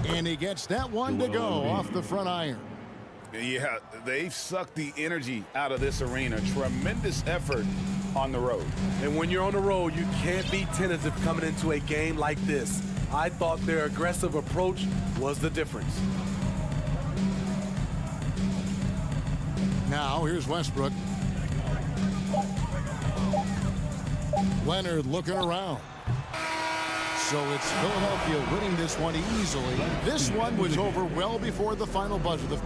A: And he gets that one to go off the front iron.
D: Yeah, they've sucked the energy out of this arena. Tremendous effort on the road.
M: And when you're on the road, you can't be tentative coming into a game like this. I thought their aggressive approach was the difference.
A: Now here's Westbrook. Leonard looking around. So it's Philadelphia winning this one easily. This one was over well before the final buzzer.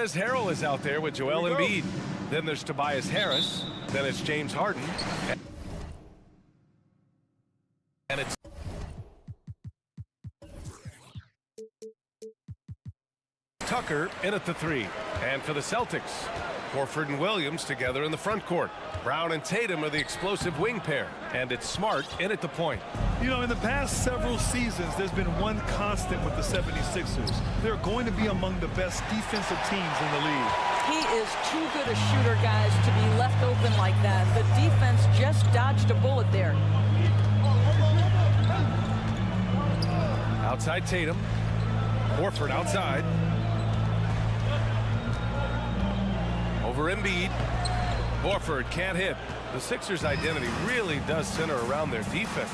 H: Montrezl Harrell is out there with Joel Embiid. Then there's Tobias Harris. Then it's James Harden. And it's Tucker in at the 3. And for the Celtics, Horford and Williams together in the front court. Brown and Tatum are the explosive wing pair. And it's Smart in at the point.
G: You know, in the past several seasons, there's been one constant with the 76ers. They're going to be among the best defensive teams in the league.
B: He is too good a shooter, guys, to be left open like that. The defense just dodged a bullet there.
H: Outside Tatum. Horford outside. Over Embiid. Horford can't hit. The Sixers' identity really does center around their defense.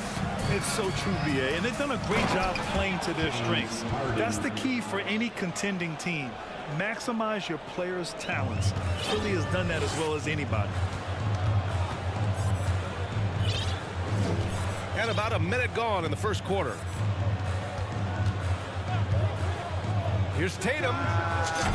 G: It's so true, BA, and they've done a great job playing to their strengths. That's the key for any contending team. Maximize your players' talents. Philly has done that as well as anybody.
H: And about a minute gone in the first quarter. Here's Tatum.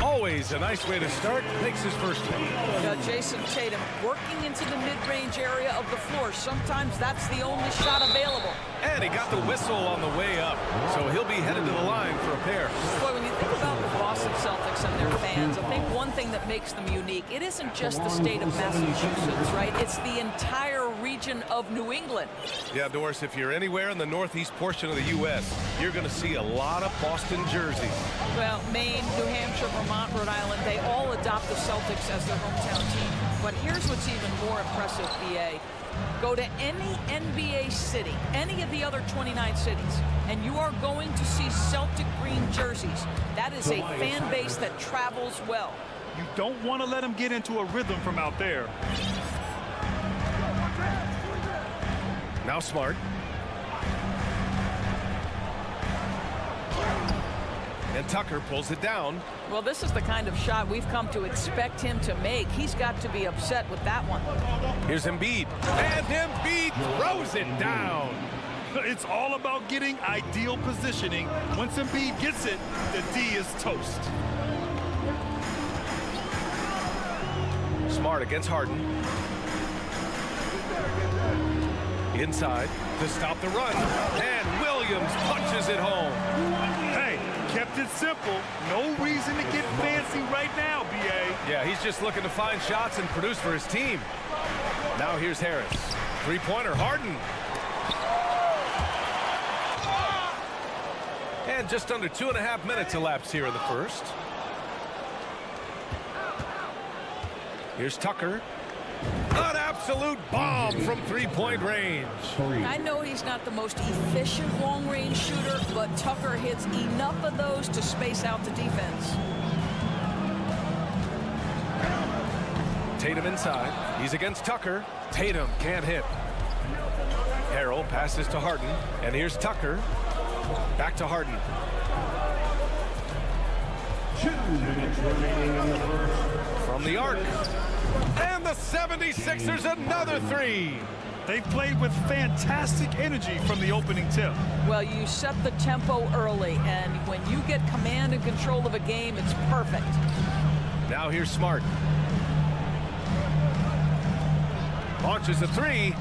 H: Always a nice way to start. Makes his first one.
B: Jason Tatum working into the mid-range area of the floor. Sometimes that's the only shot available.
H: And he got the whistle on the way up. So he'll be headed to the line for a pair.
B: Boy, when you think about the Boston Celtics and their fans, I think one thing that makes them unique, it isn't just the state of Massachusetts, right? It's the entire region of New England.
H: Yeah, Doris, if you're anywhere in the northeast portion of the U.S., you're going to see a lot of Boston jerseys.
B: Well, Maine, New Hampshire, Vermont, Rhode Island, they all adopt the Celtics as their hometown team. But here's what's even more impressive, BA. Go to any NBA city, any of the other 29 cities, and you are going to see Celtic green jerseys. That is a fan base that travels well.
G: You don't want to let them get into a rhythm from out there.
H: Now Smart. And Tucker pulls it down.
B: Well, this is the kind of shot we've come to expect him to make. He's got to be upset with that one.
H: Here's Embiid. And Embiid throws it down.
G: It's all about getting ideal positioning. Once Embiid gets it, the D is toast.
H: Smart against Harden. Inside to stop the run. And Williams punches it home.
G: Hey, kept it simple. No reason to get fancy right now, BA.
H: Yeah, he's just looking to find shots and produce for his team. Now here's Harris. Three-pointer, Harden. And just under 2.5 minutes elapsed here in the first. Here's Tucker. An absolute bomb from three-point range.
B: I know he's not the most efficient long-range shooter, but Tucker hits enough of those to space out the defense.
H: Tatum inside. He's against Tucker. Tatum can't hit. Harrell passes to Harden. And here's Tucker. Back to Harden.
E: 2 minutes remaining in the first.
H: From the arc. And the 76ers another three.
G: They played with fantastic energy from the opening tip.
B: Well, you set the tempo early, and when you get command and control of a game, it's perfect.
H: Now here's Smart. Launches a three.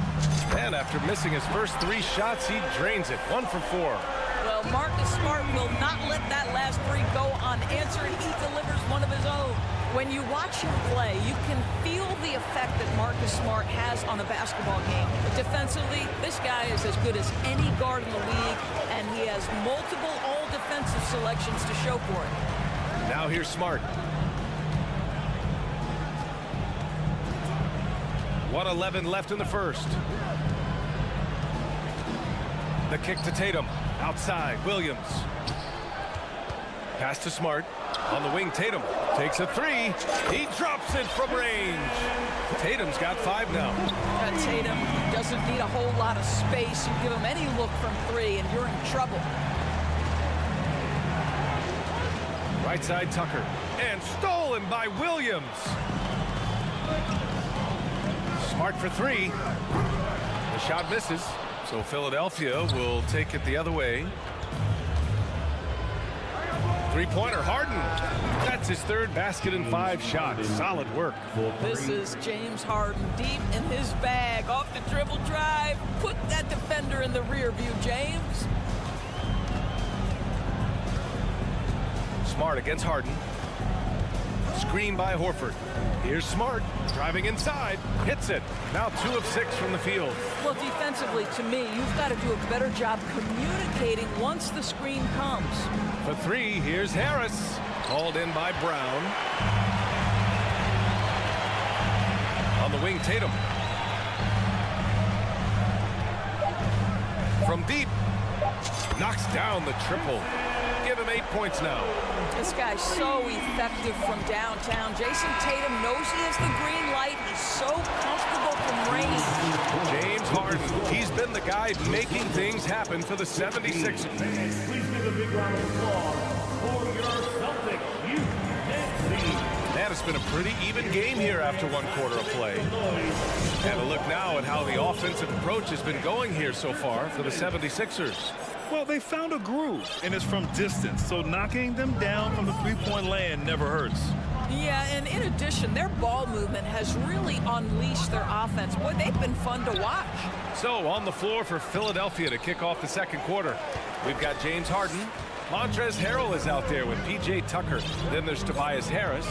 H: And after missing his first 3 shots, he drains it. 1 for 4.
B: Well, Marcus Smart will not let that last 3 go unanswered. He delivers one of his own. When you watch him play, you can feel the effect that Marcus Smart has on a basketball game. Defensively, this guy is as good as any guard in the league, and he has multiple all-defensive selections to show for it.
H: Now here's Smart. 1:11 left in the first. The kick to Tatum. Outside, Williams. Pass to Smart. On the wing, Tatum takes a 3. He drops it from range. Tatum's got 5 now.
B: Tatum doesn't need a whole lot of space. You give him any look from 3, and you're in trouble.
H: Right side, Tucker. And stolen by Williams. Smart for 3. The shot misses. So Philadelphia will take it the other way. Three-pointer, Harden. That's his third basket in 5 shots. Solid work.
B: This is James Harden deep in his bag. Off the dribble drive. Put that defender in the rear view, James.
H: Smart against Harden. Screen by Horford. Here's Smart, driving inside, hits it. Now 2 of 6 from the field.
B: Well, defensively, to me, you've got to do a better job communicating once the screen comes.
H: For 3, here's Harris. Called in by Brown. On the wing, Tatum. From deep. Knocks down the triple. Give him 8 points now.
B: This guy's so effective from downtown. Jason Tatum knows he has the green light. He's so comfortable from range.
H: James Harden, he's been the guy making things happen for the 76ers.
E: Please give a big round of applause for your Celtics.
H: Man, it's been a pretty even game here after 1 quarter of play. And a look now at how the offensive approach has been going here so far for the 76ers.
G: Well, they found a groove, and it's from distance, so knocking them down from the three-point land never hurts.
B: Yeah, and in addition, their ball movement has really unleashed their offense. Boy, they've been fun to watch.
H: So on the floor for Philadelphia to kick off the 2nd quarter, we've got James Harden. Montrezl Harrell is out there with P.J. Tucker. Then there's Tobias Harris,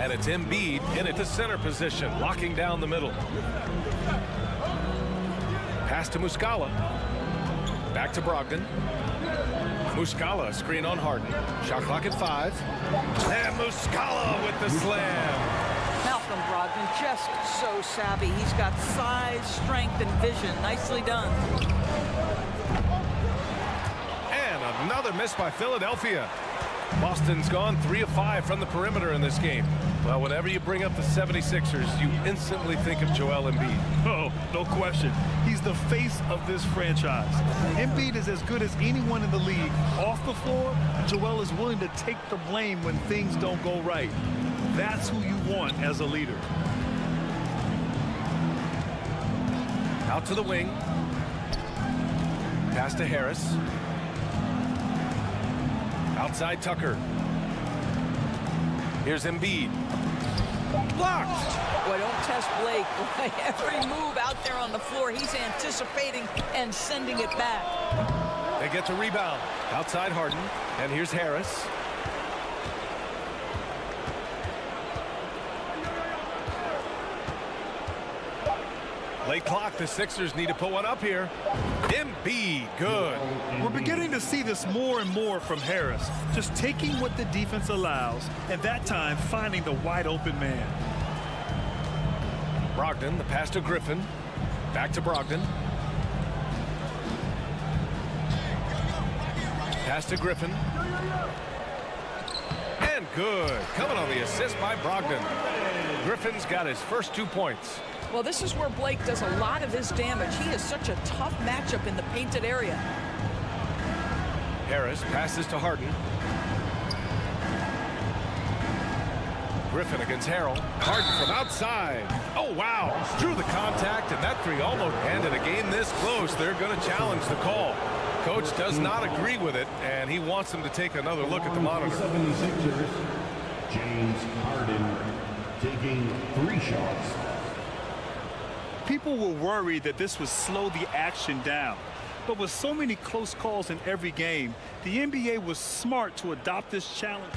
H: and it's Embiid in at the center position, locking down the middle. Pass to Muscala. Back to Brogdon. Muscala, screen on Harden. Shot clock at 5. And Muscala with the slam.
B: Malcolm Brogdon just so savvy. He's got size, strength, and vision. Nicely done.
H: And another miss by Philadelphia. Boston's gone 3 of 5 from the perimeter in this game. Well, whenever you bring up the 76ers, you instantly think of Joel Embiid.
G: Oh, no question. He's the face of this franchise. Embiid is as good as anyone in the league. Off the floor, Joel is willing to take the blame when things don't go right. That's who you want as a leader.
H: Out to the wing. Pass to Harris. Outside Tucker. Here's Embiid. Blocked.
B: Boy, don't test Blake. Boy, every move out there on the floor, he's anticipating and sending it back.
H: They get the rebound. Outside Harden. And here's Harris. Late clock. The Sixers need to put one up here. Embiid, good.
G: We're beginning to see this more and more from Harris. Just taking what the defense allows, and that time finding the wide open man.
H: Brogdon, the pass to Griffin. Back to Brogdon. Pass to Griffin. And good. Coming on the assist by Brogdon. Griffin's got his first 2 points.
B: Well, this is where Blake does a lot of his damage. He is such a tough matchup in the painted area.
H: Harris passes to Harden. Griffin against Harrell. Harden from outside. Oh, wow. Drew the contact, and that 3 almost ended a game this close. They're going to challenge the call. Coach does not agree with it, and he wants him to take another look at the monitor.
E: 76ers, James Harden taking 3 shots.
G: People were worried that this would slow the action down. But with so many close calls in every game, the NBA was smart to adopt this challenge.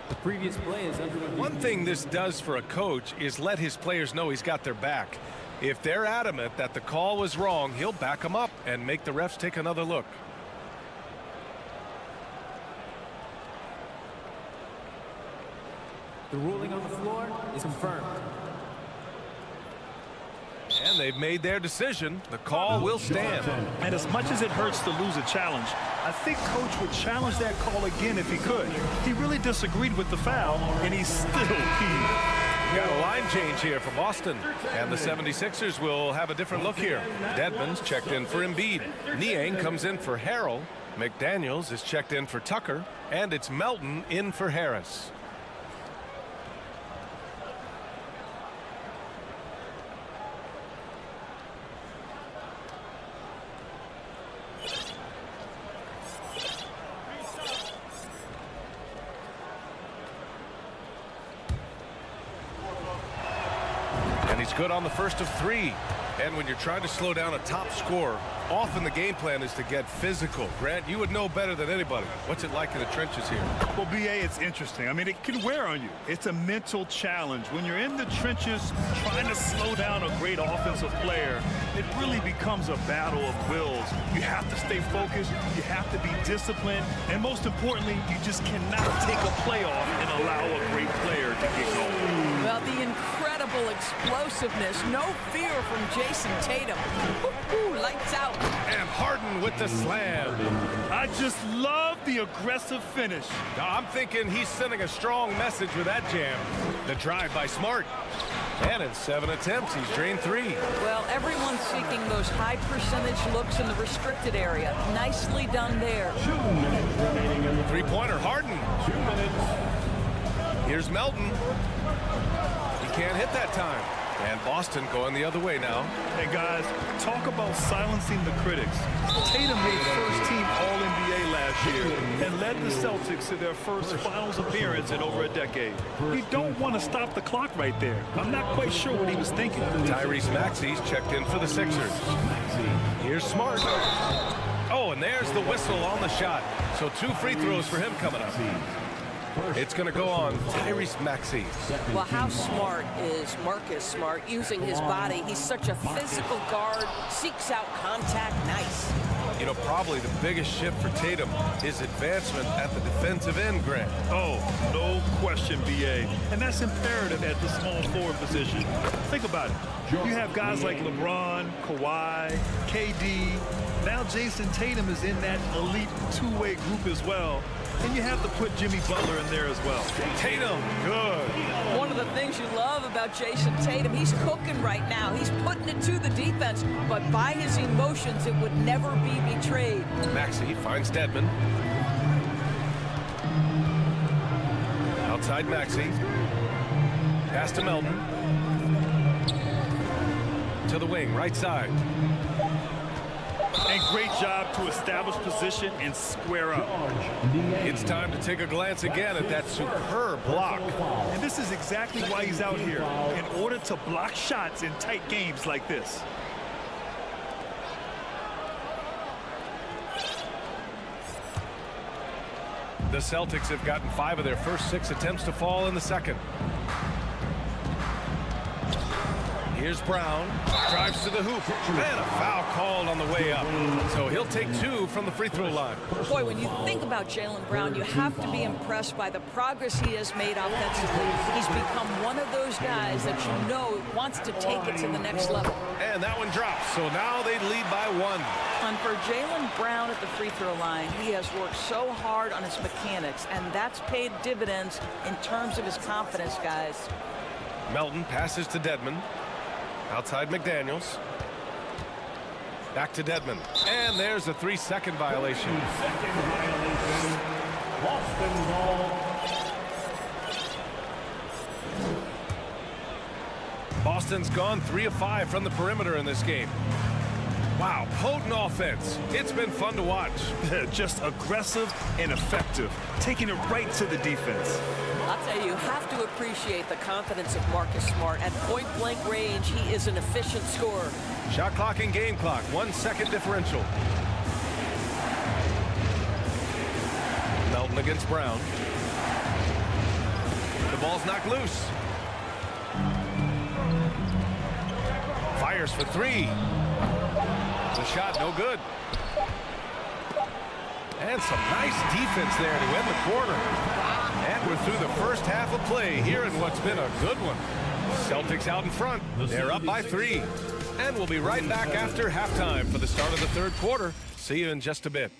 N: The previous play is under review.
H: One thing this does for a coach is let his players know he's got their back. If they're adamant that the call was wrong, he'll back them up and make the refs take another look.
N: The ruling on the floor is confirmed.
H: And they've made their decision. The call will stand.
G: And as much as it hurts to lose a challenge, I think Coach would challenge that call again if he could. He really disagreed with the foul, and he's still key.
H: Got a line change here for Boston. And the 76ers will have a different look here. Dedmon's checked in for Embiid. Niang comes in for Harrell. McDaniels is checked in for Tucker. And it's Melton in for Harris. He's good on the first of 3. And when you're trying to slow down a top scorer, often the game plan is to get physical. Grant, you would know better than anybody. What's it like in the trenches here?
G: Well, BA, it's interesting. I mean, it can wear on you. It's a mental challenge. When you're in the trenches trying to slow down a great offensive player, it really becomes a battle of wills. You have to stay focused. You have to be disciplined. And most importantly, you just cannot take a play off and allow a great player to get going.
B: Well, the incredible explosiveness, no fear from Jason Tatum. Woo-hoo, lights out.
H: And Harden with the slam.
G: I just love the aggressive finish.
H: I'm thinking he's sending a strong message with that jam. The drive by Smart. And in 7 attempts, he's drained 3.
B: Well, everyone's seeking those high percentage looks in the restricted area. Nicely done there.
H: 3-pointer, Harden.
E: 2 minutes.
H: Here's Melton. He can't hit that time. And Boston going the other way now.
G: Hey, guys, talk about silencing the critics. Tatum made first-team All-NBA last year and led the Celtics to their first finals appearance in over a decade. You don't want to stop the clock right there. I'm not quite sure what he was thinking.
H: Tyrese Maxey's checked in for the Sixers. Here's Smart. Oh, and there's the whistle on the shot. So 2 free throws for him coming up. It's going to go on Tyrese Maxey.
B: Well, how smart is Marcus Smart using his body? He's such a physical guard, seeks out contact. Nice.
H: You know, probably the biggest shift for Tatum is advancement at the defensive end, Grant.
G: Oh, no question, BA. And that's imperative at the small forward position. Think about it. You have guys like LeBron, Kawhi, KD. Now Jason Tatum is in that elite two-way group as well. And you have to put Jimmy Butler in there as well.
H: Tatum, good.
B: One of the things you love about Jason Tatum, he's cooking right now. He's putting it to the defense, but by his emotions, it would never be betrayed.
H: Maxey finds Dedmon. Outside Maxey. Pass to Melton. To the wing, right side.
G: And great job to establish position and square up.
H: It's time to take a glance again at that superb block.
G: And this is exactly why he's out here, in order to block shots in tight games like this.
H: The Celtics have gotten 5 of their first 6 attempts to fall in the second. Here's Brown, drives to the hoop, and a foul called on the way up. So he'll take 2 from the free throw line.
B: Boy, when you think about Jaylen Brown, you have to be impressed by the progress he has made offensively. He's become one of those guys that you know wants to take it to the next level.
H: And that one drops, so now they lead by 1.
B: And for Jaylen Brown at the free throw line, he has worked so hard on his mechanics, and that's paid dividends in terms of his confidence, guys.
H: Melton passes to Dedmon. Outside McDaniels. Back to Dedmon. And there's a 3-second violation.
E: 2-second violation. Boston ball.
H: Boston's gone 3 of 5 from the perimeter in this game. Wow, potent offense. It's been fun to watch.
G: Just aggressive and effective, taking it right to the defense.
B: I'll tell you, you have to appreciate the confidence of Marcus Smart. At point-blank range, he is an efficient scorer.
H: Shot clock and game clock, 1 second differential. Melton against Brown. The ball's knocked loose. Fires for 3. The shot no good. And some nice defense there to end the quarter. And we're through the first half of play here in what's been a good one. Celtics out in front. They're up by 3. And we'll be right back after halftime for the start of the third quarter. See you in just a bit.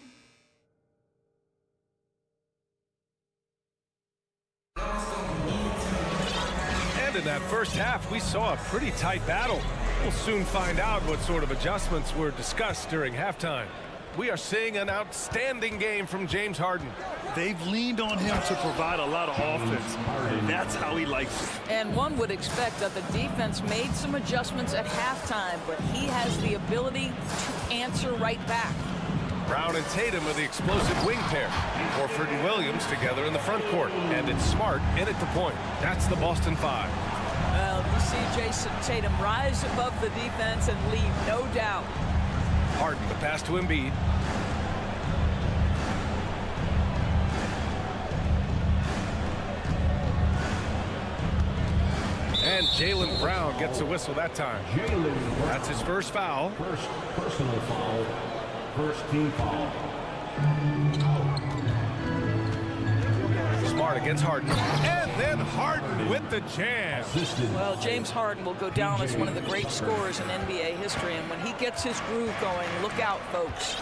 H: And in that first half, we saw a pretty tight battle. We'll soon find out what sort of adjustments were discussed during halftime. We are seeing an outstanding game from James Harden.
G: They've leaned on him to provide a lot of offense. That's how he likes it.
B: And one would expect that the defense made some adjustments at halftime, but he has the ability to answer right back.
H: Brown and Tatum are the explosive wing pair. Horford and Williams together in the front court. And it's Smart in at the point. That's the Boston 5.
B: Well, you see Jason Tatum rise above the defense and lead, no doubt.
H: Harden, the pass to Embiid. And Jaylen Brown gets a whistle that time. That's his first foul.
E: First personal foul. First team foul.
H: Smart against Harden. And then Harden with the jam.
B: Well, James Harden will go down as one of the great scorers in NBA history, and when he gets his groove going, look out, folks.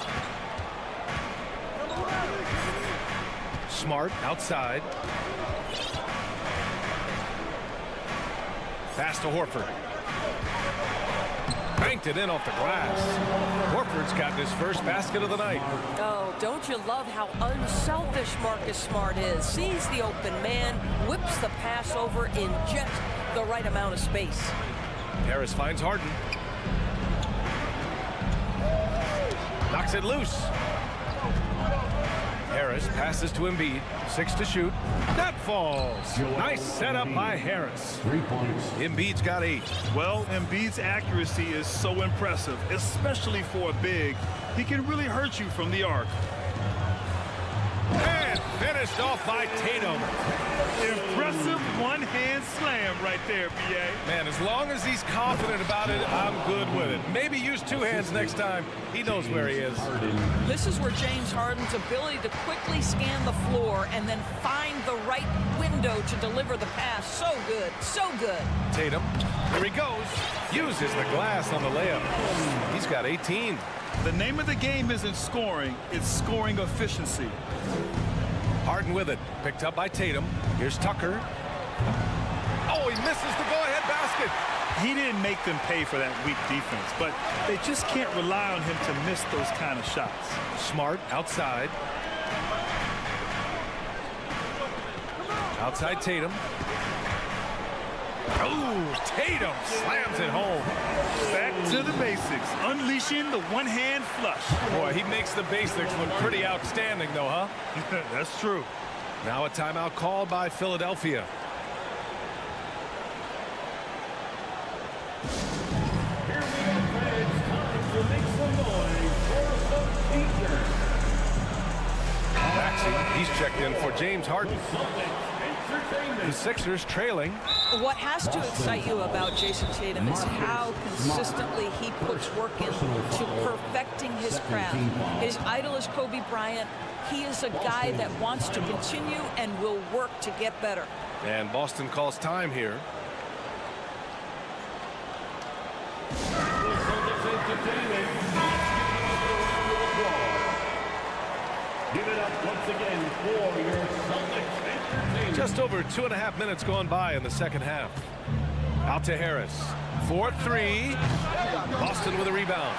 H: Smart outside. Pass to Horford. Banked it in off the glass. Horford's got his first basket of the night.
B: Oh, don't you love how unselfish Marcus Smart is? Sees the open man, whips the pass over in just the right amount of space.
H: Harris finds Harden. Knocks it loose. Harris passes to Embiid. 6 to shoot. That falls. Nice setup by Harris.
E: 3 points.
H: Embiid's got 8.
G: Well, Embiid's accuracy is so impressive, especially for a big. He can really hurt you from the arc.
H: And finished off by Tatum.
G: Impressive one-hand slam right there, B.A.
H: Man, as long as he's confident about it, I'm good with it. Maybe use 2 hands next time. He knows where he is.
B: This is where James Harden's ability to quickly scan the floor and then find the right window to deliver the pass. So good, so good.
H: Tatum, here he goes. Uses the glass on the layup. He's got 18.
G: The name of the game isn't scoring, it's scoring efficiency.
H: Harden with it. Picked up by Tatum. Here's Tucker. Oh, he misses the go-ahead basket.
G: He didn't make them pay for that weak defense, but they just can't rely on him to miss those kind of shots.
H: Smart outside. Outside Tatum. Oh, Tatum slams it home.
G: Back to the basics, unleashing the one-hand flush.
H: Boy, he makes the basics look pretty outstanding, though, huh?
G: That's true.
H: Now a timeout called by Philadelphia.
E: Here we go, fans. Time to make some noise for some teachers.
H: Maxey, he's checked in for James Harden. The Sixers trailing.
B: What has to excite you about Jason Tatum is how consistently he puts work into perfecting his craft. His idol is Kobe Bryant. He is a guy that wants to continue and will work to get better.
H: And Boston calls time here.
E: Give it up once again for your Celtics entertainment.
H: Just over 2.5 minutes gone by in the second half. Out to Harris. 4-3. Boston with a rebound.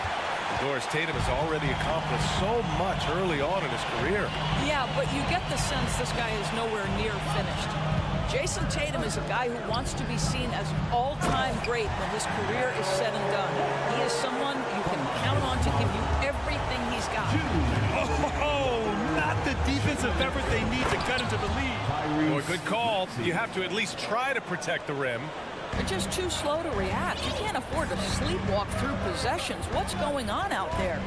H: Doris Tatum has already accomplished so much early on in his career.
B: Yeah, but you get the sense this guy is nowhere near finished. Jason Tatum is a guy who wants to be seen as an all-time great when his career is said and done. He is someone you can count on to give you everything he's got.
G: Oh, not the defensive effort they need to cut into the lead.
H: Boy, good call. You have to at least try to protect the rim.
B: They're just too slow to react. You can't afford to sleepwalk through possessions. What's going on out there?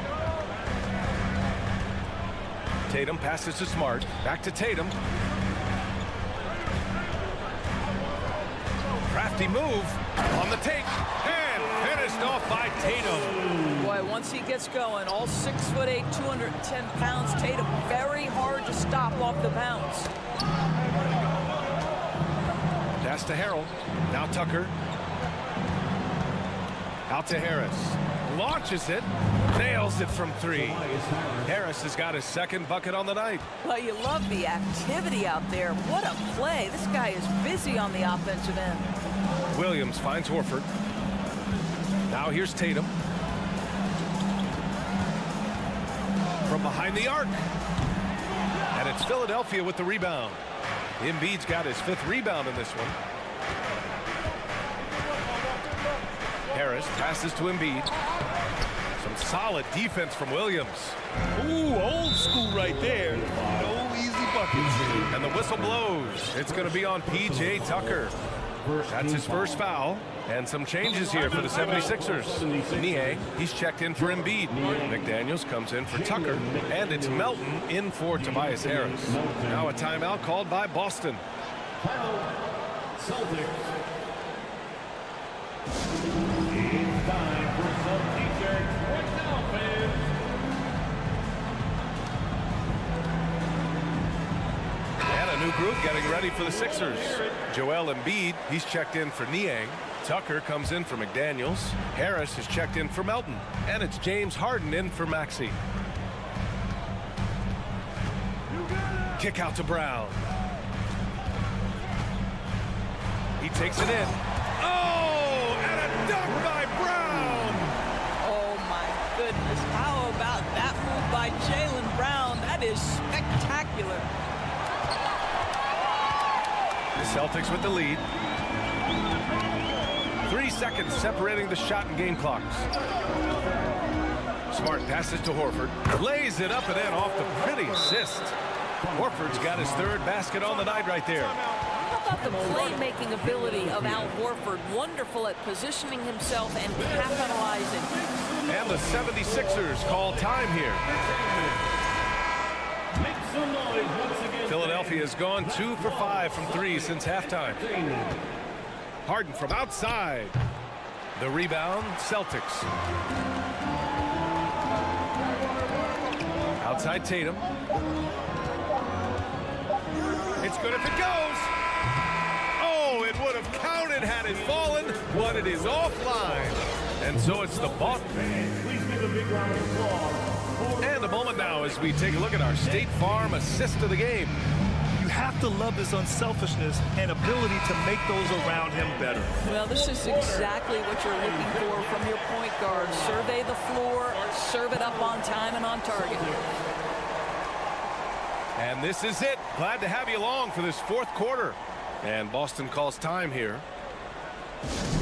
H: Tatum passes to Smart. Back to Tatum. Crafty move on the take. And finished off by Tatum.
B: Boy, once he gets going, all 6'8", 210 pounds, Tatum very hard to stop off the bounce.
H: Pass to Harrell. Now Tucker. Out to Harris. Launches it. Nails it from 3. Harris has got his second bucket on the night.
B: Well, you love the activity out there. What a play. This guy is busy on the offensive end.
H: Williams finds Horford. Now here's Tatum. From behind the arc. And it's Philadelphia with the rebound. Embiid's got his 5th rebound in this one. Harris passes to Embiid. Some solid defense from Williams.
G: Ooh, old school right there. No easy buckets.
H: And the whistle blows. It's going to be on P.J. Tucker. That's his first foul. And some changes here for the 76ers. Niang, he's checked in for Embiid. McDaniels comes in for Tucker. And it's Melton in for Tobias Harris. Now a timeout called by Boston.
E: Celtics. It's time for some t-shirts. Right now, fans.
H: And a new group getting ready for the Sixers. Joel Embiid, he's checked in for Niang. Tucker comes in for McDaniels. Harris is checked in for Melton. And it's James Harden in for Maxey. Kick out to Brown. He takes it in. Oh, and a dunk by Brown.
B: Oh, my goodness. How about that move by Jaylen Brown? That is spectacular.
H: The Celtics with the lead. 3 seconds separating the shot and game clocks. Smart passes to Horford. Lays it up and in off the pretty assist. Horford's got his third basket on the night right there.
B: How about the playmaking ability of Al Horford? Wonderful at positioning himself and capitalizing.
H: And the 76ers call time here.
E: Make some noise once again.
H: Philadelphia has gone 2 for 5 from 3 since halftime. Harden from outside. The rebound, Celtics. Outside Tatum. It's good if it goes. Oh, it would have counted had it fallen, but it is offline. And so it's the Boston.
E: Please give a big round of applause.
H: And a moment now as we take a look at our State Farm assist of the game.
G: You have to love his unselfishness and ability to make those around him better.
B: Well, this is exactly what you're looking for from your point guard. Survey the floor, serve it up on time and on target.
H: And this is it. Glad to have you along for this fourth quarter. And Boston calls time here.
E: It's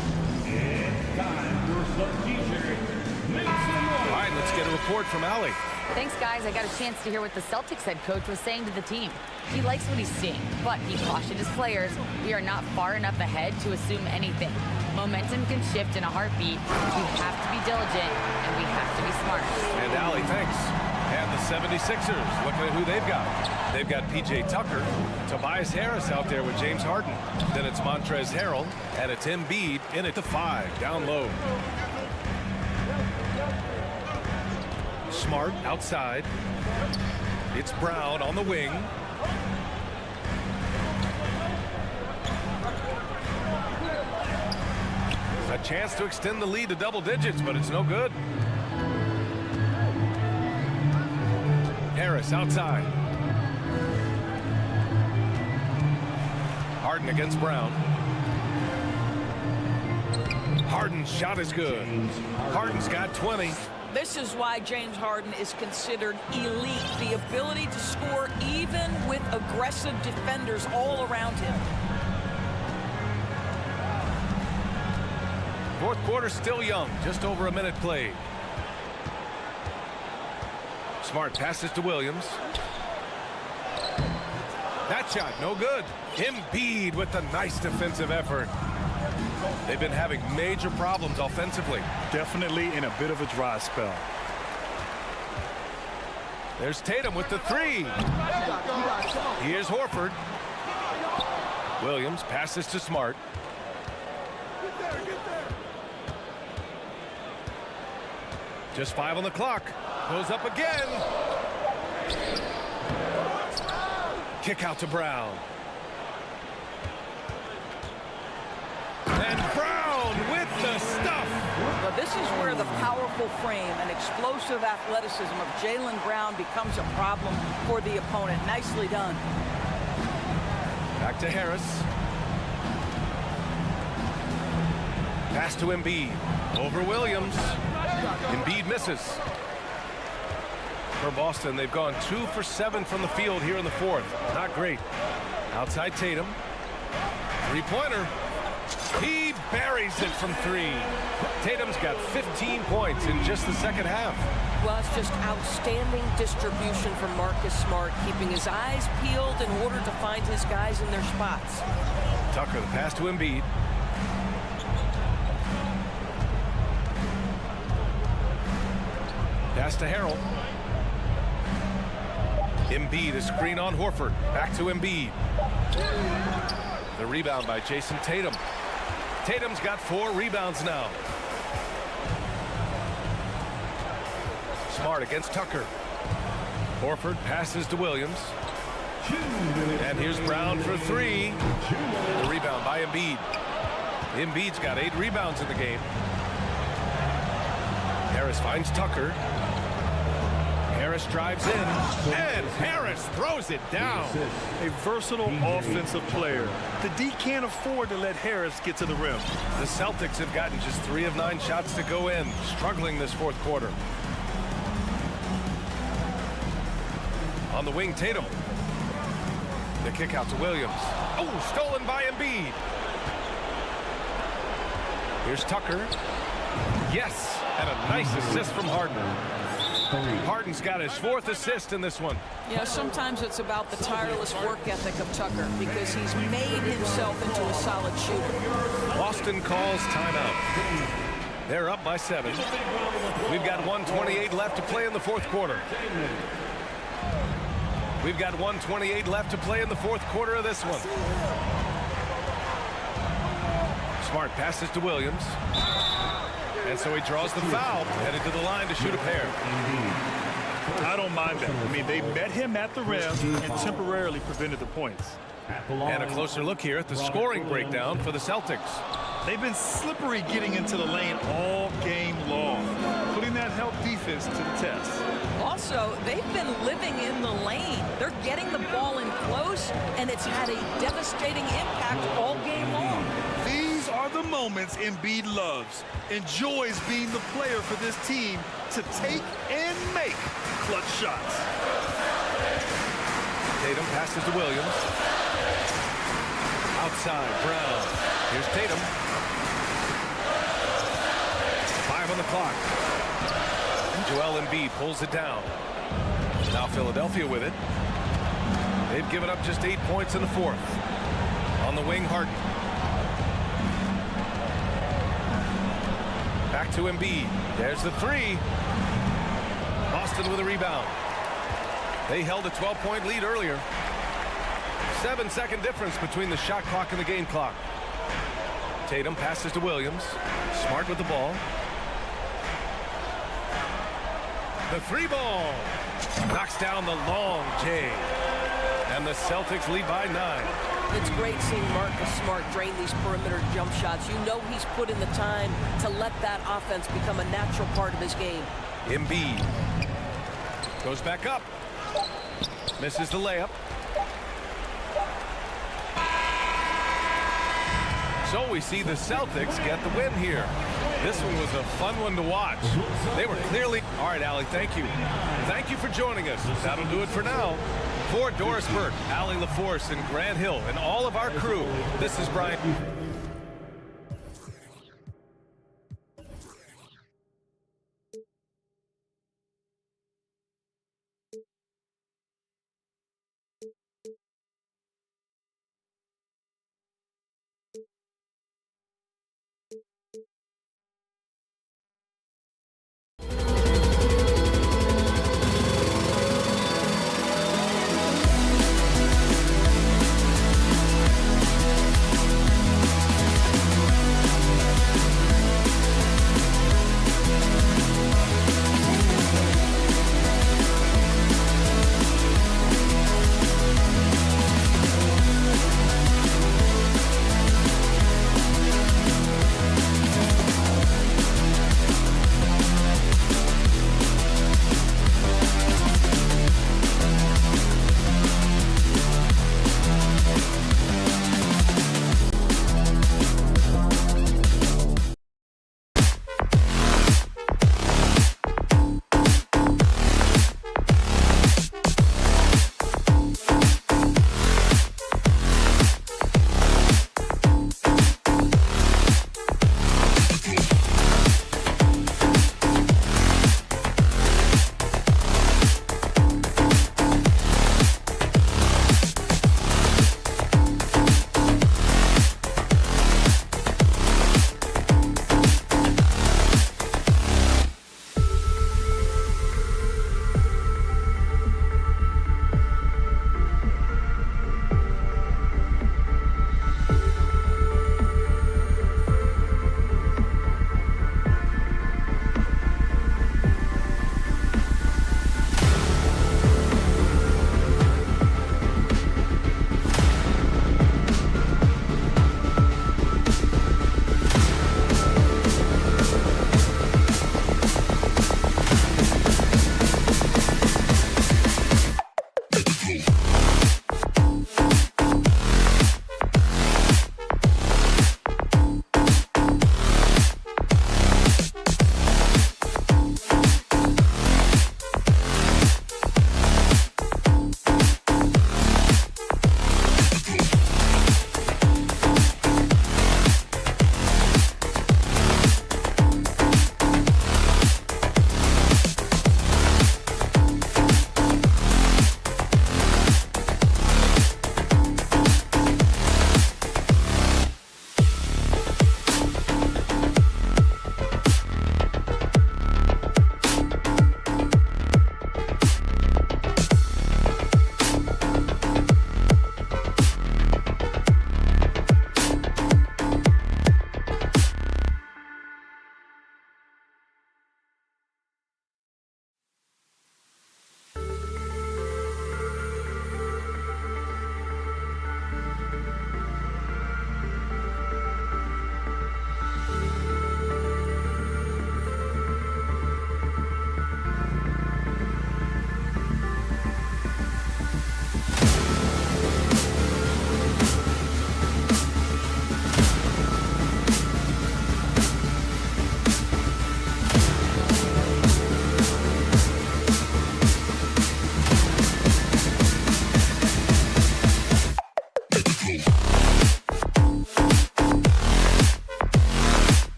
E: time for some t-shirts. Make some noise.
H: All right, let's get a report from Allie.
I: Thanks, guys. I got a chance to hear what the Celtics head coach was saying to the team. He likes what he's seeing, but he cautioned his players, we are not far enough ahead to assume anything. Momentum can shift in a heartbeat. We have to be diligent, and we have to be smart.
H: And Allie, thanks. And the 76ers, looking at who they've got. They've got P.J. Tucker, Tobias Harris out there with James Harden. Then it's Montrezl Harrell, and it's Embiid in at the 5, down low. Smart outside. It's Brown on the wing. A chance to extend the lead to double digits, but it's no good. Harris outside. Harden against Brown. Harden's shot is good. Harden's got 20.
B: This is why James Harden is considered elite. The ability to score even with aggressive defenders all around him.
H: Fourth quarter still young, just over a minute played. Smart passes to Williams. That shot, no good. Embiid with the nice defensive effort. They've been having major problems offensively.
G: Definitely in a bit of a dry spell.
H: There's Tatum with the 3. Here's Horford. Williams passes to Smart. Just 5 on the clock. Goes up again. Kick out to Brown. And Brown with the stuff.
B: Well, this is where the powerful frame and explosive athleticism of Jaylen Brown becomes a problem for the opponent. Nicely done.
H: Back to Harris. Pass to Embiid. Over Williams. Embiid misses. For Boston, they've gone 2 for 7 from the field here in the fourth. Not great. Outside Tatum. Three-pointer. He buries it from three. Tatum's got 15 points in just the second half.
B: Well, it's just outstanding distribution from Marcus Smart, keeping his eyes peeled in order to find his guys in their spots.
H: Tucker, the pass to Embiid. Pass to Harrell. Embiid, a screen on Horford. Back to Embiid. The rebound by Jason Tatum. Tatum's got 4 rebounds now. Smart against Tucker. Horford passes to Williams. And here's Brown for 3. The rebound by Embiid. Embiid's got 8 rebounds in the game. Harris finds Tucker. Harris drives in, and Harris throws it down.
G: A versatile offensive player. The D can't afford to let Harris get to the rim.
H: The Celtics have gotten just 3 of 9 shots to go in, struggling this fourth quarter. On the wing, Tatum. The kick out to Williams. Oh, stolen by Embiid. Here's Tucker. Yes, and a nice assist from Harden. Harden's got his 4th assist in this one.
B: Yeah, sometimes it's about the tireless work ethic of Tucker because he's made himself into a solid shooter.
H: Boston calls timeout. They're up by 7. We've got 1:28 left to play in the fourth quarter. We've got 1:28 left to play in the fourth quarter of this one. Smart passes to Williams. And so he draws the foul, headed to the line to shoot a pair.
G: I don't mind that. I mean, they met him at the rim and temporarily prevented the points.
H: And a closer look here at the scoring breakdown for the Celtics.
G: They've been slippery getting into the lane all game long, putting that help defense to the test.
B: Also, they've been living in the lane. They're getting the ball in close, and it's had a devastating impact all game long.
G: These are the moments Embiid loves, enjoys being the player for this team to take and make clutch shots.
H: Tatum passes to Williams. Outside, Brown. Here's Tatum. 5 on the clock. Joel Embiid pulls it down. Now Philadelphia with it. They've given up just 8 points in the fourth. On the wing, Harden. Back to Embiid. There's the 3. Boston with a rebound. They held a 12-point lead earlier. 7-second difference between the shot clock and the game clock. Tatum passes to Williams. Smart with the ball. The 3 ball. Knocks down the long J. And the Celtics lead by 9.
B: It's great seeing Marcus Smart drain these perimeter jump shots. You know he's put in the time to let that offense become a natural part of his game.
H: Embiid goes back up. Misses the layup. So we see the Celtics get the win here. This one was a fun one to watch. They were clearly... All right, Allie, thank you. Thank you for joining us. That'll do it for now. For Doris Burke, Allie LaForce, and Grant Hill, and all of our crew, this is Brian.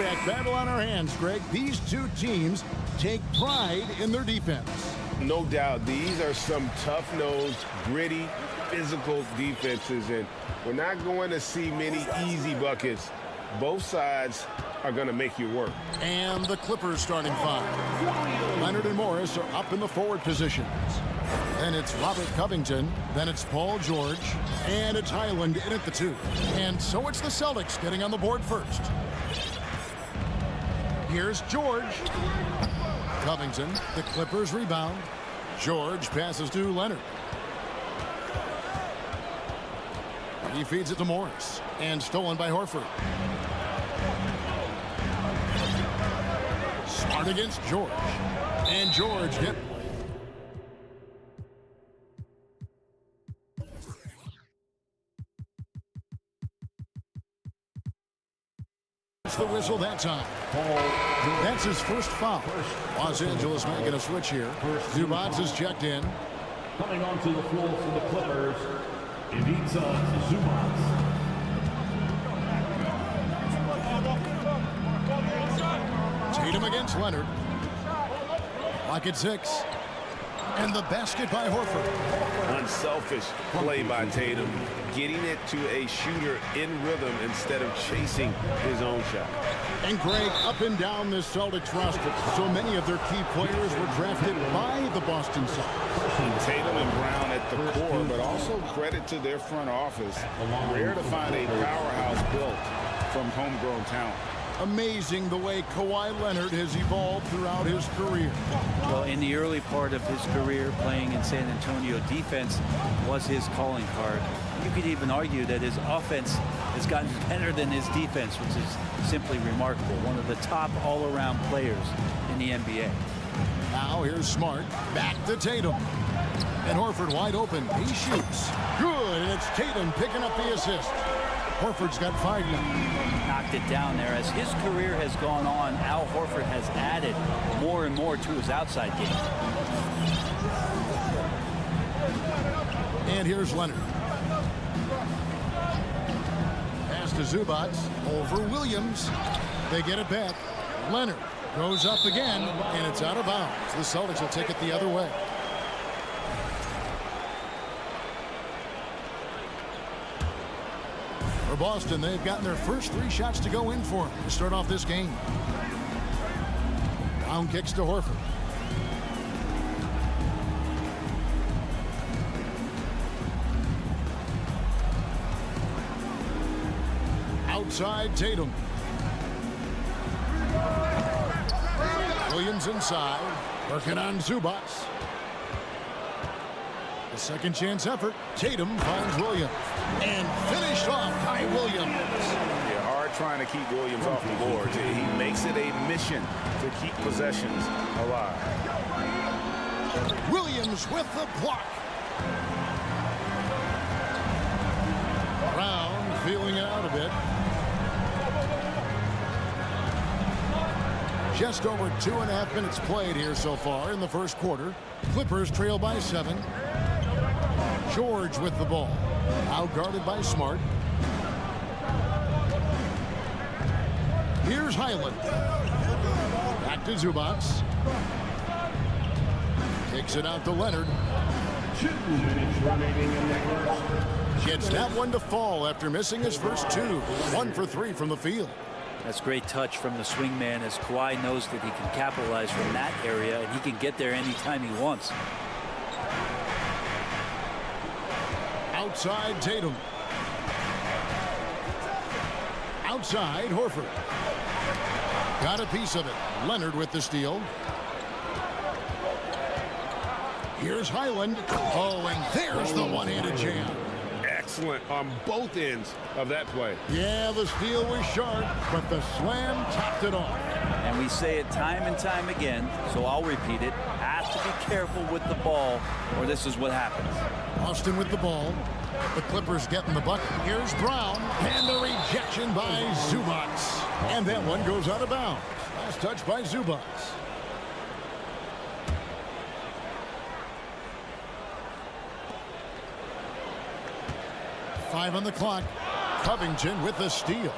A: Back battle on our hands, Greg. These two teams take pride in their defense.
C: No doubt, these are some tough-nosed, gritty, physical defenses, and we're not going to see many easy buckets. Both sides are going to make you work.
A: And the Clippers starting five. Leonard and Morris are up in the forward positions. Then it's Robert Covington. Then it's Paul George. And it's Highland in at the 2. And so it's the Celtics getting on the board first. Here's George. Covington, the Clippers rebound. George passes to Leonard. He feeds it to Morris. And stolen by Horford. Smart against George. And George hit. The whistle that time. That's his first foul. Los Angeles making a switch here. Zubac is checked in.
E: Coming onto the floor for the Clippers, Ivica Zubac.
A: Tatum against Leonard. Lock at 6. And the basket by Horford.
C: Unselfish play by Tatum, getting it to a shooter in rhythm instead of chasing his own shot.
A: And Greg, up and down this Celtics roster, so many of their key players were drafted by the Boston Celtics.
D: Tatum and Brown at the core, but also credit to their front office. Rare to find a powerhouse built from homegrown talent.
A: Amazing the way Kawhi Leonard has evolved throughout his career.
J: Well, in the early part of his career, playing in San Antonio, defense was his calling card. You could even argue that his offense has gotten better than his defense, which is simply remarkable. One of the top all-around players in the NBA.
A: Now here's Smart. Back to Tatum. And Horford wide open. He shoots. Good, and it's Tatum picking up the assist. Horford's got 5 now.
J: Knocked it down there. As his career has gone on, Al Horford has added more and more to his outside game.
A: And here's Leonard. Pass to Zubac. Over Williams. They get it back. Leonard goes up again, and it's out of bounds. The Celtics will take it the other way. For Boston, they've gotten their first 3 shots to go in for them to start off this game. Brown kicks to Horford. Outside Tatum. Williams inside. Working on Zubac. The second chance effort. Tatum finds Williams. And finished off by Williams.
D: Yeah, hard trying to keep Williams off the board. He makes it a mission to keep possessions alive.
A: Williams with the block. Brown feeling it out a bit. Just over 2.5 minutes played here so far in the first quarter. Clippers trail by 7. George with the ball. Now guarded by Smart. Here's Highland. Back to Zubac. Takes it out to Leonard.
E: 2 minutes remaining in the first.
A: Gets that one to fall after missing his first 2. 1 for 3 from the field.
J: That's great touch from the swingman, as Kawhi knows that he can capitalize from that area, and he can get there anytime he wants.
A: Outside Tatum. Outside Horford. Got a piece of it. Leonard with the steal. Here's Highland. Oh, and there's the one-handed jam.
C: Excellent on both ends of that play.
A: Yeah, the steal was sharp, but the slam topped it off.
J: And we say it time and time again, so I'll repeat it. Have to be careful with the ball, or this is what happens.
A: Austin with the ball. The Clippers getting the bucket. Here's Brown. And the rejection by Zubac. And that one goes out of bounds. Last touch by Zubac. Five on the clock. Covington with the steal.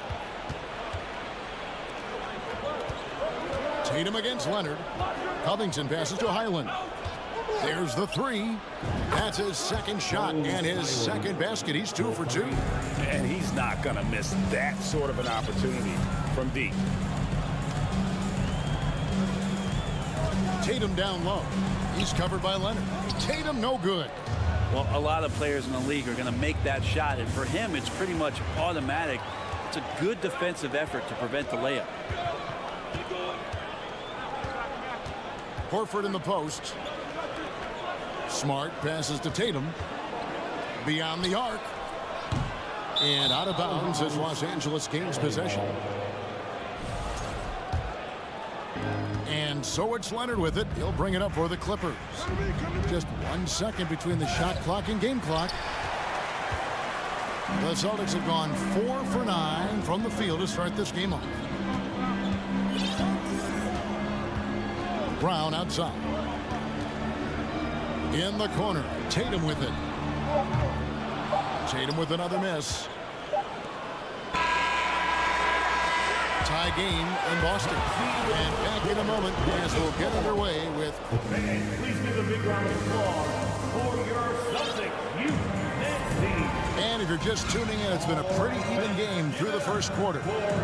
A: Tatum against Leonard. Covington passes to Highland. There's the three. That's his second shot and his second basket. He's 2 for 2.
K: And he's not going to miss that sort of an opportunity from deep.
A: Tatum down low. He's covered by Leonard. Tatum no good.
J: Well, a lot of players in the league are going to make that shot, and for him, it's pretty much automatic. It's a good defensive effort to prevent the layup.
A: Horford in the post. Smart passes to Tatum. Beyond the arc. And out of bounds as Los Angeles gains possession. And so it's Leonard with it. He'll bring it up for the Clippers. Just 1 second between the shot clock and game clock. The Celtics have gone 4 for 9 from the field to start this game off. Brown outside. In the corner, Tatum with it. Tatum with another miss. Tie game in Boston. And back in a moment as we'll get underway with...
E: Please give a big round of applause for your Celtics youth men's team.
A: And if you're just tuning in, it's been a pretty even game through the first quarter.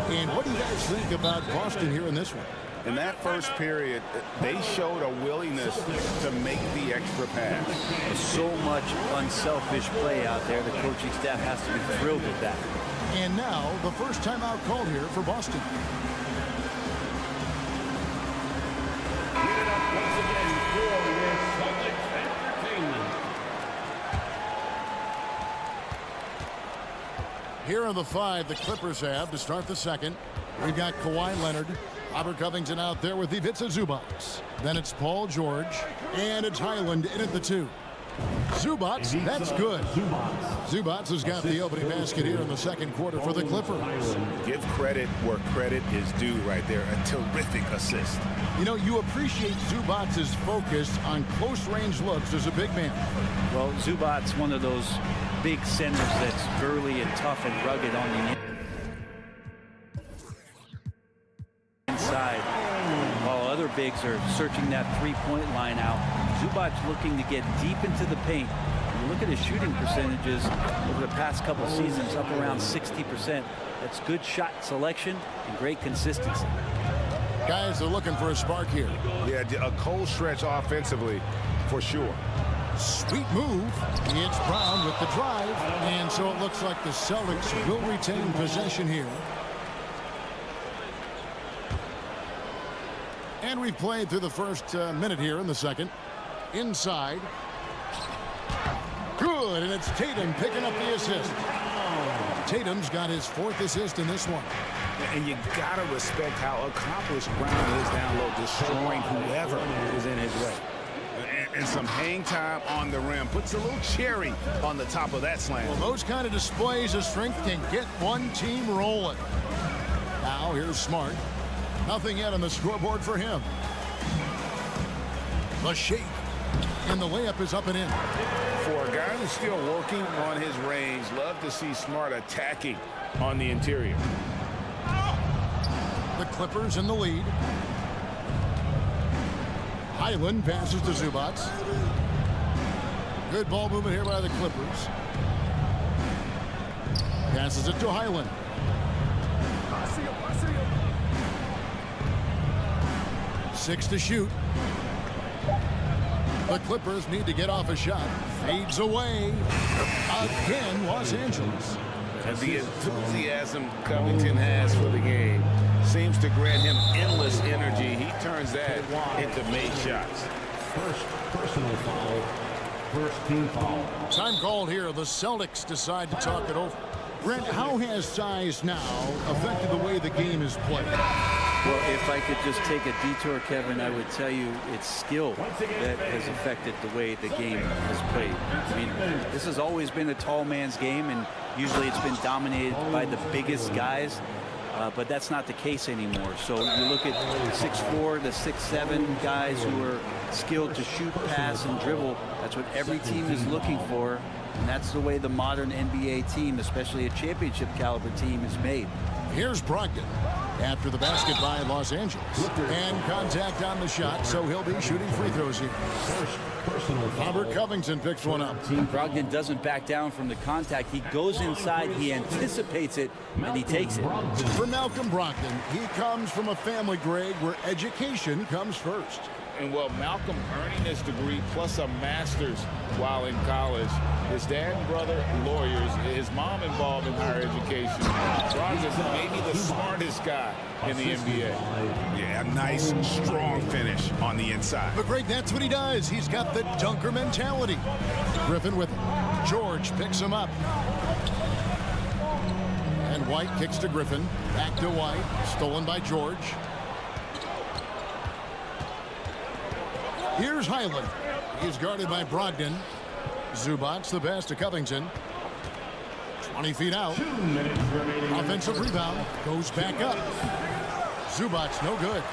A: And what do you guys think about Boston here in this one?
D: In that first period, they showed a willingness to make the extra pass.
J: There's so much unselfish play out there. The coaching staff has to be thrilled with that.
A: And now the first timeout called here for Boston.
E: Give it up once again for your Celtics entertainment.
A: Here are the 5 the Clippers have to start the second. We've got Kawhi Leonard. Robert Covington out there with Ivica Zubac. Then it's Paul George. And it's Highland in at the 2. Zubac, that's good. Zubac has got the opening basket here in the second quarter for the Clippers.
K: Give credit where credit is due right there. A terrific assist.
A: You know, you appreciate Zubac's focus on close-range looks as a big man.
J: Well, Zubac's one of those big centers that's burly and tough and rugged on the inside, while other bigs are searching that three-point line out. Zubac looking to get deep into the paint. When you look at his shooting percentages over the past couple seasons, up around 60%. That's good shot selection and great consistency.
A: Guys are looking for a spark here.
C: Yeah, a cold stretch offensively, for sure.
A: Sweet move. It's Brown with the drive. And so it looks like the Celtics will retain possession here. And we've played through the first minute here in the second. Inside. Good, and it's Tatum picking up the assist. Tatum's got his 4th assist in this one.
K: And you gotta respect how accomplished Brown is down low, destroying whoever is in his way.
D: And some hang time on the rim. Puts a little cherry on the top of that slam.
A: Well, those kind of displays of strength can get one team rolling. Now here's Smart. Nothing yet on the scoreboard for him. The shake. And the layup is up and in.
D: For a guy who's still working on his range, love to see Smart attacking on the interior.
A: The Clippers in the lead. Highland passes to Zubac. Good ball movement here by the Clippers. Passes it to Highland. 6 to shoot. The Clippers need to get off a shot. Fades away. Again, Los Angeles.
D: The enthusiasm Covington has for the game seems to grant him endless energy. He turns that into made shots.
E: First personal foul. First team foul.
A: Time called here. The Celtics decide to talk it over. Brent, how has size now affected the way the game is played?
J: Well, if I could just take a detour, Kevin, I would tell you it's skill that has affected the way the game is played. I mean, this has always been a tall man's game, and usually it's been dominated by the biggest guys, but that's not the case anymore. So you look at 6'4", the 6'7" guys who are skilled to shoot, pass, and dribble. That's what every team is looking for, and that's the way the modern NBA team, especially a championship caliber team, is made.
A: Here's Brogdon after the basket by Los Angeles. And contact on the shot, so he'll be shooting free throws here. Robert Covington picks one up.
J: Brogdon doesn't back down from the contact. He goes inside, he anticipates it, and he takes it.
A: For Malcolm Brogdon, he comes from a family, Greg, where education comes first.
D: And well, Malcolm earning his degree plus a master's while in college. His dad and brother, lawyers. His mom involved in higher education. Brogdon may be the smartest guy in the NBA.
K: Yeah, a nice, strong finish on the inside.
A: But Greg, that's what he does. He's got the dunker mentality. Griffin with it. George picks him up. And White kicks to Griffin. Back to White. Stolen by George. Here's Highland. He's guarded by Brogdon. Zubac, the pass to Covington. 20 feet out. Offensive rebound. Goes back up. Zubac, no good.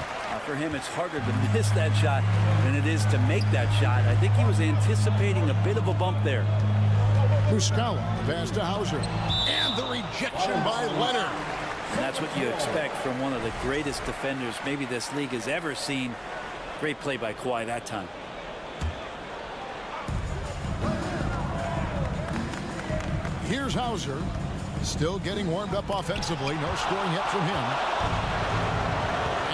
J: For him, it's harder to miss that shot than it is to make that shot. I think he was anticipating a bit of a bump there.
A: Muscala, the pass to Hauser. And the rejection by Leonard.
J: And that's what you expect from one of the greatest defenders maybe this league has ever seen. Great play by Kawhi that time.
A: Here's Hauser. Still getting warmed up offensively. No scoring yet from him.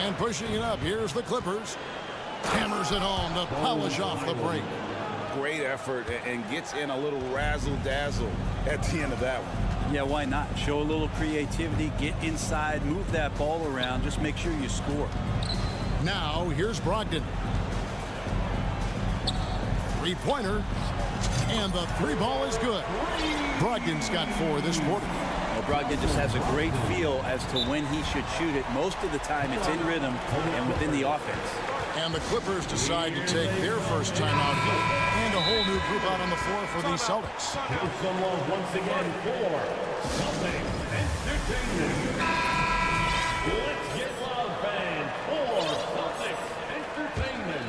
A: And pushing it up. Here's the Clippers. Hammers it home to polish off the break.
D: Great effort and gets in a little razzle-dazzle at the end of that one.
J: Yeah, why not? Show a little creativity, get inside, move that ball around, just make sure you score.
A: Now, here's Brogdon. Three-pointer. And the three ball is good. Brogdon's got 4 this quarter.
J: Well, Brogdon just has a great feel as to when he should shoot it. Most of the time, it's in rhythm and within the offense.
A: And the Clippers decide to take their first timeout. And a whole new group out on the floor for the Celtics.
E: Someone once again for Celtics Entertainment. Let's get loud, fans, for Celtics Entertainment.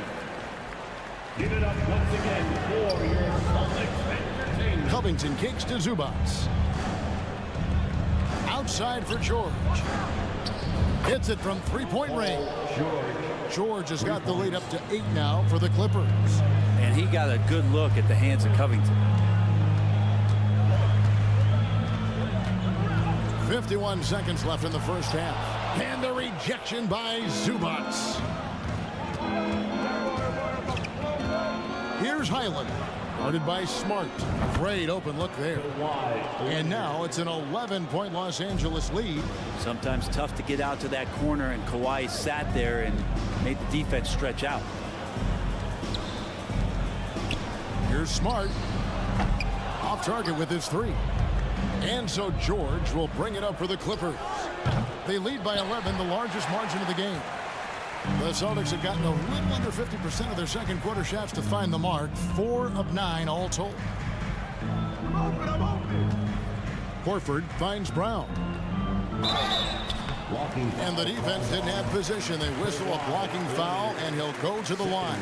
E: Give it up once again for your Celtics Entertainment.
A: Covington kicks to Zubac. Outside for George. Hits it from three-point range. George has got the lead up to 8 now for the Clippers.
J: And he got a good look at the hands of Covington.
A: 51 seconds left in the first half. And the rejection by Zubac. Here's Highland. Guarded by Smart. Great open look there. And now it's an 11-point Los Angeles lead.
J: Sometimes tough to get out to that corner, and Kawhi sat there and made the defense stretch out.
A: Here's Smart. Off target with his 3. And so George will bring it up for the Clippers. They lead by 11, the largest margin of the game. The Celtics have gotten a little under 50% of their second quarter shots to find the mark. 4 of 9 all told. Horford finds Brown. And the defense didn't have position. They whistle a blocking foul, and he'll go to the line.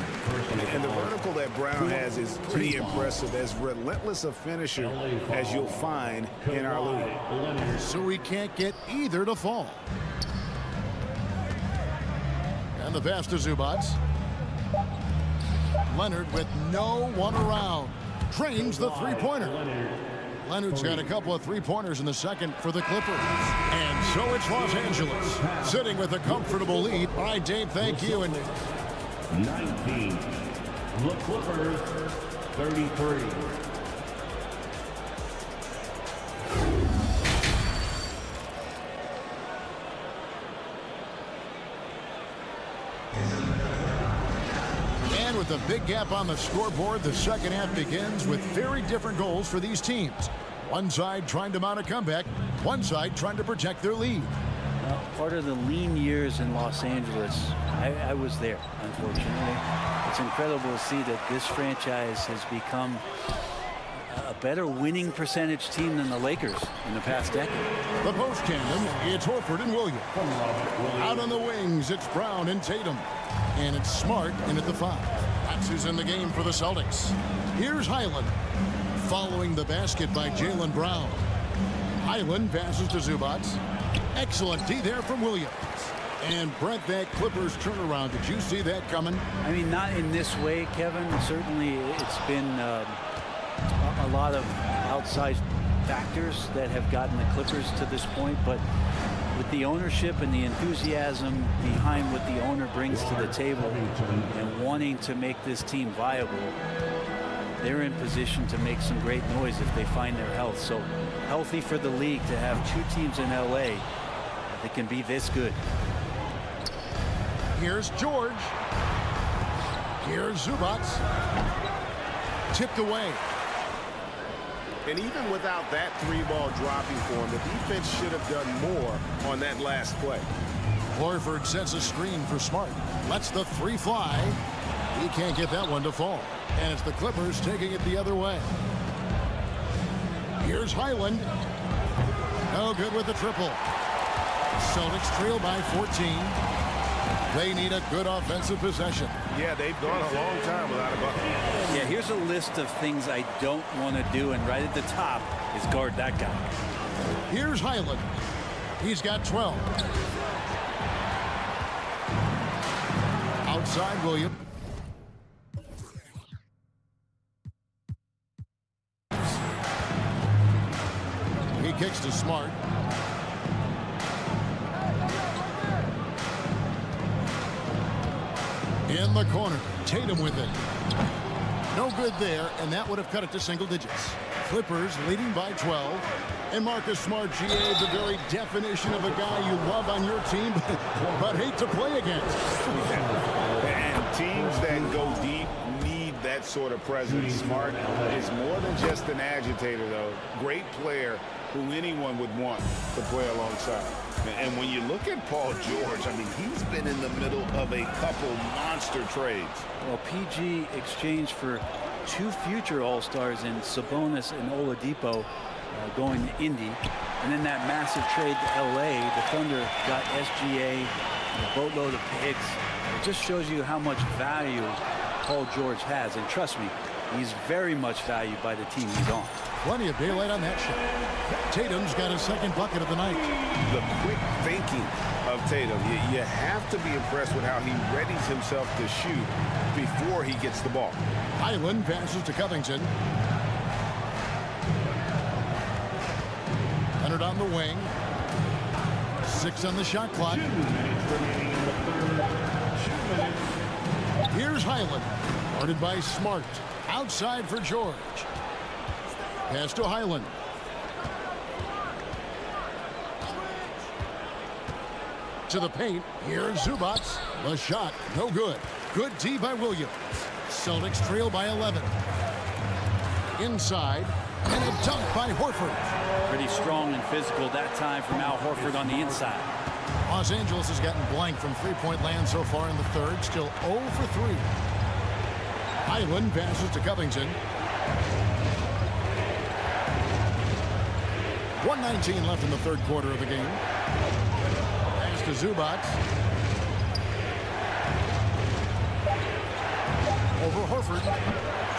D: And the vertical that Brown has is pretty impressive. As relentless a finisher as you'll find in our league.
A: So he can't get either to fall. And the pass to Zubac. Leonard with no one around. Drains the three-pointer. Leonard's got a couple of three-pointers in the second for the Clippers. And so it's Los Angeles sitting with a comfortable lead. All right, Dave, thank you. And
E: 19. The Clippers, 33.
A: And with a big gap on the scoreboard, the second half begins with very different goals for these teams. One side trying to mount a comeback, one side trying to protect their lead.
J: Well, part of the lean years in Los Angeles, I was there, unfortunately. It's incredible to see that this franchise has become a better winning percentage team than the Lakers in the past decade.
A: The post tandem, it's Horford and Williams. Out on the wings, it's Brown and Tatum. And it's Smart in at the 5. That's who's in the game for the Celtics. Here's Highland. Following the basket by Jaylen Brown. Highland passes to Zubac. Excellent D there from Williams. And Brent, that Clippers turnaround, did you see that coming?
J: I mean, not in this way, Kevin. Certainly it's been a lot of outside factors that have gotten the Clippers to this point, but with the ownership and the enthusiasm behind what the owner brings to the table and wanting to make this team viable, they're in position to make some great noise if they find their health. So healthy for the league to have two teams in LA that can be this good.
A: Here's George. Here's Zubac. Tipped away.
C: And even without that three-ball dropping for him, the defense should have done more on that last play.
A: Horford sets a screen for Smart. Lets the three fly. He can't get that one to fall. And it's the Clippers taking it the other way. Here's Highland. No good with the triple. Celtics trail by 14. They need a good offensive possession.
C: Yeah, they've gone a long time without a bucket.
J: Yeah, here's a list of things I don't want to do, and right at the top is guard that guy.
A: Here's Highland. He's got 12. Outside Williams. He kicks to Smart. In the corner, Tatum with it. No good there, and that would have cut it to single digits. Clippers leading by 12. And Marcus Smart, GA, the very definition of a guy you love on your team, but hate to play against.
D: And teams that go deep need that sort of presence. Smart is more than just an agitator, though. Great player who anyone would want to play alongside. And when you look at Paul George, I mean, he's been in the middle of a couple monster trades.
J: Well, PG exchanged for two future All-Stars in Sabonis and Oladipo going to Indy. And then that massive trade to LA, the Thunder got SGA, a boatload of picks. It just shows you how much value Paul George has. And trust me, he's very much valued by the team he's on.
A: Plenty of daylight on that shot. Tatum's got his second bucket of the night.
D: The quick thinking of Tatum. You have to be impressed with how he readies himself to shoot before he gets the ball.
A: Highland passes to Covington. Leonard on the wing. 6 on the shot clock. Here's Highland. Guarded by Smart. Outside for George. Pass to Highland. To the paint. Here's Zubac. The shot. No good. Good D by Williams. Celtics trail by 11. Inside. And a dunk by Horford.
J: Pretty strong and physical that time from Al Horford on the inside.
A: Los Angeles has gotten blank from three-point land so far in the third. Still 0 for 3. Highland passes to Covington. 1:19 left in the third quarter of the game. Pass to Zubac. Over Horford.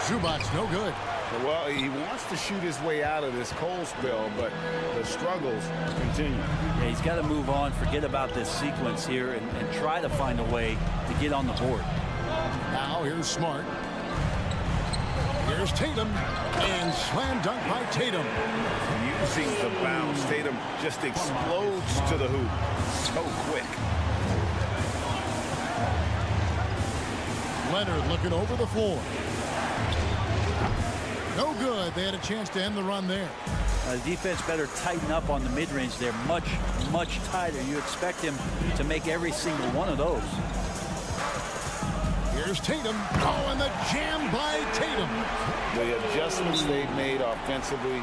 A: Zubac, no good.
D: Well, he wants to shoot his way out of this cold spell, but the struggles continue.
J: Yeah, he's got to move on, forget about this sequence here, and try to find a way to get on the board.
A: Now here's Smart. Here's Tatum, and slam dunk by Tatum.
D: Using the bounce, Tatum just explodes to the hoop. So quick.
A: Leonard looking over the floor. No good. They had a chance to end the run there.
J: The defense better tighten up on the mid-range. They're much, much tighter. You expect him to make every single one of those.
A: Here's Tatum. Oh, and the jam by Tatum.
D: The adjustments they've made offensively,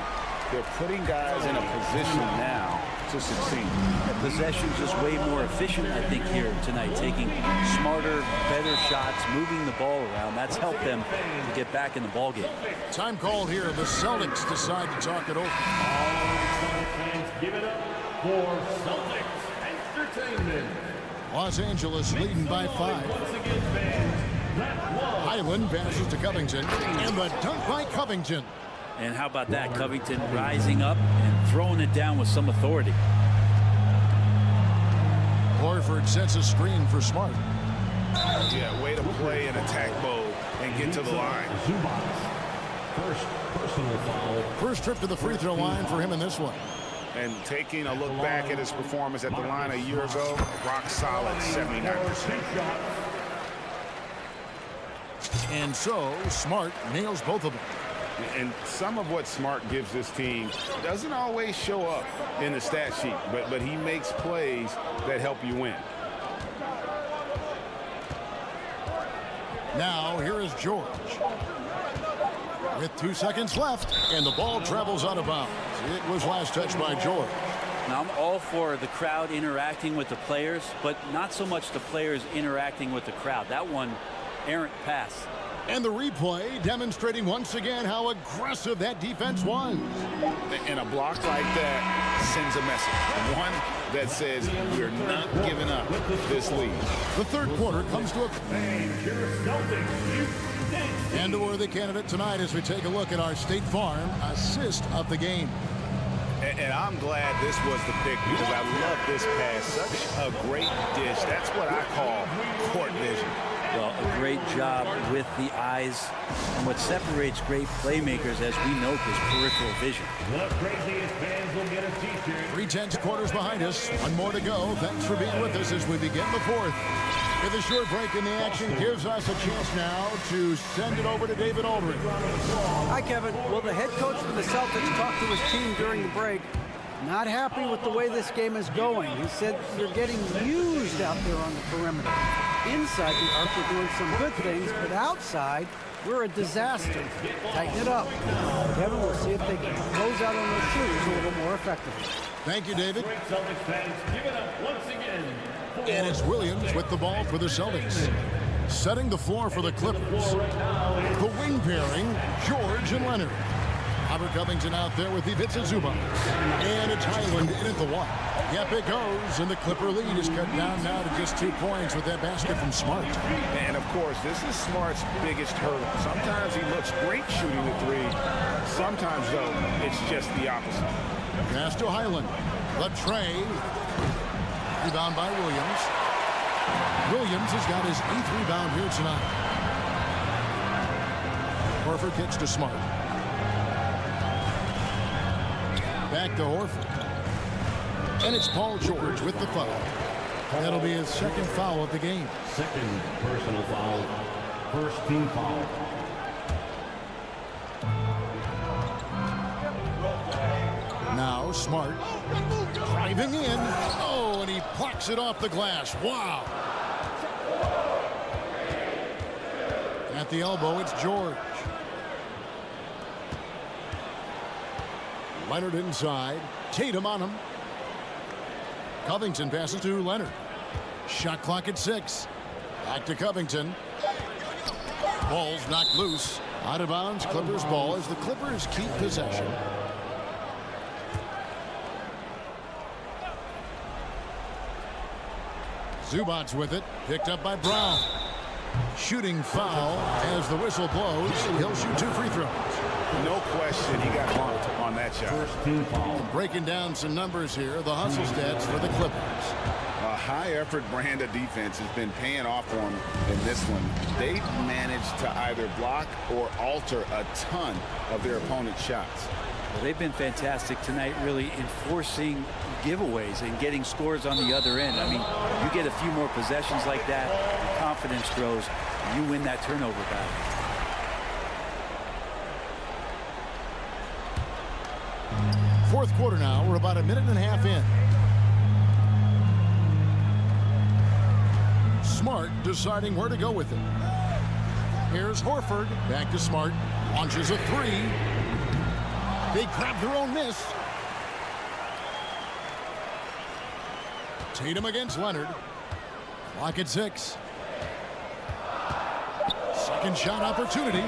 D: they're putting guys in a position now to succeed.
J: The possession's just way more efficient, I think, here tonight. Taking smarter, better shots, moving the ball around. That's helped them to get back in the ballgame.
A: Time called here. The Celtics decide to talk it over.
E: Give it up for Celtics Entertainment.
A: Los Angeles leading by 5. Highland passes to Covington, and the dunk by Covington.
J: And how about that? Covington rising up and throwing it down with some authority.
A: Horford sets a screen for Smart.
D: Yeah, way to play in attack mode and get to the line.
E: First personal foul.
A: First trip to the free throw line for him in this one.
D: And taking a look back at his performance at the line a year ago, rock solid, 79%.
A: And so Smart nails both of them.
D: And some of what Smart gives this team doesn't always show up in the stat sheet, but he makes plays that help you win.
A: Now here is George. With 2 seconds left, and the ball travels out of bounds. It was last touched by George.
J: Now, I'm all for the crowd interacting with the players, but not so much the players interacting with the crowd. That one, errant pass.
A: And the replay demonstrating once again how aggressive that defense was.
D: And a block like that sends a message. One that says we're not giving up this lead.
A: The third quarter comes to a... And a worthy candidate tonight as we take a look at our State Farm assist of the game.
D: And I'm glad this was the pick because I love this pass. Such a great dish. That's what I call court vision.
J: Well, a great job with the eyes. And what separates great playmakers, as we note, is peripheral vision.
E: The craziest fans will get a t-shirt.
A: 3/10 quarters behind us. One more to go. Thanks for being with us as we begin the fourth. With a short break in the action gives us a chance now to send it over to David Aldridge.
L: Hi, Kevin. Well, the head coach for the Celtics talked to his team during the break. Not happy with the way this game is going. He said you're getting used out there on the perimeter. Inside the arc, we're doing some good things, but outside, we're a disaster. Tighten it up. Kevin, we'll see if they can close out on their shooters a little more effectively.
A: Thank you, David.
E: Celtics fans, give it up once again.
A: And it's Williams with the ball for the Celtics. Setting the floor for the Clippers. The wing pairing, George and Leonard. Robert Covington out there with Ivica Zubac. And it's Highland in at the one. Yep, it goes, and the Clipper lead is cut down now to just 2 points with that basket from Smart.
D: And, of course, this is Smart's biggest hurdle. Sometimes he looks great shooting the three. Sometimes, though, it's just the opposite.
A: Pass to Highland. The tray. Rebound by Williams. Williams has got his 8th rebound here tonight. Horford kicks to Smart. Back to Horford. And it's Paul George with the foul. That'll be his 2nd foul of the game.
E: Second personal foul. First team foul.
A: Now Smart driving in. Oh, and he plucks it off the glass. Wow. At the elbow, it's George. Leonard inside. Tatum on him. Covington passes to Leonard. Shot clock at 6. Back to Covington. Ball's knocked loose. Out of bounds. Clippers ball as the Clippers keep possession. Zubac's with it. Picked up by Brown. Shooting foul as the whistle blows. He'll shoot 2 free throws.
D: No question he got marked on that shot.
E: First team foul.
A: Breaking down some numbers here. The hustle stats for the Clippers.
D: A high-effort brand of defense has been paying off for them in this one. They've managed to either block or alter a ton of their opponent's shots.
J: Well, they've been fantastic tonight, really enforcing giveaways and getting scores on the other end. I mean, you get a few more possessions like that, your confidence grows, and you win that turnover battle.
A: Fourth quarter now. We're about a minute and a half in. Smart deciding where to go with it. Here's Horford. Back to Smart. Launches a 3. They grab their own miss. Tatum against Leonard. Clock at 6. Second shot opportunity.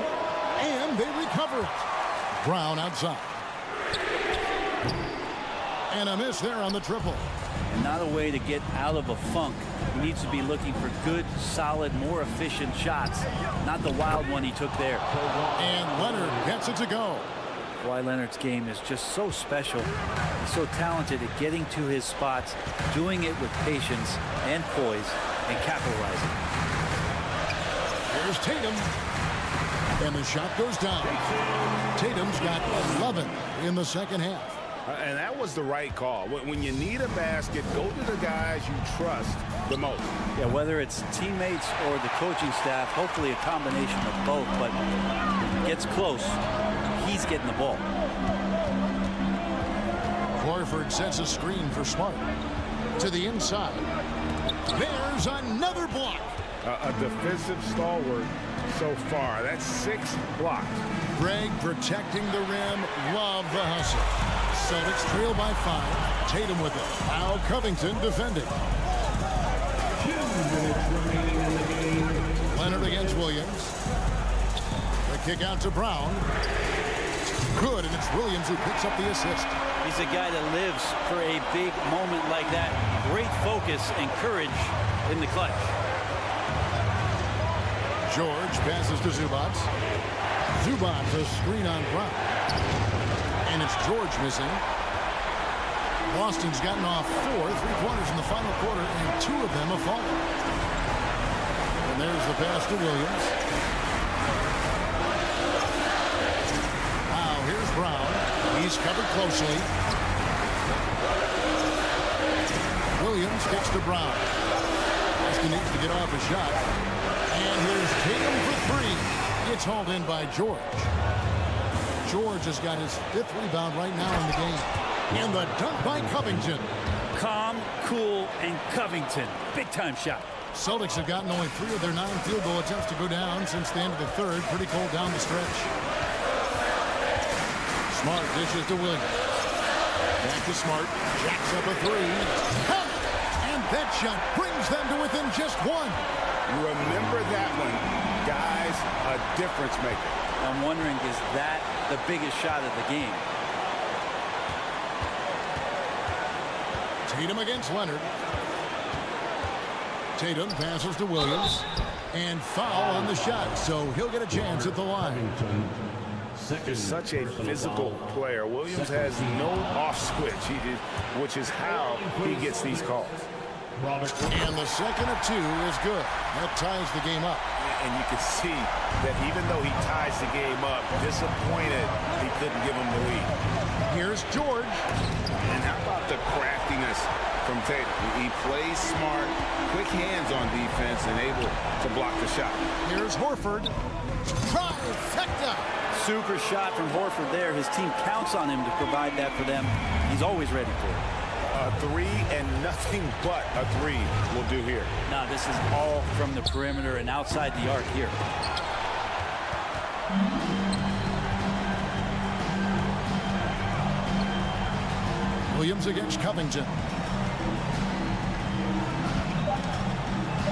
A: And they recover it. Brown outside. And a miss there on the triple.
J: And not a way to get out of a funk. He needs to be looking for good, solid, more efficient shots. Not the wild one he took there.
A: And Leonard gets it to go.
J: Kawhi Leonard's game is just so special. He's so talented at getting to his spots, doing it with patience and poise, and capitalizing.
A: Here's Tatum. And the shot goes down. Tatum's got 11 in the second half.
C: And that was the right call. When you need a basket, go to the guys you trust the most.
J: Yeah, whether it's teammates or the coaching staff, hopefully a combination of both, but when it gets close, he's getting the ball.
A: Horford sets a screen for Smart. To the inside. There's another block.
C: A defensive stalwart so far. That's 6 blocks.
A: Greg protecting the rim. Love the hustle. Celtics trail by 5. Tatum with it. Al Covington defending.
E: 2 minutes remaining in the game.
A: Leonard against Williams. The kick out to Brown. Good, and it's Williams who picks up the assist.
J: He's a guy that lives for a big moment like that. Great focus and courage in the clutch.
A: George passes to Zubats. Zubats a screen on Brown. And it's George missing. Boston's gotten off 4 3-pointers in the final quarter, and 2 of them have fallen. And there's the pass to Williams. Now here's Brown. He's covered closely. Williams kicks to Brown. Boston needs to get off a shot. And here's Tatum for 3. It's hauled in by George. George has got his 5th rebound right now in the game. And the dunk by Covington.
J: Calm, cool, and Covington. Big-time shot.
A: Celtics have gotten only 3 of their 9 field goal attempts to go down since the end of the 3rd. Pretty cold down the stretch. Smart dishes to Williams. Back to Smart. Jacks up a 3. And that shot brings them to within just 1.
C: Remember that one. Guys, a difference maker.
J: I'm wondering, is that the biggest shot of the game?
A: Tatum against Leonard. Tatum passes to Williams. And foul on the shot, so he'll get a chance at the line.
C: He's such a physical player. Williams has no off switch, which is how he gets these calls.
A: And the second of 2 is good. That ties the game up.
C: And you can see that even though he ties the game up, disappointed he couldn't give him the lead.
A: Here's George.
C: And how about the craftiness from Tatum? He plays smart, quick hands on defense, and able to block the shot.
A: Here's Horford. Trifecta.
J: Super shot from Horford there. His team counts on him to provide that for them. He's always ready for it.
C: A 3 and nothing but a 3 will do here.
J: Now this is all from the perimeter and outside the arc here.
A: Williams against Covington.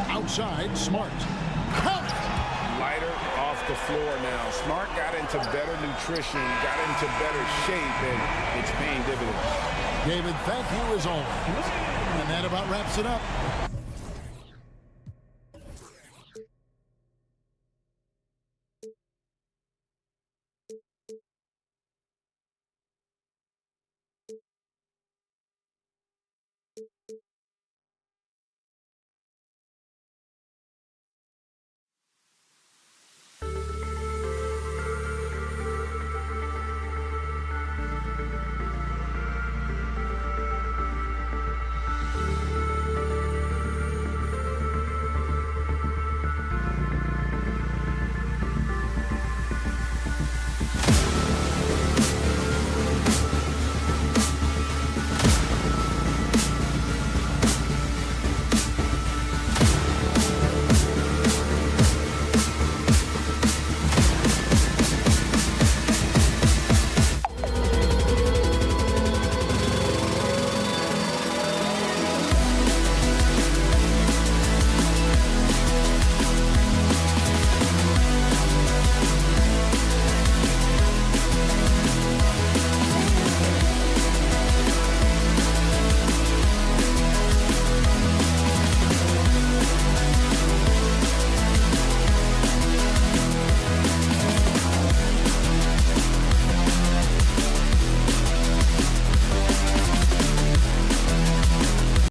A: Outside, Smart.
C: Lighter off the floor now. Smart got into better nutrition, got into better shape, and it's paying dividends.
A: David, thank you as always. And that about wraps it up.